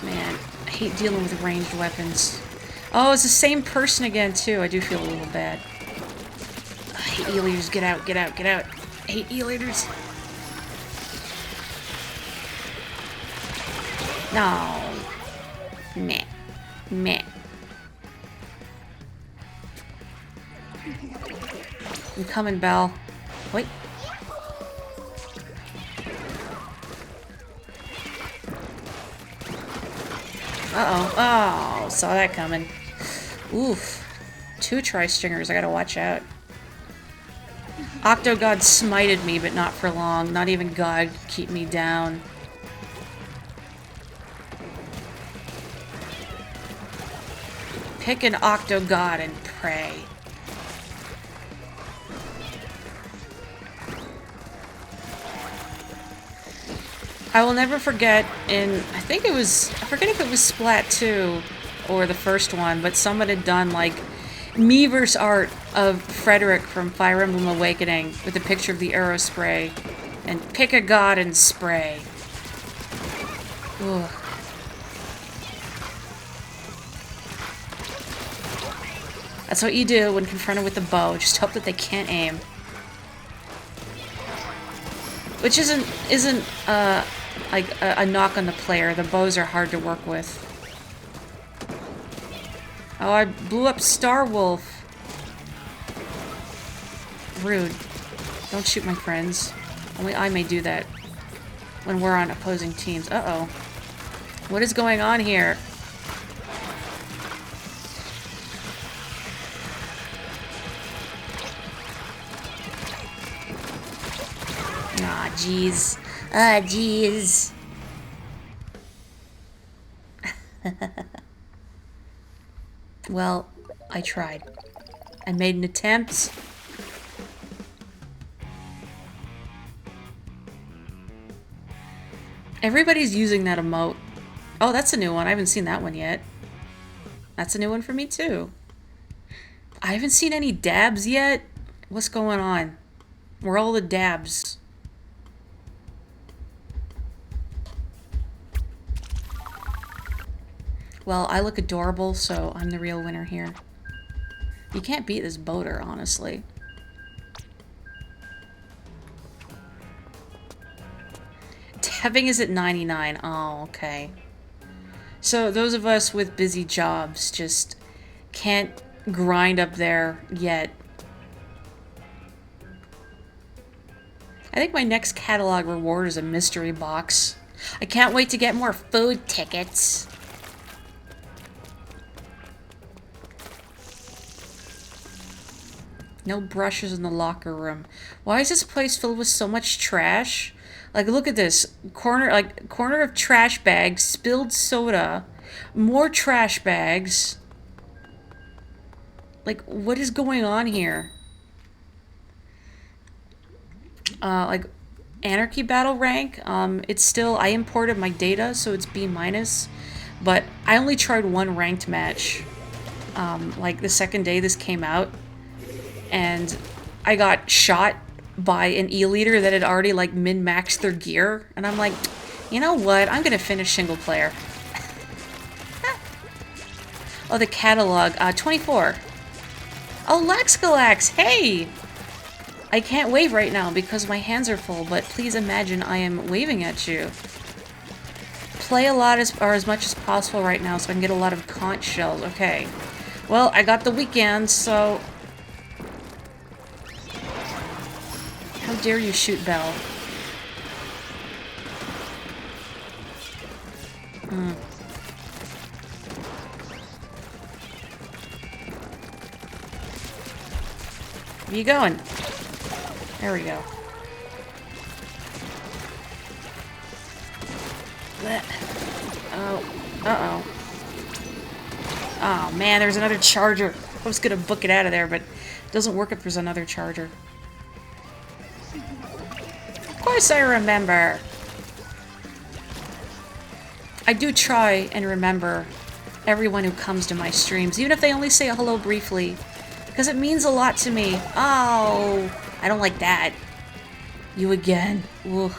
Man, I hate dealing with ranged weapons. Oh, it's the same person again, too. I do feel a little bad. I hate e-leaders. Get out, get out, get out. I hate e-leaders. No. Meh. Meh. I'm coming, Belle. Wait. Uh-oh. Oh, saw that coming. Oof. 2 tri-stringers. I gotta watch out. Octogod smited me, but not for long. Not even God could keep me down. Pick an Octogod and pray. I will never forget I think it was, I forget if it was Splat 2 or the first one, but someone had done like Miiverse art of Frederick from Fire Emblem Awakening with a picture of the arrow spray and pick a god and spray. Ugh. That's what you do when confronted with the bow. Just hope that they can't aim. Which isn't like a knock on the player. The bows are hard to work with. Oh, I blew up Star Wolf. Rude. Don't shoot my friends. Only I may do that when we're on opposing teams. Uh-oh. What is going on here? Ah, jeez. Ah, jeez. Well, I tried. I made an attempt. Everybody's using that emote. Oh, that's a new one. I haven't seen that one yet. That's a new one for me, too. I haven't seen any dabs yet. What's going on? Where are all the dabs? Well, I look adorable, so I'm the real winner here. You can't beat this boater, honestly. Tapping is at 99. Oh, okay. So those of us with busy jobs just can't grind up there yet. I think my next catalog reward is a mystery box. I can't wait to get more food tickets. No brushes in the locker room. Why is this place filled with so much trash? Like, look at this. Corner of trash bags, spilled soda, more trash bags. Like, what is going on here? Like, Anarchy Battle rank. It's still, I imported my data, so it's B-. But I only tried one ranked match. Like, the second day this came out. And I got shot by an E-leader that had already, like, min-maxed their gear. And I'm like, you know what? I'm gonna finish single player. Oh, the catalog. 24. Oh, Laxgalax! Hey! I can't wave right now because my hands are full, but please imagine I am waving at you. Play a lot as much as possible right now so I can get a lot of conch shells. Okay. Well, I got the weekend, so... How dare you shoot Belle? Where you going? There we go. Oh. Uh-oh. Oh, man, there's another charger. I was gonna book it out of there, but it doesn't work if there's another charger. Of course I remember. I do try and remember everyone who comes to my streams, even if they only say hello briefly, because it means a lot to me. Oh, I don't like that. You again. Ugh.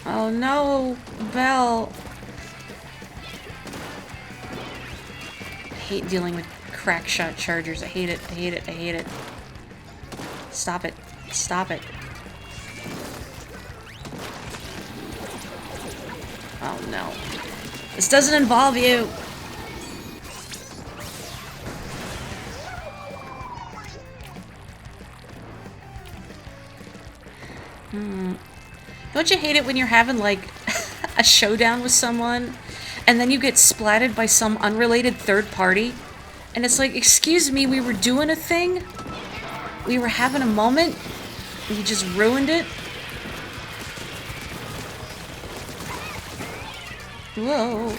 Oh no, Belle. I hate dealing with crack shot chargers. I hate it. I hate it. I hate it. Stop it. Stop it. Oh no. This doesn't involve you. Don't you hate it when you're having, like, a showdown with someone, and then you get splatted by some unrelated third party? And it's like, excuse me, we were doing a thing? We were having a moment? And you just ruined it? Whoa.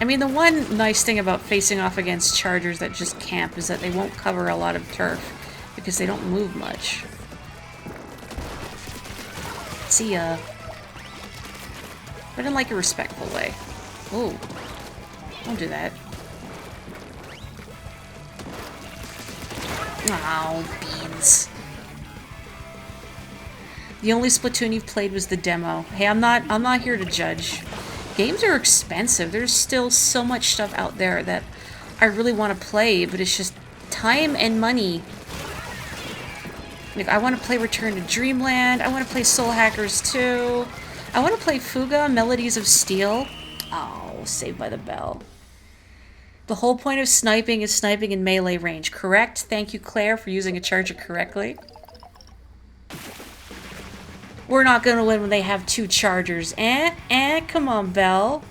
I mean, the one nice thing about facing off against chargers that just camp is that they won't cover a lot of turf, because they don't move much. See ya. But in, like, a respectful way. Ooh. Don't do that. Oh, beans. The only Splatoon you've played was the demo. Hey, I'm not here to judge. Games are expensive. There's still so much stuff out there that I really want to play, but it's just time and money. Like, I want to play Return to Dreamland. I want to play Soul Hackers 2. I want to play Fuga, Melodies of Steel. Oh, Saved by the Bell. The whole point of sniping is sniping in melee range, correct? Thank you, Claire, for using a charger correctly. We're not gonna win when they have two chargers. Come on, Belle.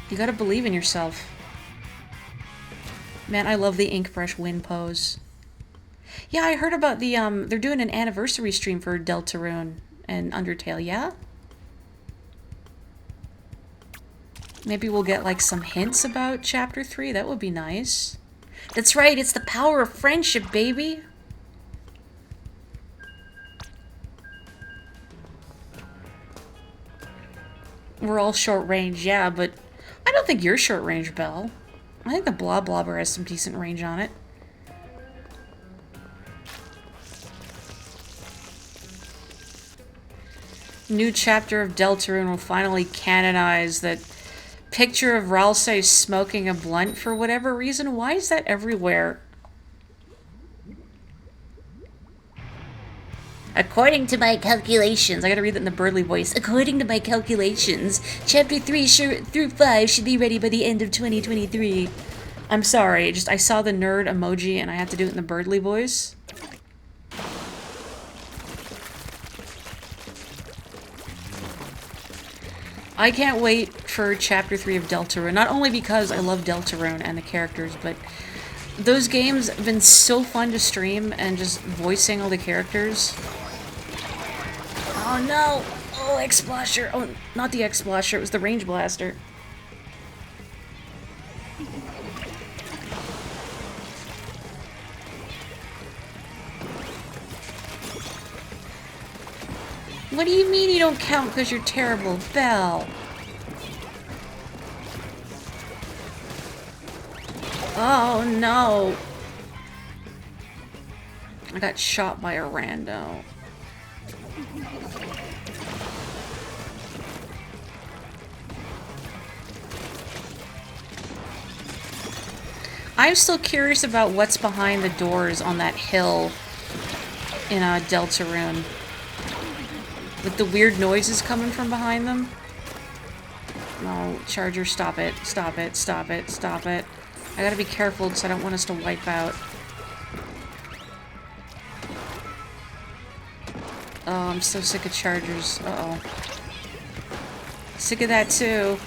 You gotta believe in yourself. Man, I love the ink brush win pose. Yeah, I heard about the, they're doing an anniversary stream for Deltarune and Undertale, yeah? Maybe we'll get, like, some hints about Chapter 3. That would be nice. That's right, it's the power of friendship, baby! We're all short range, yeah, but I don't think you're short range, Belle. I think the Blob Blobber has some decent range on it. new chapter of Deltarune will finally canonize that picture of Ralsei smoking a blunt for whatever reason. Why is that everywhere?
According to my calculations, I gotta read that in the Birdly voice. According to my calculations, Chapter 3 through 5 should be ready by the end of 2023.
I'm sorry, just I saw the nerd emoji and I had to do it in the Birdly voice. I can't wait for Chapter 3 of Deltarune, not only because I love Deltarune and the characters, but those games have been so fun to stream and just voicing all the characters.
Oh no! Oh, X-Splasher!
Oh, not the X-Splasher, it was the Range Blaster. What do you mean you don't count because you're terrible, Belle? Oh no! I got shot by a rando. I'm still curious about what's behind the doors on that hill in Deltarune. With the weird noises coming from behind them. No, Charger, stop it. Stop it, stop it, stop it. I gotta be careful because I don't want us to wipe out. Oh, I'm so sick of Chargers. Uh-oh. Sick of that too.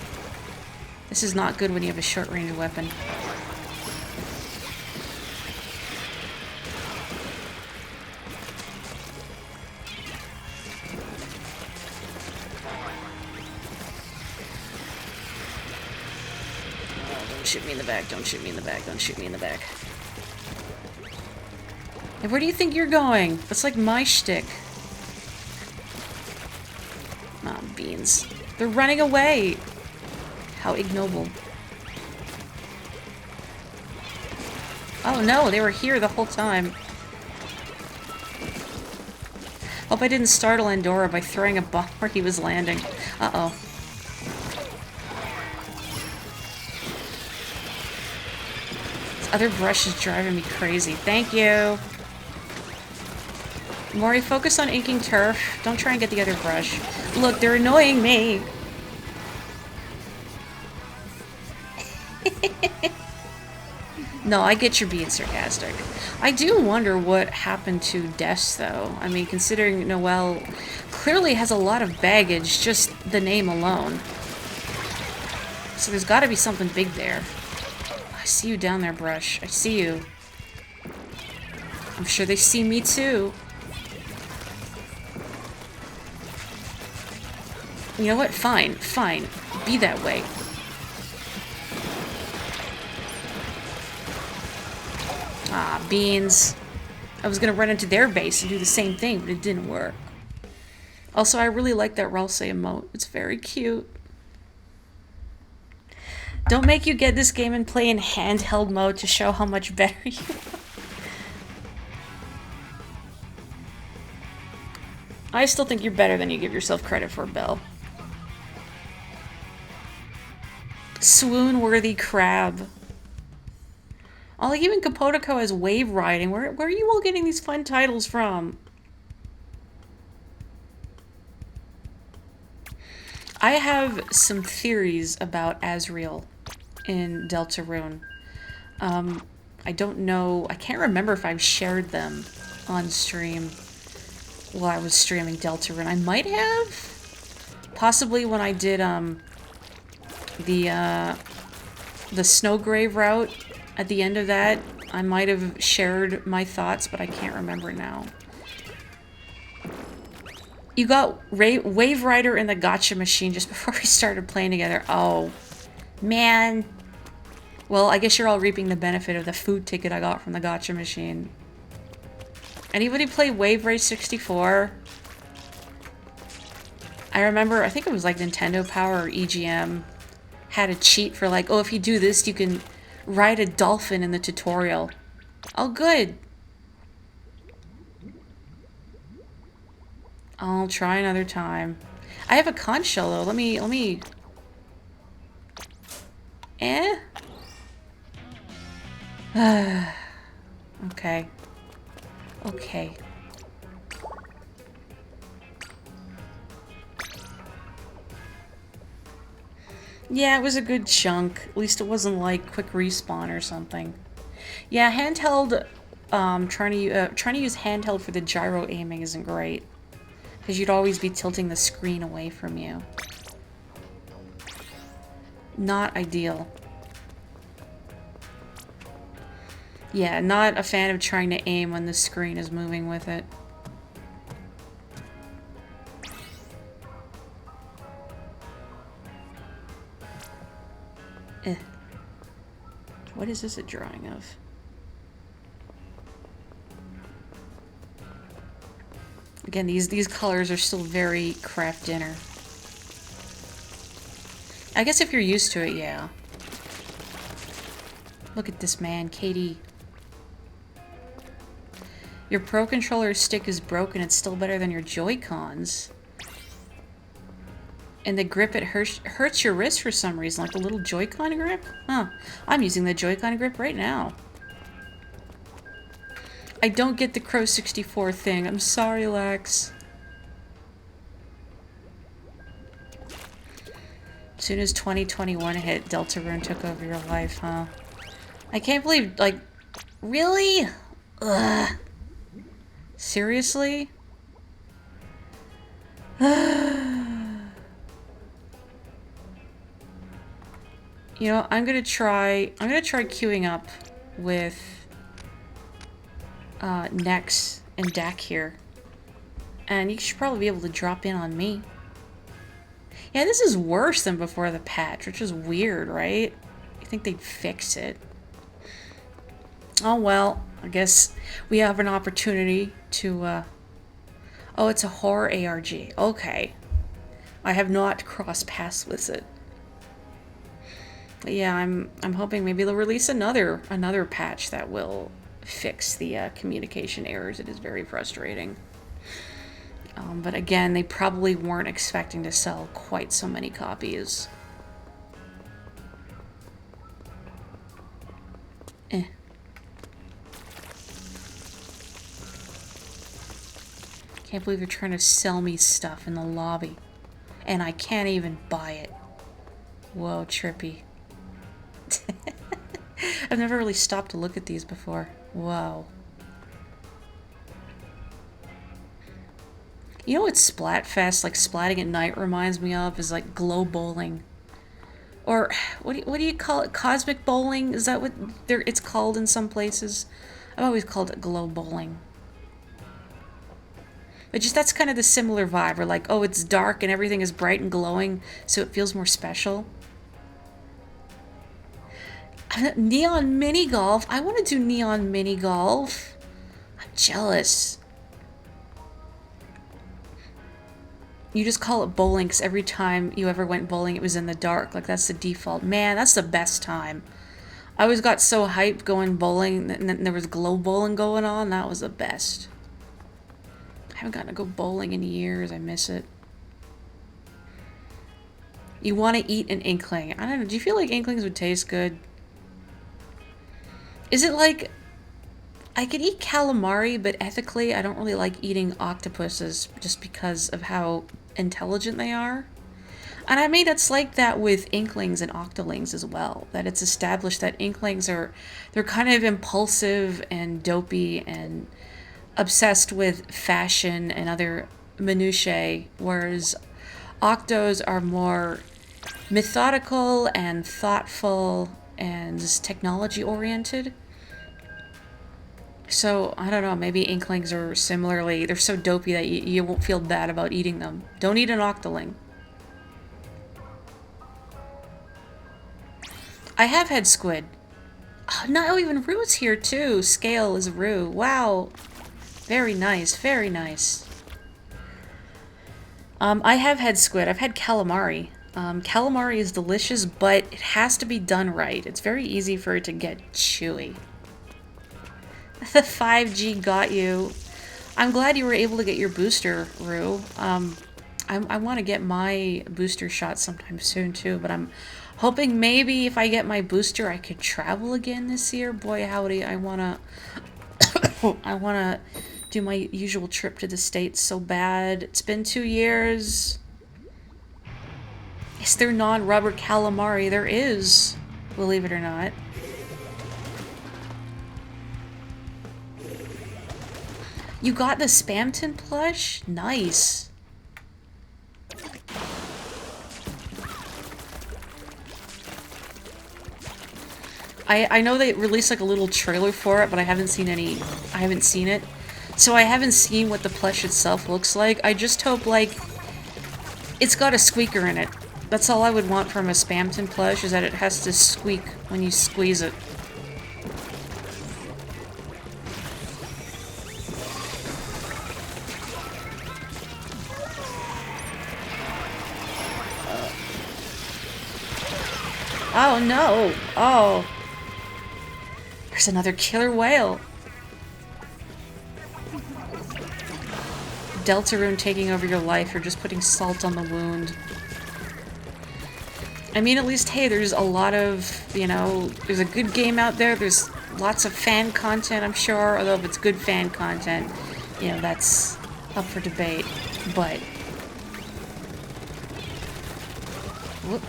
This is not good when you have a short-range weapon. Don't shoot me in the back, don't shoot me in the back, don't shoot me in the back. Hey, where do you think you're going? That's like my shtick. Aw, beans. They're running away! How ignoble. Oh no, they were here the whole time. Hope I didn't startle Andorra by throwing a bomb where he was landing. Uh-oh. This other brush is driving me crazy. Thank you! Morri, focus on inking turf. Don't try and get the other brush. Look, they're annoying me! No, I get you're being sarcastic. I do wonder what happened to Des, though. I mean, considering Noelle clearly has a lot of baggage, just the name alone. So there's gotta be something big there. I see you down there, Brush. I see you. I'm sure they see me, too. You know what? Fine, fine. Be that way. Ah, beans. I was gonna run into their base and do the same thing, but it didn't work. Also, I really like that Ralsei emote. It's very cute. Don't make you get this game and play in handheld mode to show how much better you are. I still think you're better than you give yourself credit for, Belle. Swoon-worthy crab. Oh, even Kapotoko has wave riding. Where are you all getting these fun titles from? I have some theories about Asriel in Deltarune. I don't know. I can't remember if I've shared them on stream while I was streaming Deltarune. I might have. Possibly when I did the Snowgrave route. At the end of that, I might have shared my thoughts, but I can't remember now. You got Wave Rider in the gotcha machine just before we started playing together. Oh, man. Well, I guess you're all reaping the benefit of the food ticket I got from the gotcha machine. Anybody play Wave Race 64? I remember, I think it was like Nintendo Power or EGM had a cheat for like, oh, if you do this, you can ride a dolphin in the tutorial. Oh, good. I'll try another time. I have a conch shell though. Let me. Eh? Okay. Okay. Yeah, it was a good chunk. At least it wasn't like quick respawn or something. Yeah, handheld. Trying to use handheld for the gyro aiming isn't great because you'd always be tilting the screen away from you. Not ideal. Yeah, not a fan of trying to aim when the screen is moving with it. Eh. What is this a drawing of? Again, these colors are still very craft dinner. I guess if you're used to it, yeah. Look at this man, Katie. Your Pro Controller stick is broken. It's still better than your Joy-Cons. And the grip, it hurts your wrist for some reason, like the little Joy-Con grip? Huh. I'm using the Joy-Con grip right now. I don't get the Crow 64 thing. I'm sorry, Lex. As soon as 2021 hit, Deltarune took over your life, huh? I can't believe, like, really? Ugh. Seriously? You know, I'm gonna try queuing up with Nex and Dak here. And you should probably be able to drop in on me. Yeah, this is worse than before the patch, which is weird, right? You think they'd fix it. Oh well, I guess we have an opportunity to, Oh, it's a horror ARG. Okay. I have not crossed paths with it. But yeah, I'm hoping maybe they'll release another patch that will fix the communication errors. It is very frustrating. But again, they probably weren't expecting to sell quite so many copies. Eh. Can't believe they're trying to sell me stuff in the lobby. And I can't even buy it. Whoa, trippy. I've never really stopped to look at these before. Whoa. You know what Splatfest, like splatting at night, reminds me of? Is like glow bowling. Or, what do you call it? Cosmic bowling? Is that what it's called in some places? I've always called it glow bowling. But just that's kind of the similar vibe. Or like, oh, it's dark and everything is bright and glowing, so it feels more special. Neon mini golf? I want to do neon mini golf. I'm jealous. You just call it bowling because every time you ever went bowling, it was in the dark. Like, that's the default. Man, that's the best time. I always got so hyped going bowling, and then there was glow bowling going on. That was the best. I haven't gotten to go bowling in years. I miss it. You want to eat an inkling. I don't know. Do you feel like inklings would taste good? Is it like... I could eat calamari, but ethically, I don't really like eating octopuses just because of how intelligent they are. And I mean, it's like that with inklings and octolings as well. That it's established that inklings they're kind of impulsive and dopey and obsessed with fashion and other minutiae, whereas octos are more methodical and thoughtful and just technology oriented. So, I don't know, maybe inklings are similarly, they're so dopey that you won't feel bad about eating them. Don't eat an octoling. I have had squid. Oh, no, even Rue's here too. Scale is Rue. Wow. Very nice, very nice. I have had squid. I've had calamari. Calamari is delicious, but it has to be done right. It's very easy for it to get chewy. The 5G got you. I'm glad you were able to get your booster, Rue. I want to get my booster shot sometime soon too, but I'm hoping maybe if I get my booster, I could travel again this year. Boy, howdy, I wanna, I wanna do my usual trip to the States so bad. It's been 2 years. Is there non-rubber calamari? There is, believe it or not. You got the Spamton plush? Nice. I know they released like a little trailer for it, but I haven't seen it. So I haven't seen what the plush itself looks like. I just hope, like, it's got a squeaker in it. That's all I would want from a Spamton plush, is that it has to squeak when you squeeze it. Oh no! Oh! There's another killer whale! Deltarune taking over your life, you're just putting salt on the wound. I mean, at least, hey, there's a lot of, you know, there's a good game out there, there's lots of fan content, I'm sure, although if it's good fan content, you know, that's up for debate, but... Whoop.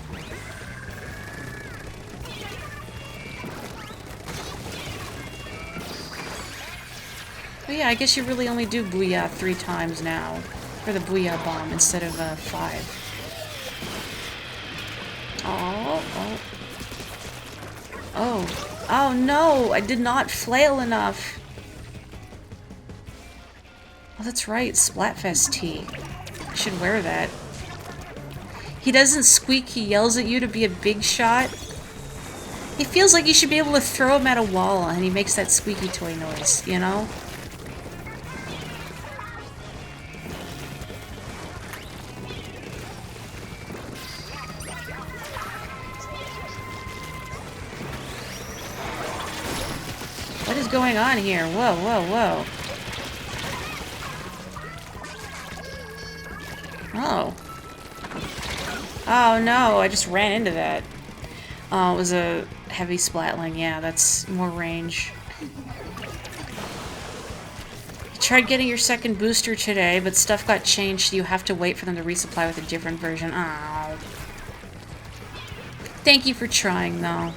But yeah, I guess you really only do Booyah 3 times now, for the Booyah Bomb, instead of 5. Oh, oh. Oh. Oh no! I did not flail enough! Oh, that's right, Splatfest tee. I should wear that. He doesn't squeak, he yells at you to be a big shot. He feels like you should be able to throw him at a wall, and he makes that squeaky toy noise, you know? What is going on here? Whoa, whoa, whoa. Oh. Oh no, I just ran into that. Oh, it was a heavy splatling. Yeah, that's more range. You tried getting your second booster today, but stuff got changed, so you have to wait for them to resupply with a different version. Oh. Thank you for trying, though.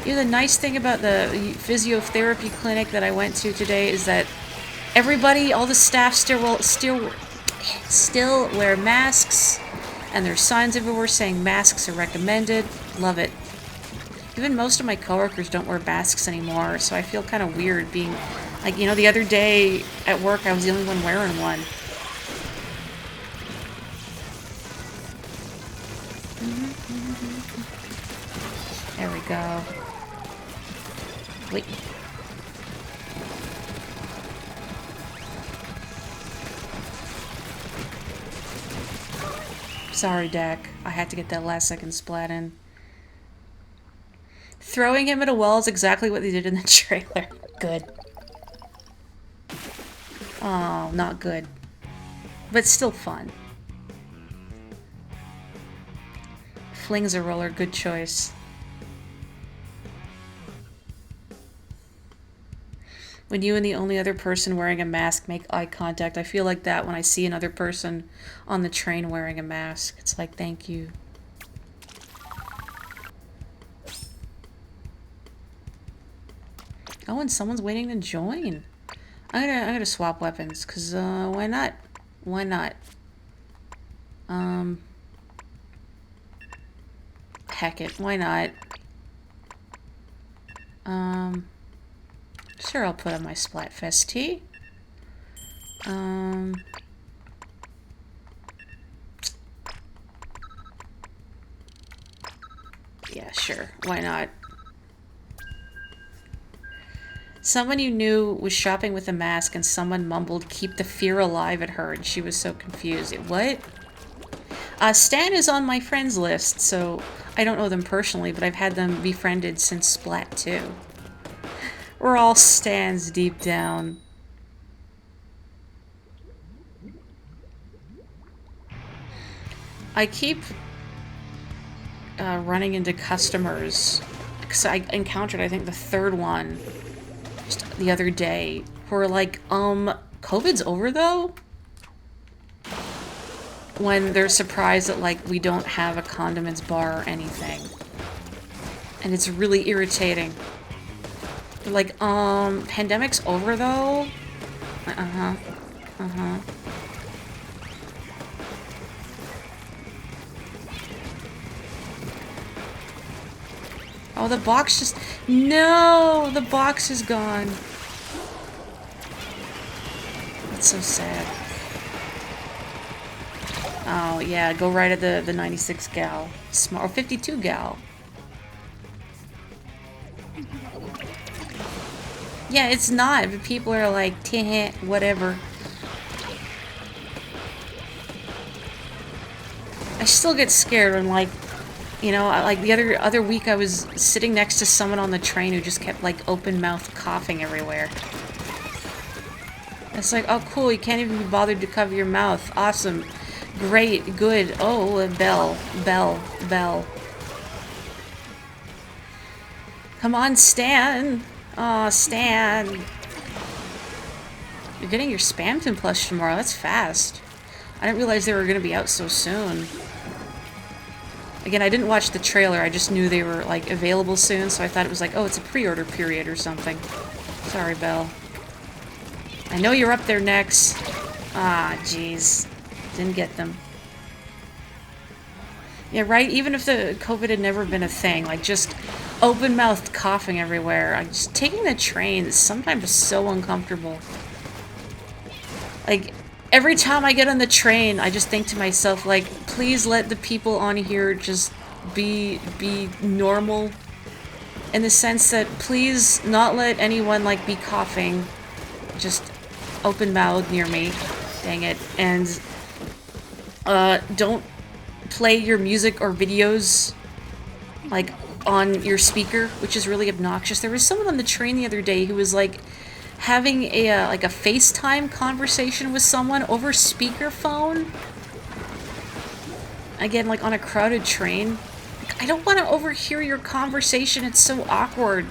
You know, the nice thing about the physiotherapy clinic that I went to today is that everybody, all the staff still wear masks, and there's signs everywhere saying masks are recommended. Love it. Even most of my coworkers don't wear masks anymore, so I feel kind of weird being, like, you know, the other day at work I was the only one wearing one. There we go. Wait. Sorry, Dak. I had to get that last second splat in. Throwing him at a wall is exactly what they did in the trailer. Good. Oh, not good. But still fun. Flings a roller, good choice. When you and the only other person wearing a mask make eye contact, I feel like that when I see another person on the train wearing a mask. It's like, thank you. Oh, and someone's waiting to join. I'm gonna swap weapons, cause why not? Why not? Heck it, why not? Sure, I'll put on my Splatfest tee. Yeah, sure, why not? Someone you knew was shopping with a mask and someone mumbled, "Keep the fear alive" at her, and she was so confused. What? Stan is on my friends list, so I don't know them personally, but I've had them befriended since Splat 2. We're all Stans deep down. I keep running into customers, because I encountered, I think, the third one just the other day, who are like, COVID's over though? When they're surprised that, like, we don't have a condiments bar or anything. And it's really irritating. They're like, pandemic's over though? Uh-huh. Uh-huh. Oh, the box just... No! The box is gone. That's so sad. Oh, yeah, go right at the 96 gal. Or 52 gal. Yeah, it's not. But people are like, teh, whatever. I still get scared when, like, you know, like the other week I was sitting next to someone on the train who just kept, like, open-mouthed coughing everywhere. It's like, oh, cool, you can't even be bothered to cover your mouth. Awesome. Great, good. Oh, a bell. Bell. Bell. Come on, Stan. Aw, Stan. You're getting your Spamton plush tomorrow. That's fast. I didn't realize they were going to be out so soon. Again, I didn't watch the trailer. I just knew they were, like, available soon, so I thought it was like, oh, it's a pre-order period or something. Sorry, Belle. I know you're up there next. Ah, jeez. Didn't get them. Yeah, right? Even if the COVID had never been a thing, like, just open-mouthed coughing everywhere. Just taking the train is sometimes so uncomfortable. Like, every time I get on the train, I just think to myself, like, please let the people on here just be normal. In the sense that, please not let anyone, like, be coughing. Just open-mouthed near me. Dang it. And, don't play your music or videos, like, on your speaker, which is really obnoxious. There was someone on the train the other day who was, like, having a, like, a FaceTime conversation with someone over speakerphone. Again, like, on a crowded train. Like, I don't want to overhear your conversation, it's so awkward.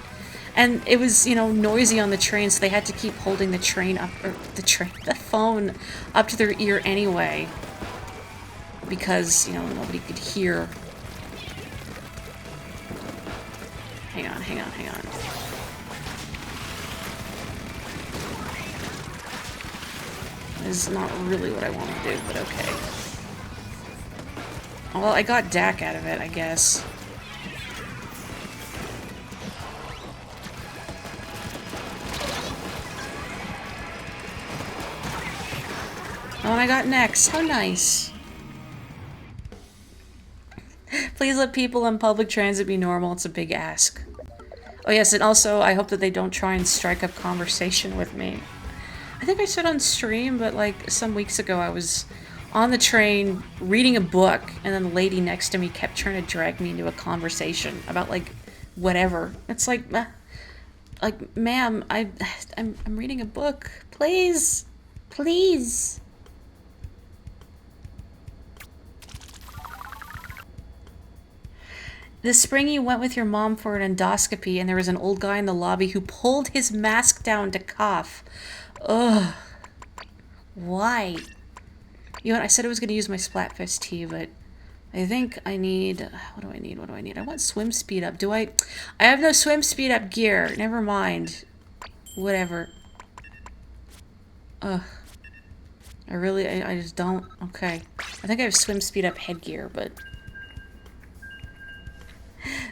And it was, you know, noisy on the train, so they had to keep holding the train up, or the phone up to their ear anyway. Because, you know, nobody could hear. Hang on, hang on, hang on. This is not really what I want to do, but okay. Well, I got Dak out of it, I guess. Oh, and I got next. How nice. Please let people on public transit be normal. It's a big ask. Oh yes, and also, I hope that they don't try and strike up conversation with me. I think I said on stream, but like some weeks ago I was on the train reading a book, and then the lady next to me kept trying to drag me into a conversation about like whatever. It's like ma'am, I'm reading a book. Please, please. This spring you went with your mom for an endoscopy, and there was an old guy in the lobby who pulled his mask down to cough. Ugh. Why? You know what, I said I was going to use my Splatfest tea, but I think I need... What do I need? What do I need? I want swim speed up. Do I... I have no swim speed up gear. Never mind. Whatever. Ugh. I just don't... Okay. I think I have swim speed up headgear, but...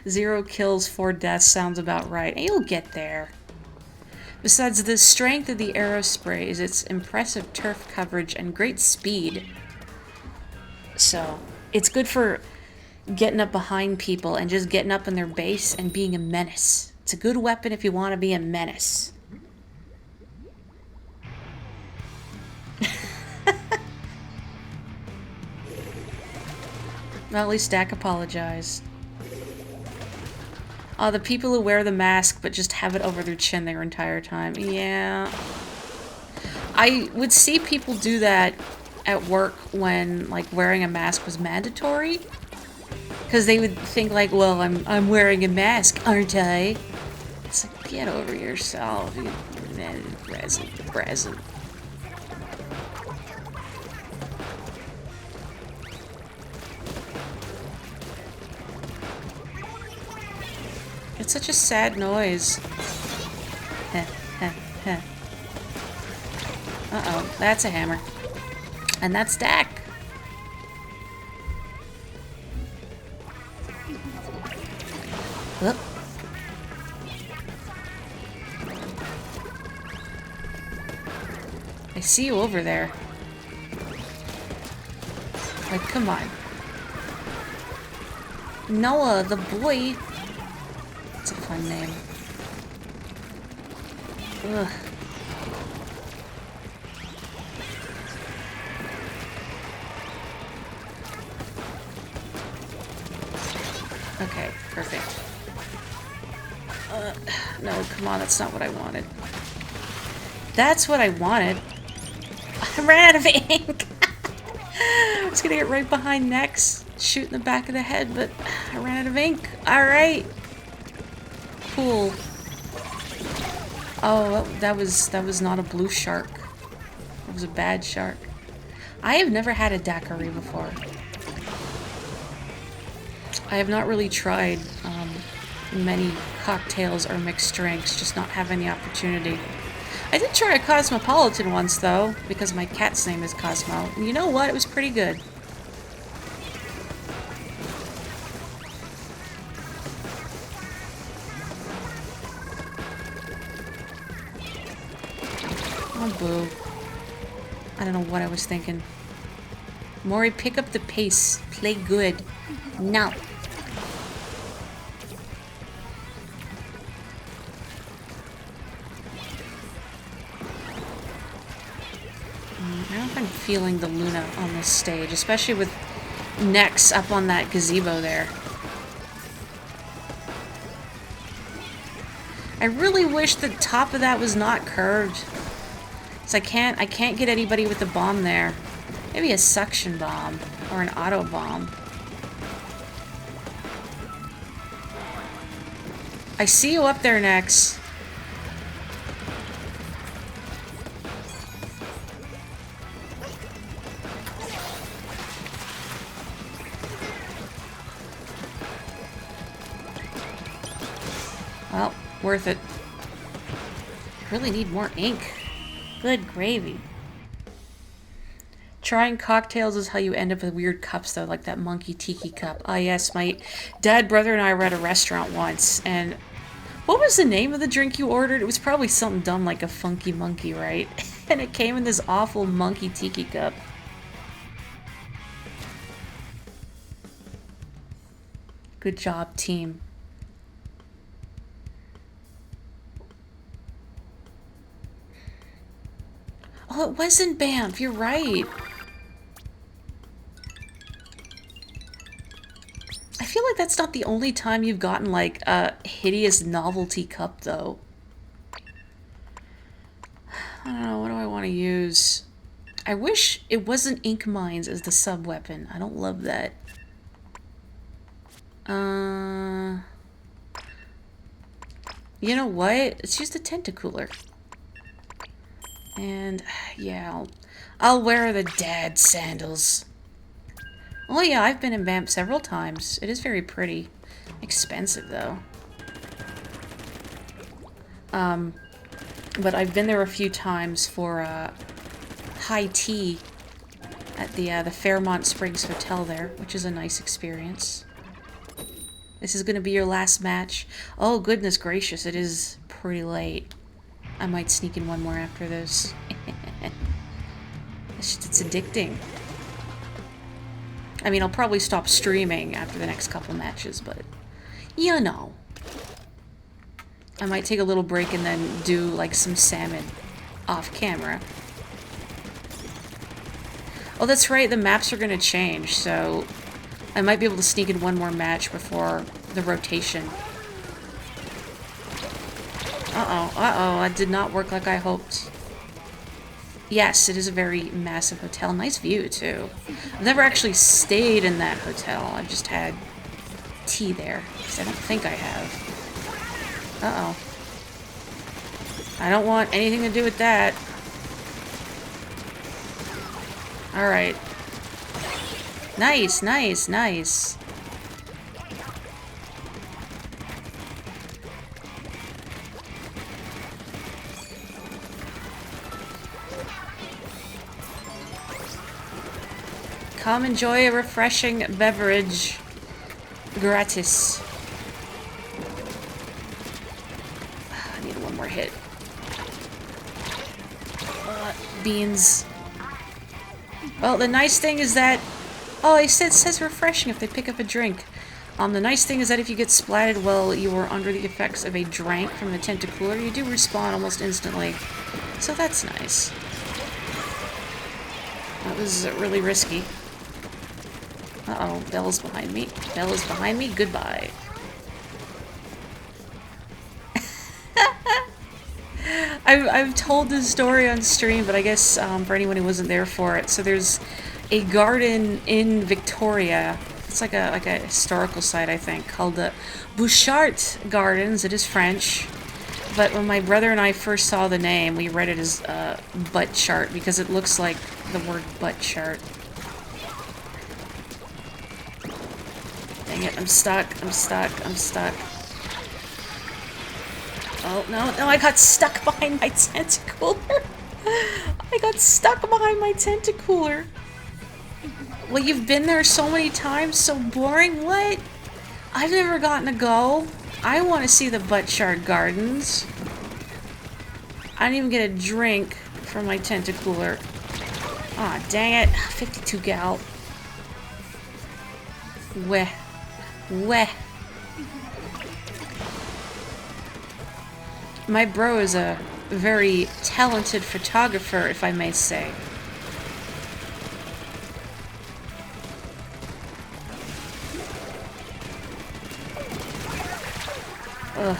0 kills, 4 deaths sounds about right. And you'll get there. Besides, the strength of the arrow spray is its impressive turf coverage and great speed. So, it's good for getting up behind people and just getting up in their base and being a menace. It's a good weapon if you want to be a menace. Well, at least Dak apologized. Oh, the people who wear the mask but just have it over their chin their entire time. Yeah. I would see people do that at work when like wearing a mask was mandatory. Because they would think like, well, I'm wearing a mask, aren't I? It's like, get over yourself, you present. It's such a sad noise. Heh, heh, heh. Uh-oh, that's a hammer. And that's Dak. Whoop. I see you over there. Like, come on. Noah, the boy. It's a fun name. Ugh. Okay, perfect. No, come on, that's not what I wanted. That's what I wanted. I ran out of ink. I was gonna get right behind Nex, shoot in the back of the head, but I ran out of ink. Alright. Cool. Oh, that was not a blue shark. It was a bad shark. I have never had a daiquiri before. I have not really tried many cocktails or mixed drinks, just not have any opportunity. I did try a Cosmopolitan once, though, because my cat's name is Cosmo. And you know what? It was pretty good. Oh, boo. I don't know what I was thinking. Morri, pick up the pace. Play good. No. I don't know if I'm feeling the Luna on this stage, especially with Nex up on that gazebo there. I really wish the top of that was not curved. So I can't get anybody with the bomb there. Maybe a suction bomb or an auto bomb. I see you up there, Nex. Well, worth it. Really need more ink. Good gravy. Trying cocktails is how you end up with weird cups, though, like that monkey tiki cup. Ah, yes, my dad, brother, and I were at a restaurant once, and what was the name of the drink you ordered? It was probably something dumb like a funky monkey, right? And it came in this awful monkey tiki cup. Good job, team. Oh, it was in Banff. You're right. I feel like that's not the only time you've gotten, like, a hideous novelty cup, though. I don't know. What do I want to use? I wish it wasn't ink mines as the sub-weapon. I don't love that. You know what? Let's use the Tentacooler. And, yeah, I'll wear the dad sandals. Oh yeah, I've been in Banff several times. It is very pretty. Expensive, though. But I've been there a few times for, high tea at the Fairmont Springs Hotel there, which is a nice experience. This is gonna be your last match. Oh, goodness gracious, it is pretty late. I might sneak in one more after this. It's addicting. I mean, I'll probably stop streaming after the next couple matches, but you know. I might take a little break and then do, like, some salmon off camera. Oh, that's right, the maps are gonna change, so I might be able to sneak in one more match before the rotation. Uh-oh, that did not work like I hoped. Yes, it is a very massive hotel. Nice view, too. I've never actually stayed in that hotel. I've just had tea there, because I don't think I have. Uh-oh. I don't want anything to do with that. Alright. Nice, nice, nice. Come enjoy a refreshing beverage. Gratis. I need one more hit. Beans. Well, the nice thing is that... Oh, it says refreshing if they pick up a drink. The nice thing is that if you get splatted while you are under the effects of a drink from the tentacooler, you do respawn almost instantly. So that's nice. That was really risky. Uh-oh, Bella's behind me. Bella's behind me. Goodbye. I've told this story on stream, but I guess for anyone who wasn't there for it, so there's a garden in Victoria. It's like a historical site, I think, called the Bouchard Gardens. It is French, but when my brother and I first saw the name, we read it as butt chart because it looks like the word butt chart. Dang it! I'm stuck. I'm stuck. I'm stuck. Oh, no, no, I got stuck behind my tentacooler. I got stuck behind my tentacooler. Well, you've been there so many times, so boring. What? I've never gotten to go. I want to see the Butchart Gardens. I didn't even get a drink from my tentacooler. Aw, dang it. 52 gal. Weh. Weh. My bro is a very talented photographer, if I may say. Ugh.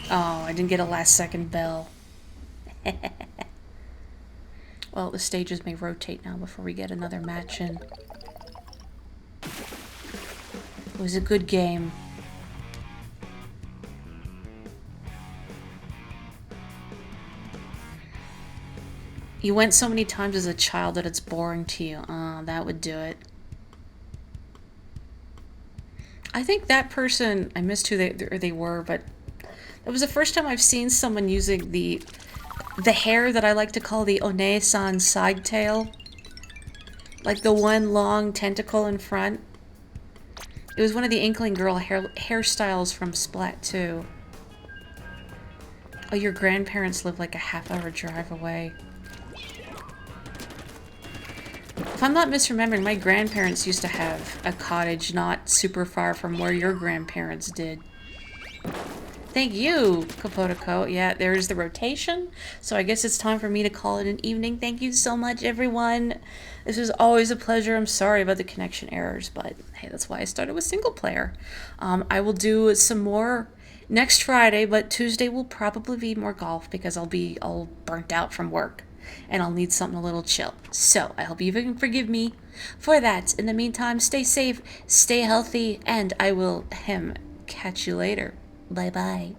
Oh, I didn't get a last second bell. Well, the stages may rotate now before we get another match in. It was a good game. You went so many times as a child that it's boring to you. That would do it. I think that person, I missed who they were, but it was the first time I've seen someone using the hair that I like to call the One-san side tail. Like the one long tentacle in front. It was one of the Inkling Girl hairstyles from Splatoon. Oh, your grandparents live like a half-hour drive away. If I'm not misremembering, my grandparents used to have a cottage not super far from where your grandparents did. Thank you, Kapotoko. Yeah, there's the rotation. So I guess it's time for me to call it an evening. Thank you so much, everyone. This was always a pleasure. I'm sorry about the connection errors, but hey, that's why I started with single player. I will do some more next Friday, but Tuesday will probably be more golf because I'll be all burnt out from work and I'll need something a little chill. So I hope you can forgive me for that. In the meantime, stay safe, stay healthy, and I will catch you later. Bye-bye.